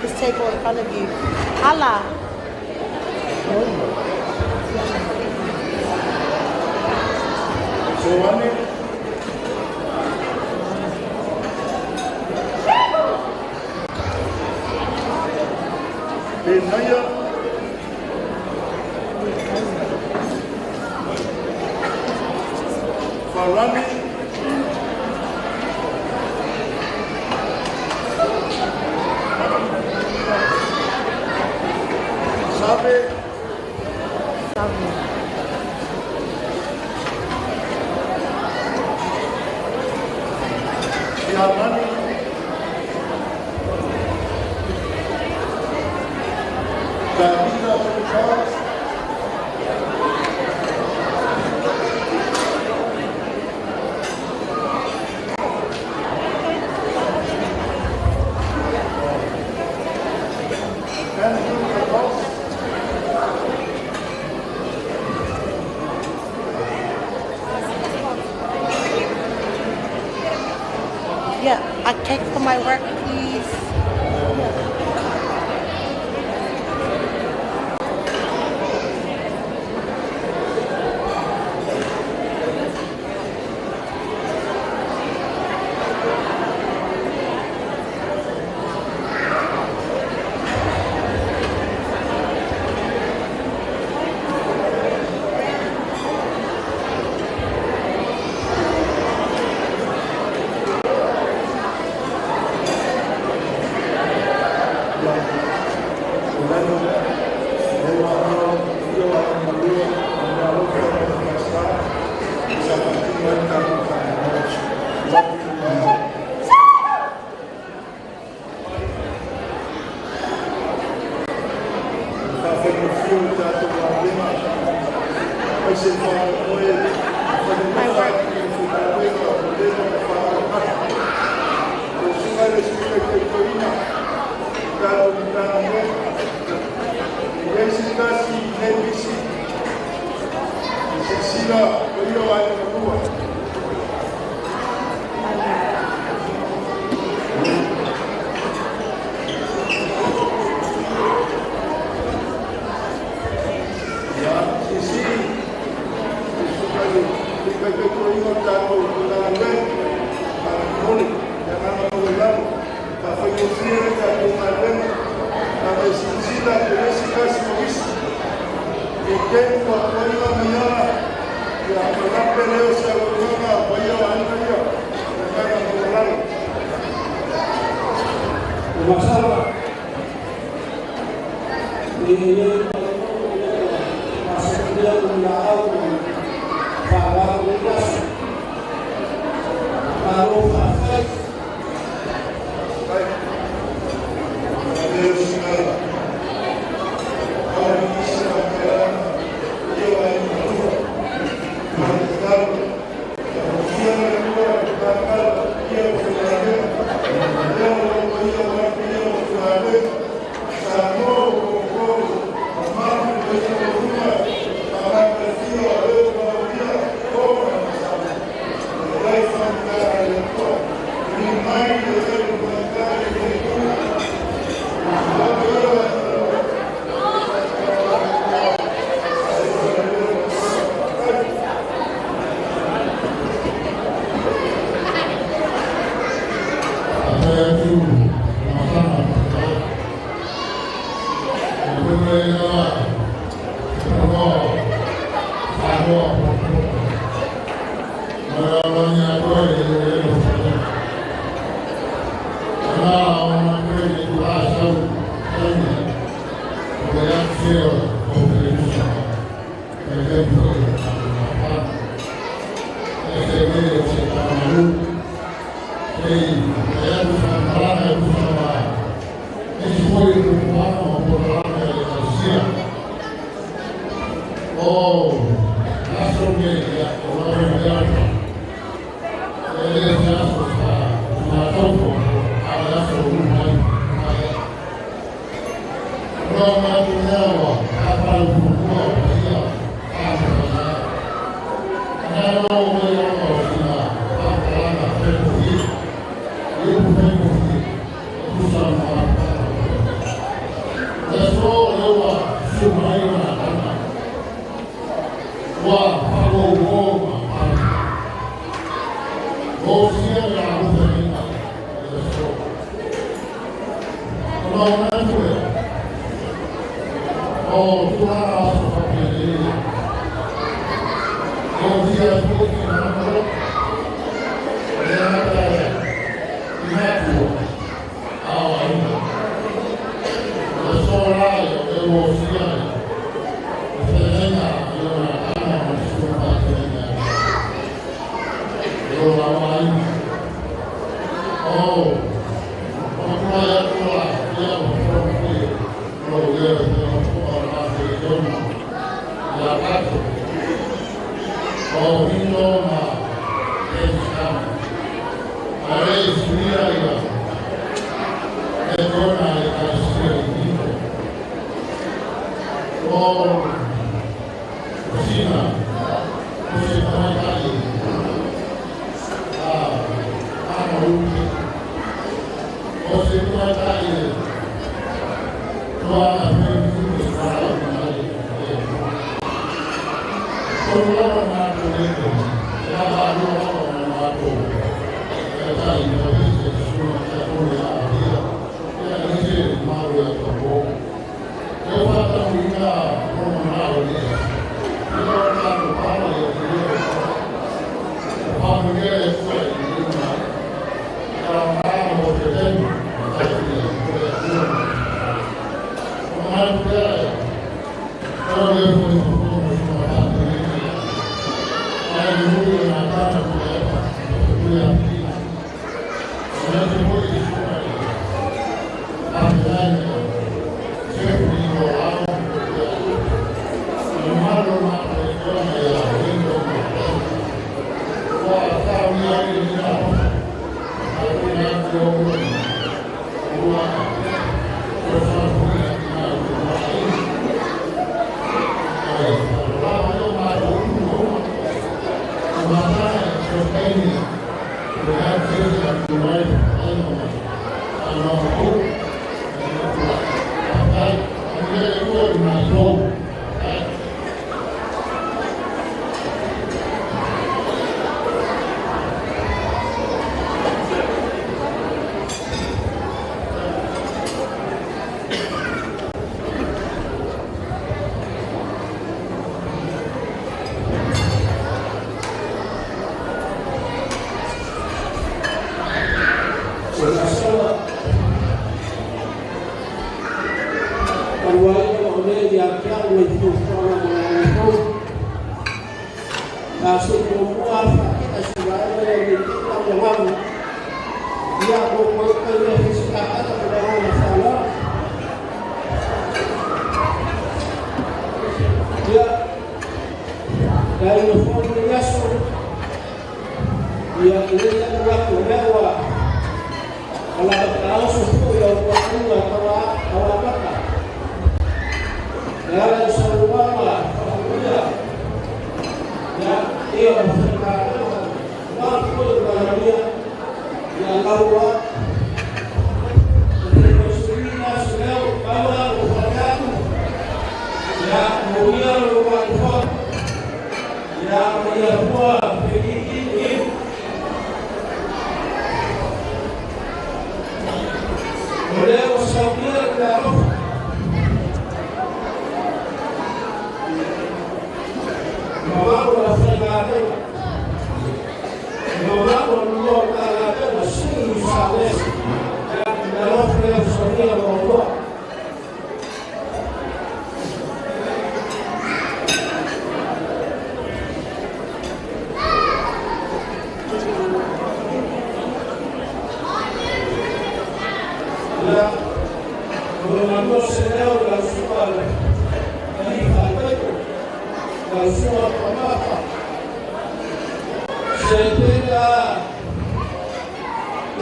This table in front of you. Allah. Yeah, a cake for my work, please.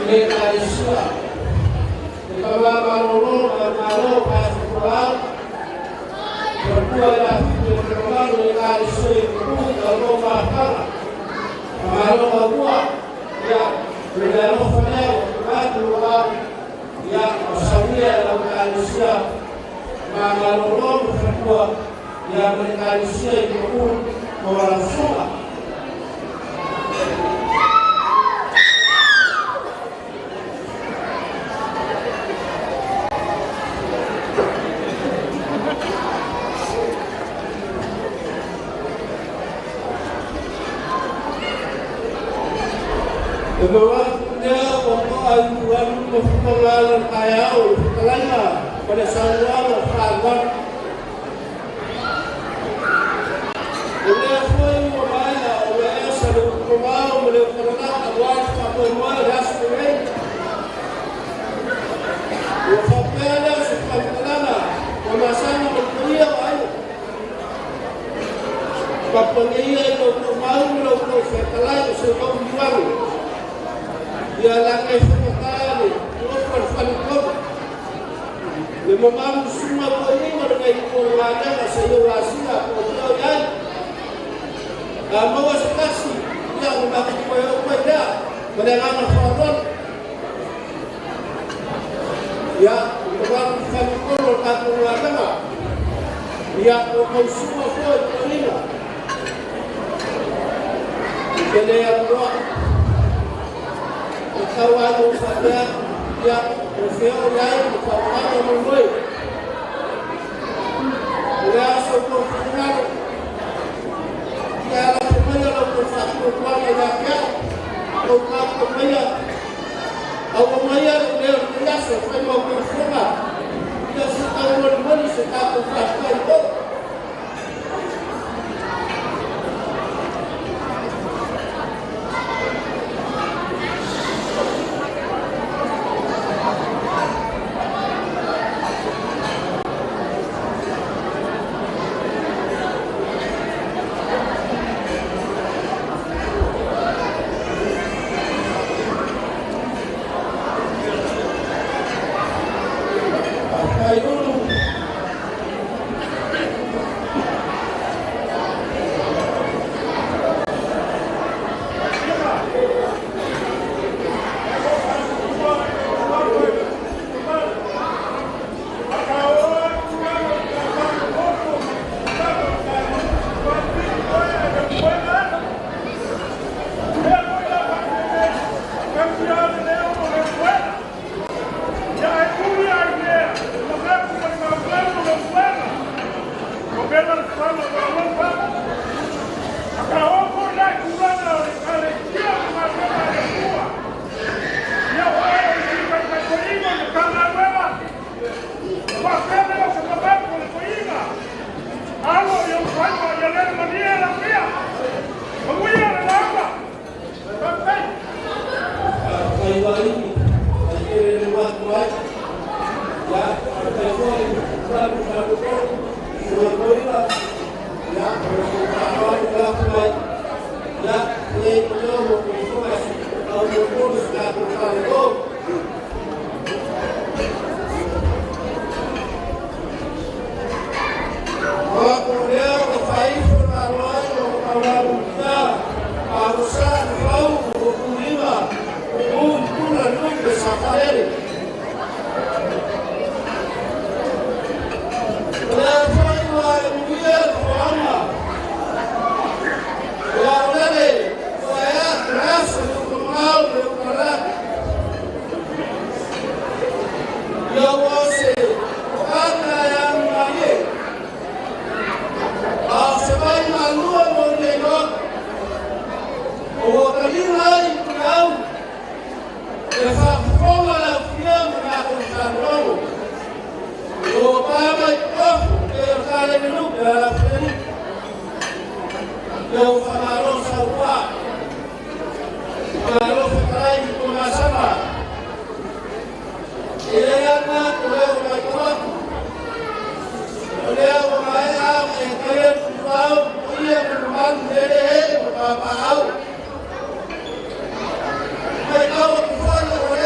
Hãy subscribe cho kênh Ghiền Mì Gõ để không bỏ lỡ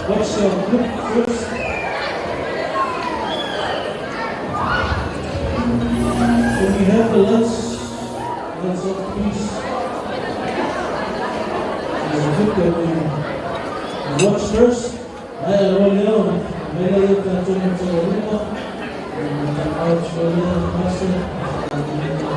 What's your group first? When we have the let's of peace. There's a group that we watch first. I roll down. Mega you can turn into the window. And you can watch roll down the pastor. And you can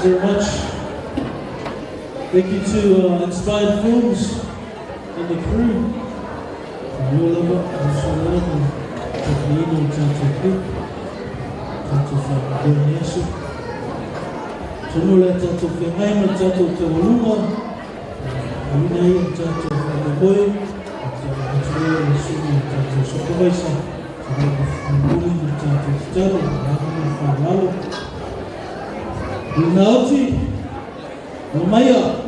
very much. Thank you to Inspired Films and the crew. Mulava, Salama, Taklino, Tata Cook, Tata Faamamafa, Tumula, Tata Whengaima, Tata Tawaluma, Unai, Tata Whakamoe, Tata Sina, Tata Sokovaisa, Tata Whamuli, Tata Tata, Tata Whamalo, Unauti, Mamaya.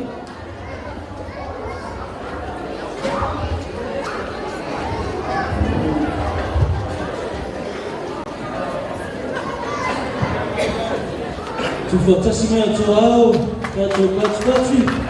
Tufuatasi mea toao, kato katikati.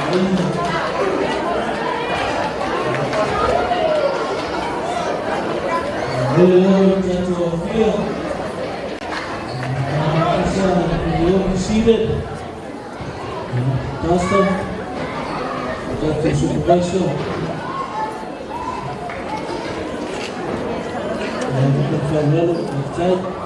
You'll be seated. Pastor, Dr. Supervisor, and farewell of child.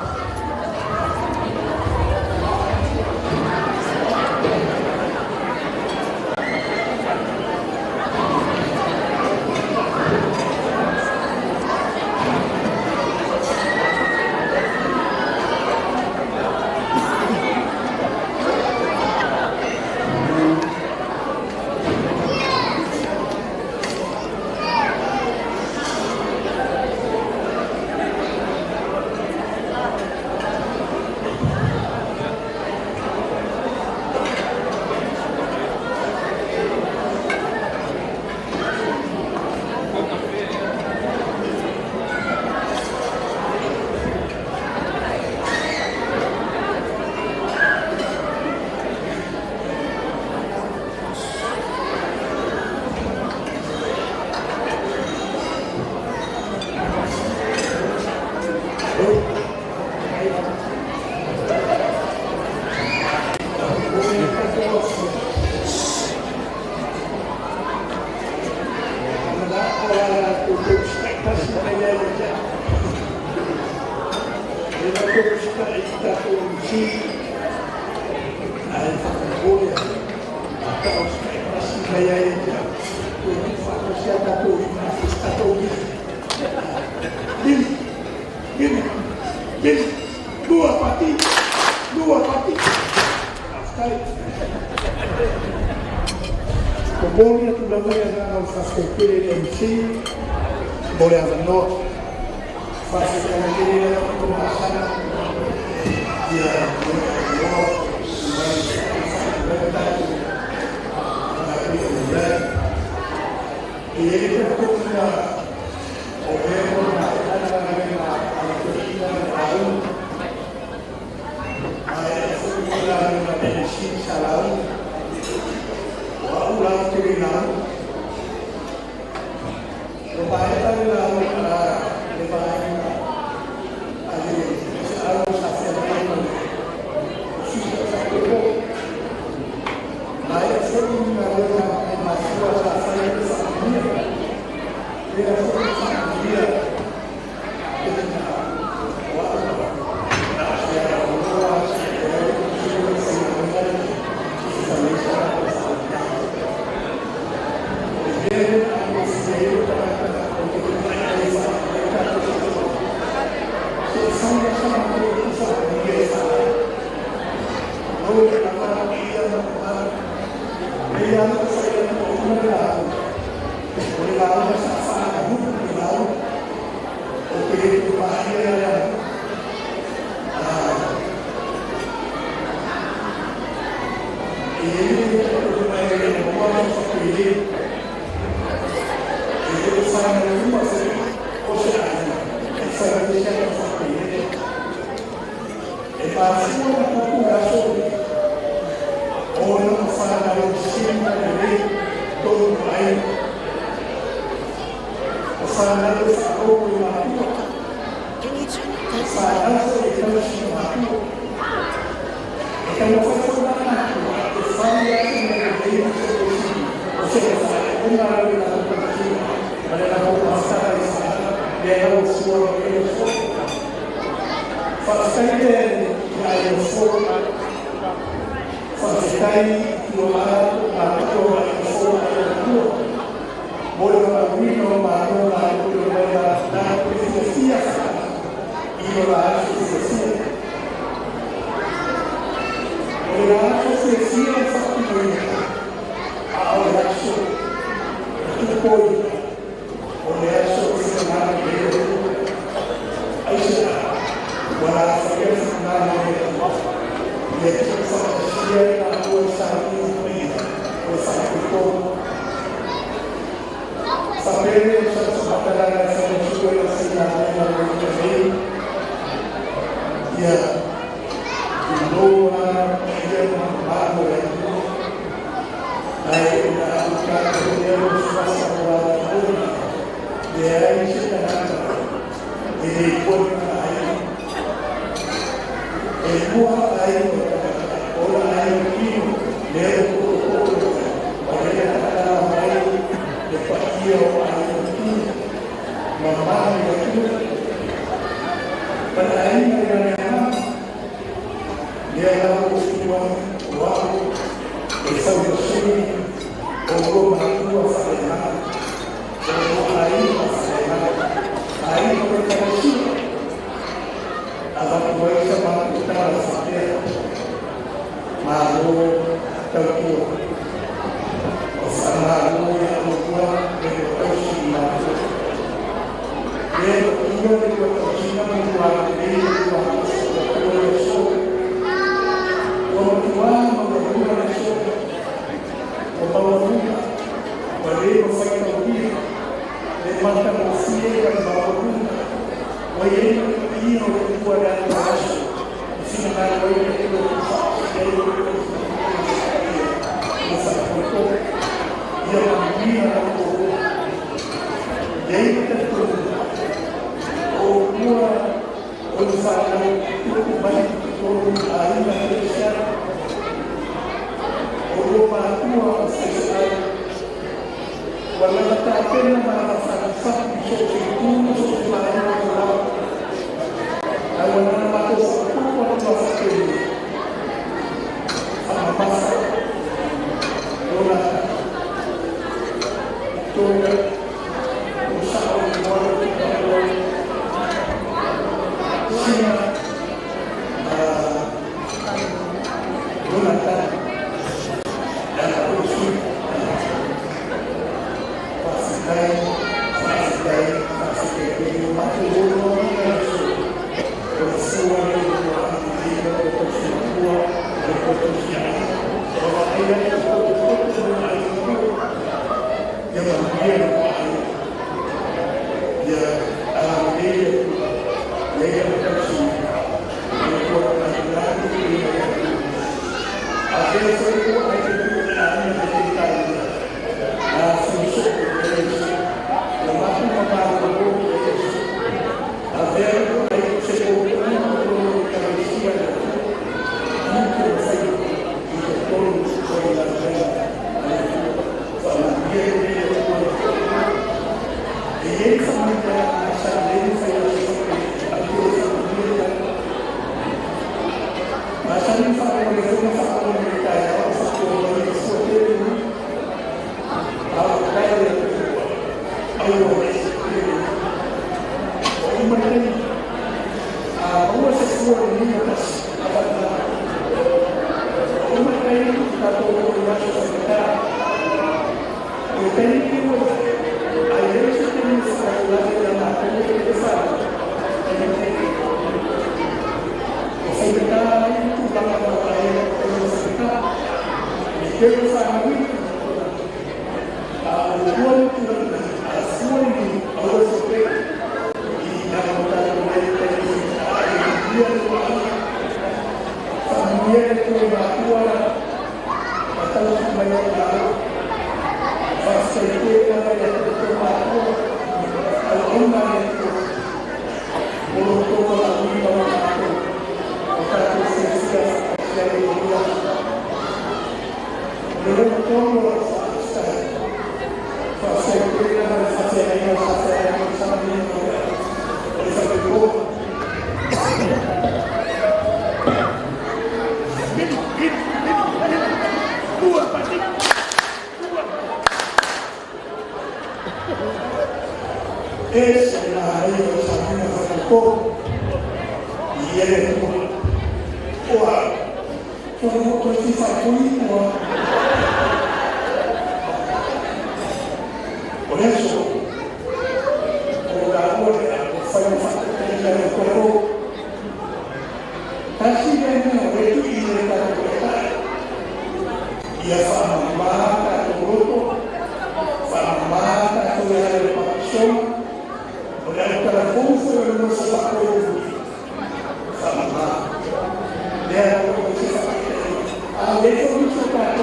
Adesso mi sono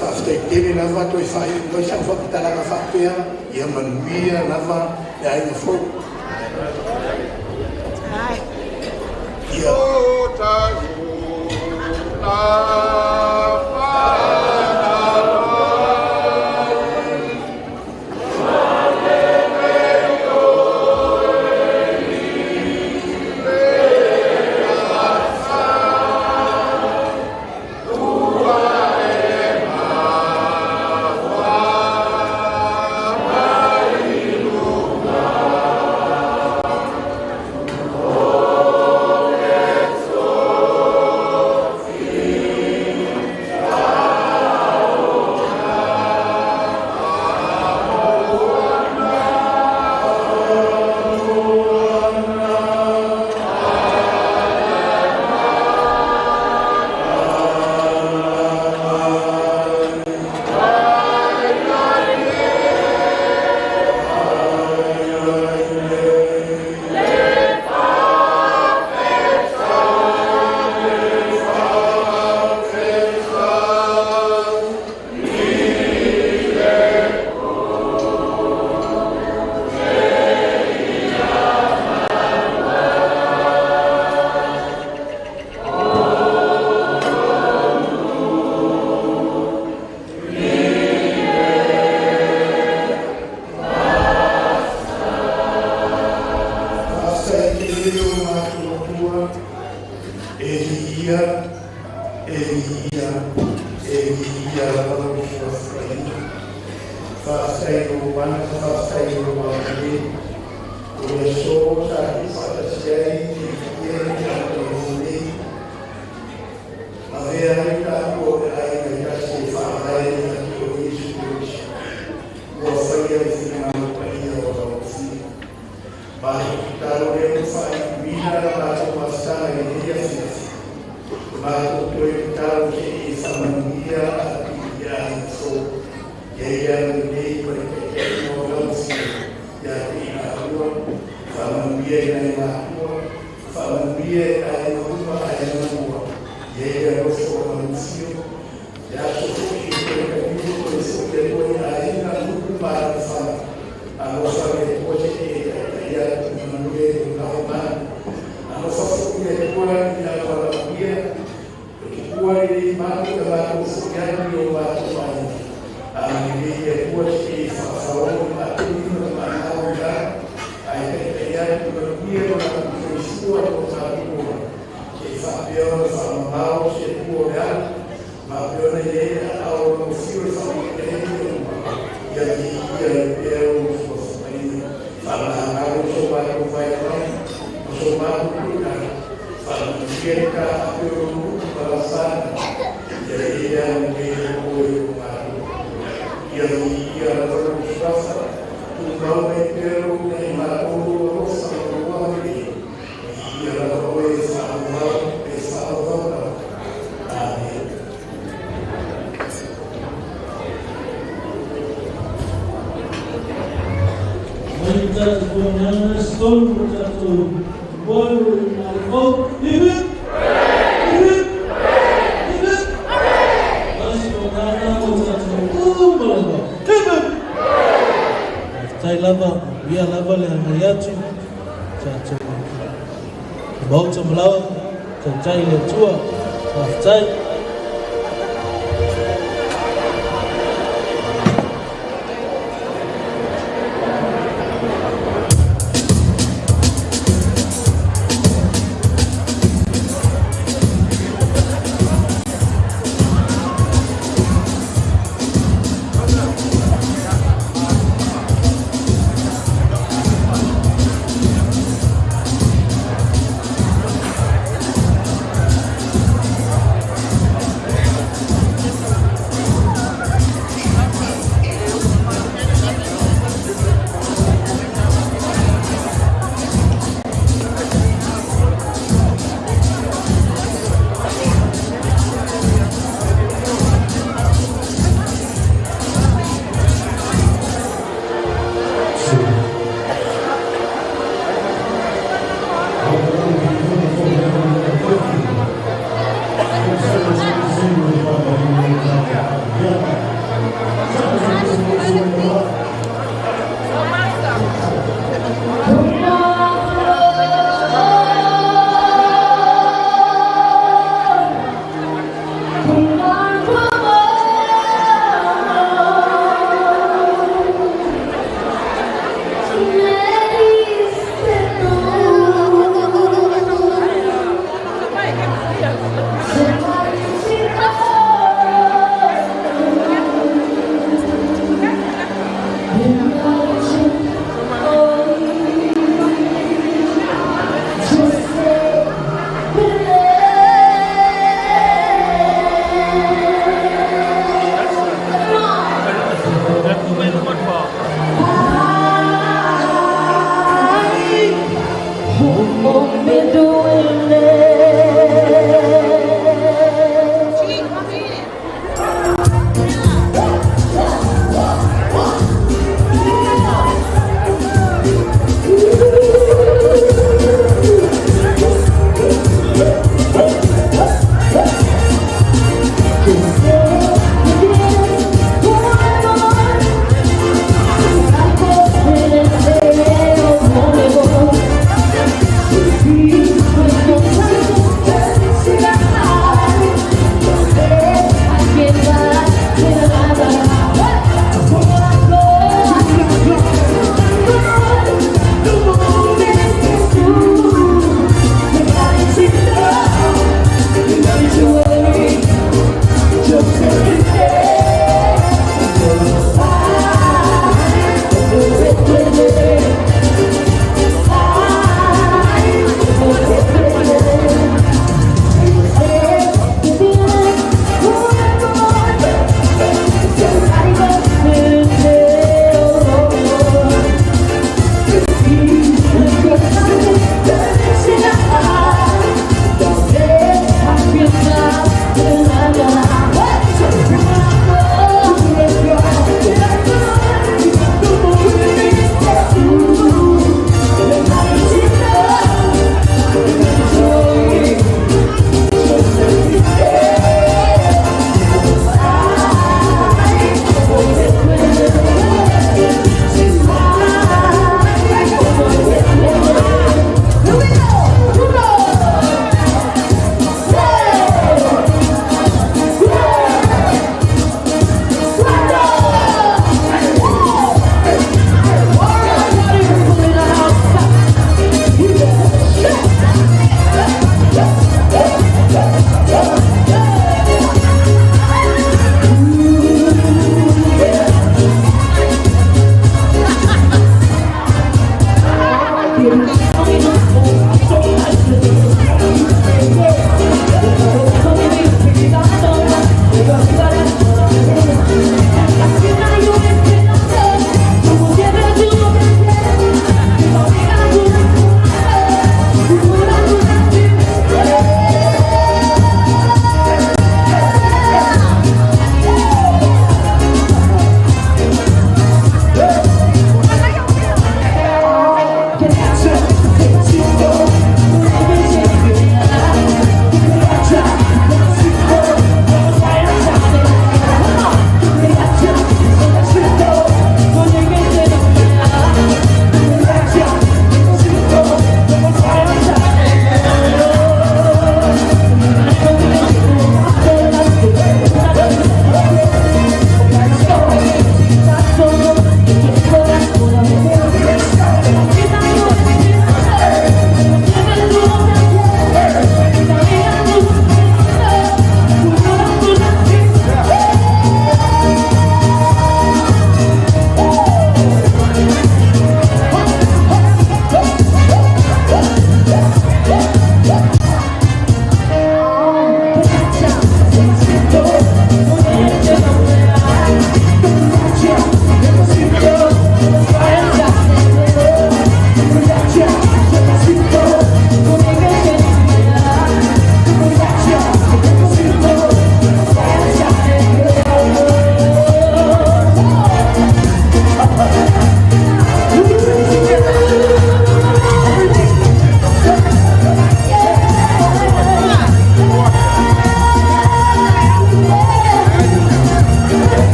whaftai tene lava toi whai noi sa whakitalaga whapea ia manuia lava e aina fo ia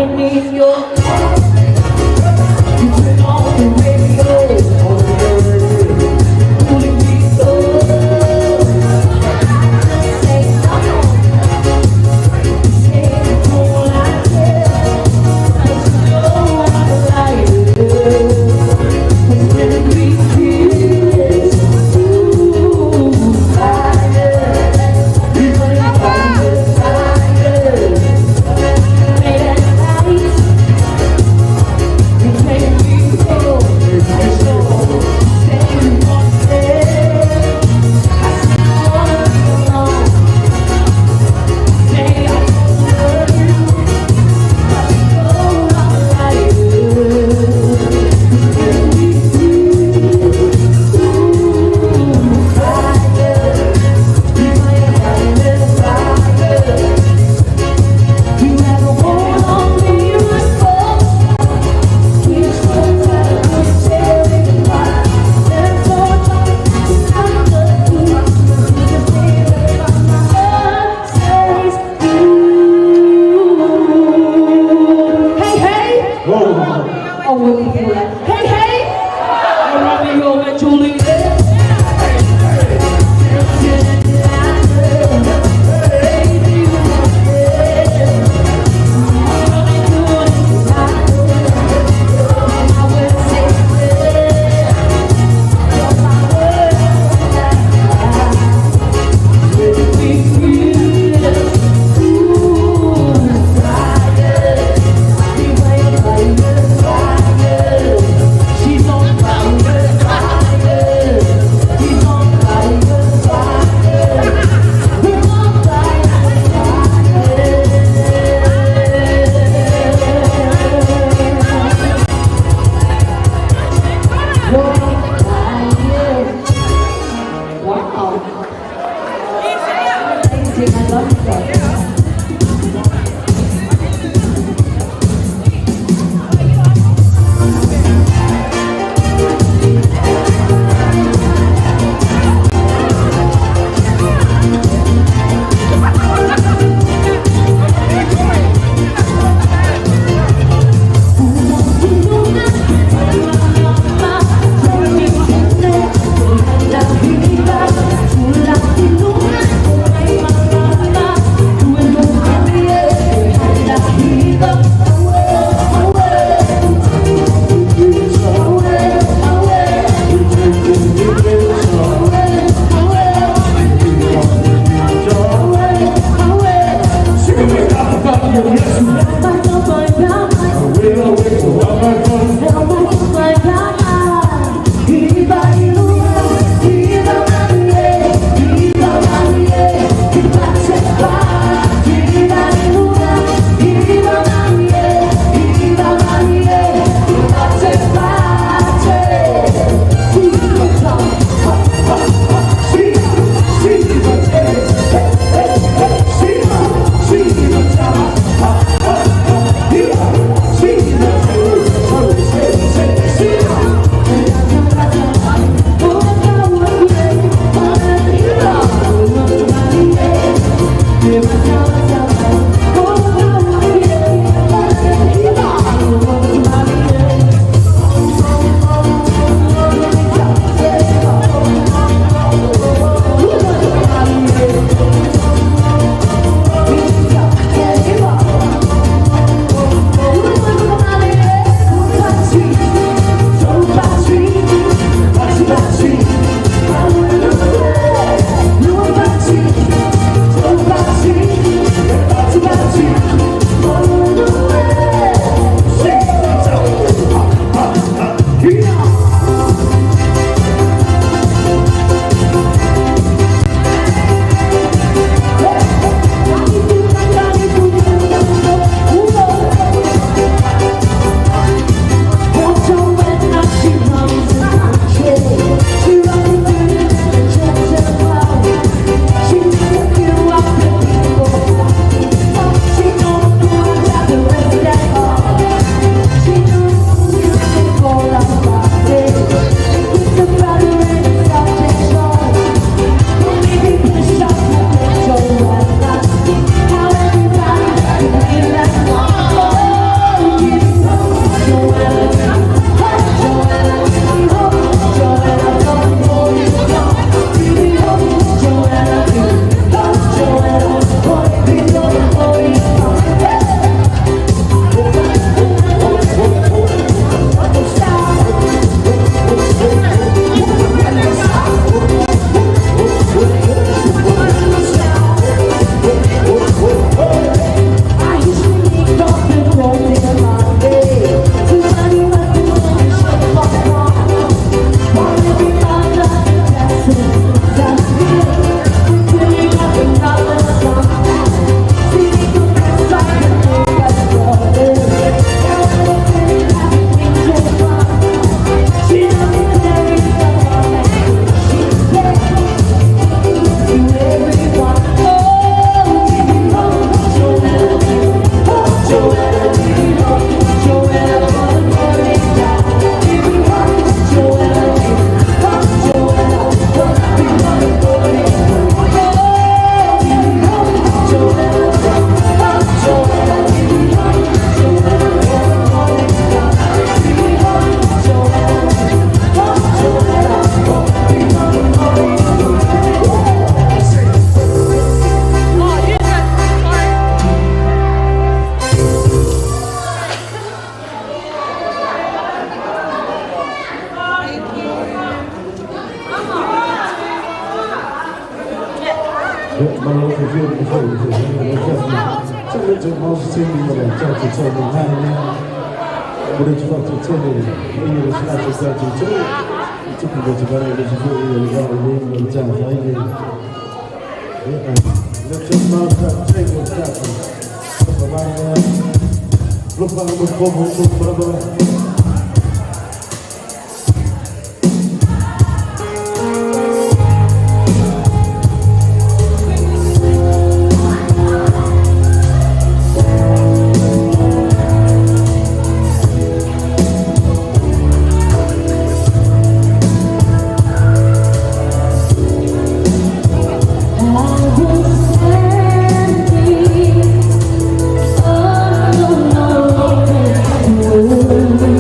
beneath your car. You turn on the radio. Pulling me so. Say no. Say you don't like it. I know I like it. It's gonna be kids. Ooh, fire. We're gonna find the fire. Late at night. Oh, no, no, no.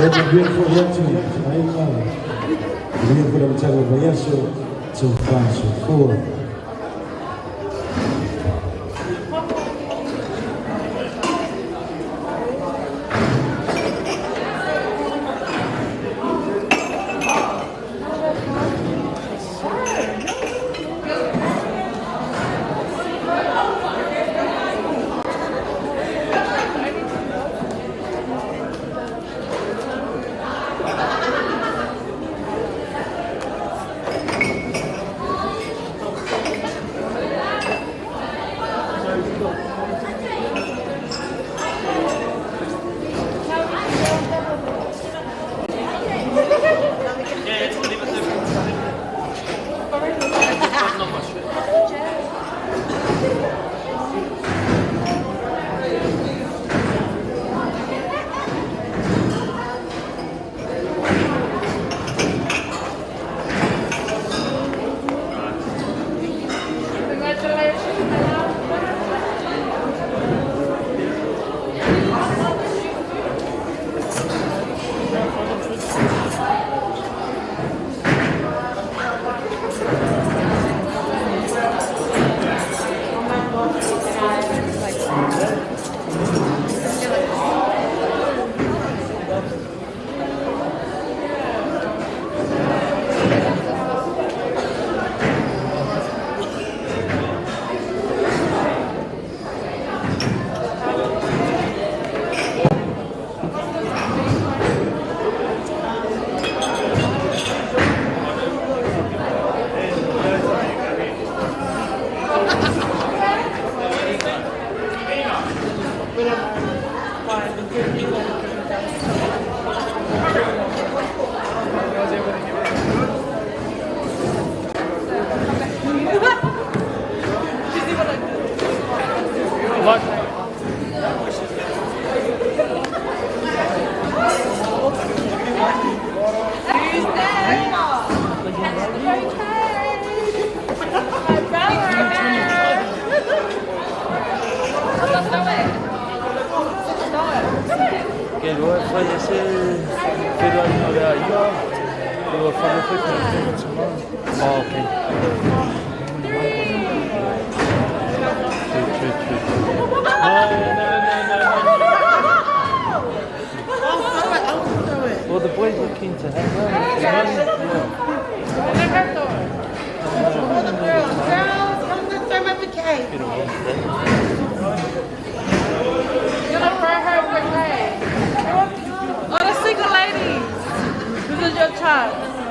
It's a beautiful gentleman. I love it. Beautiful mchako vayaso tsofaso for. Que luego fallece pero año de ayer luego fallece ah ok well the boys were keen to hang out Girls, throw my bouquet. You're gonna throw her a bouquet. Oh, the single ladies. This is your child.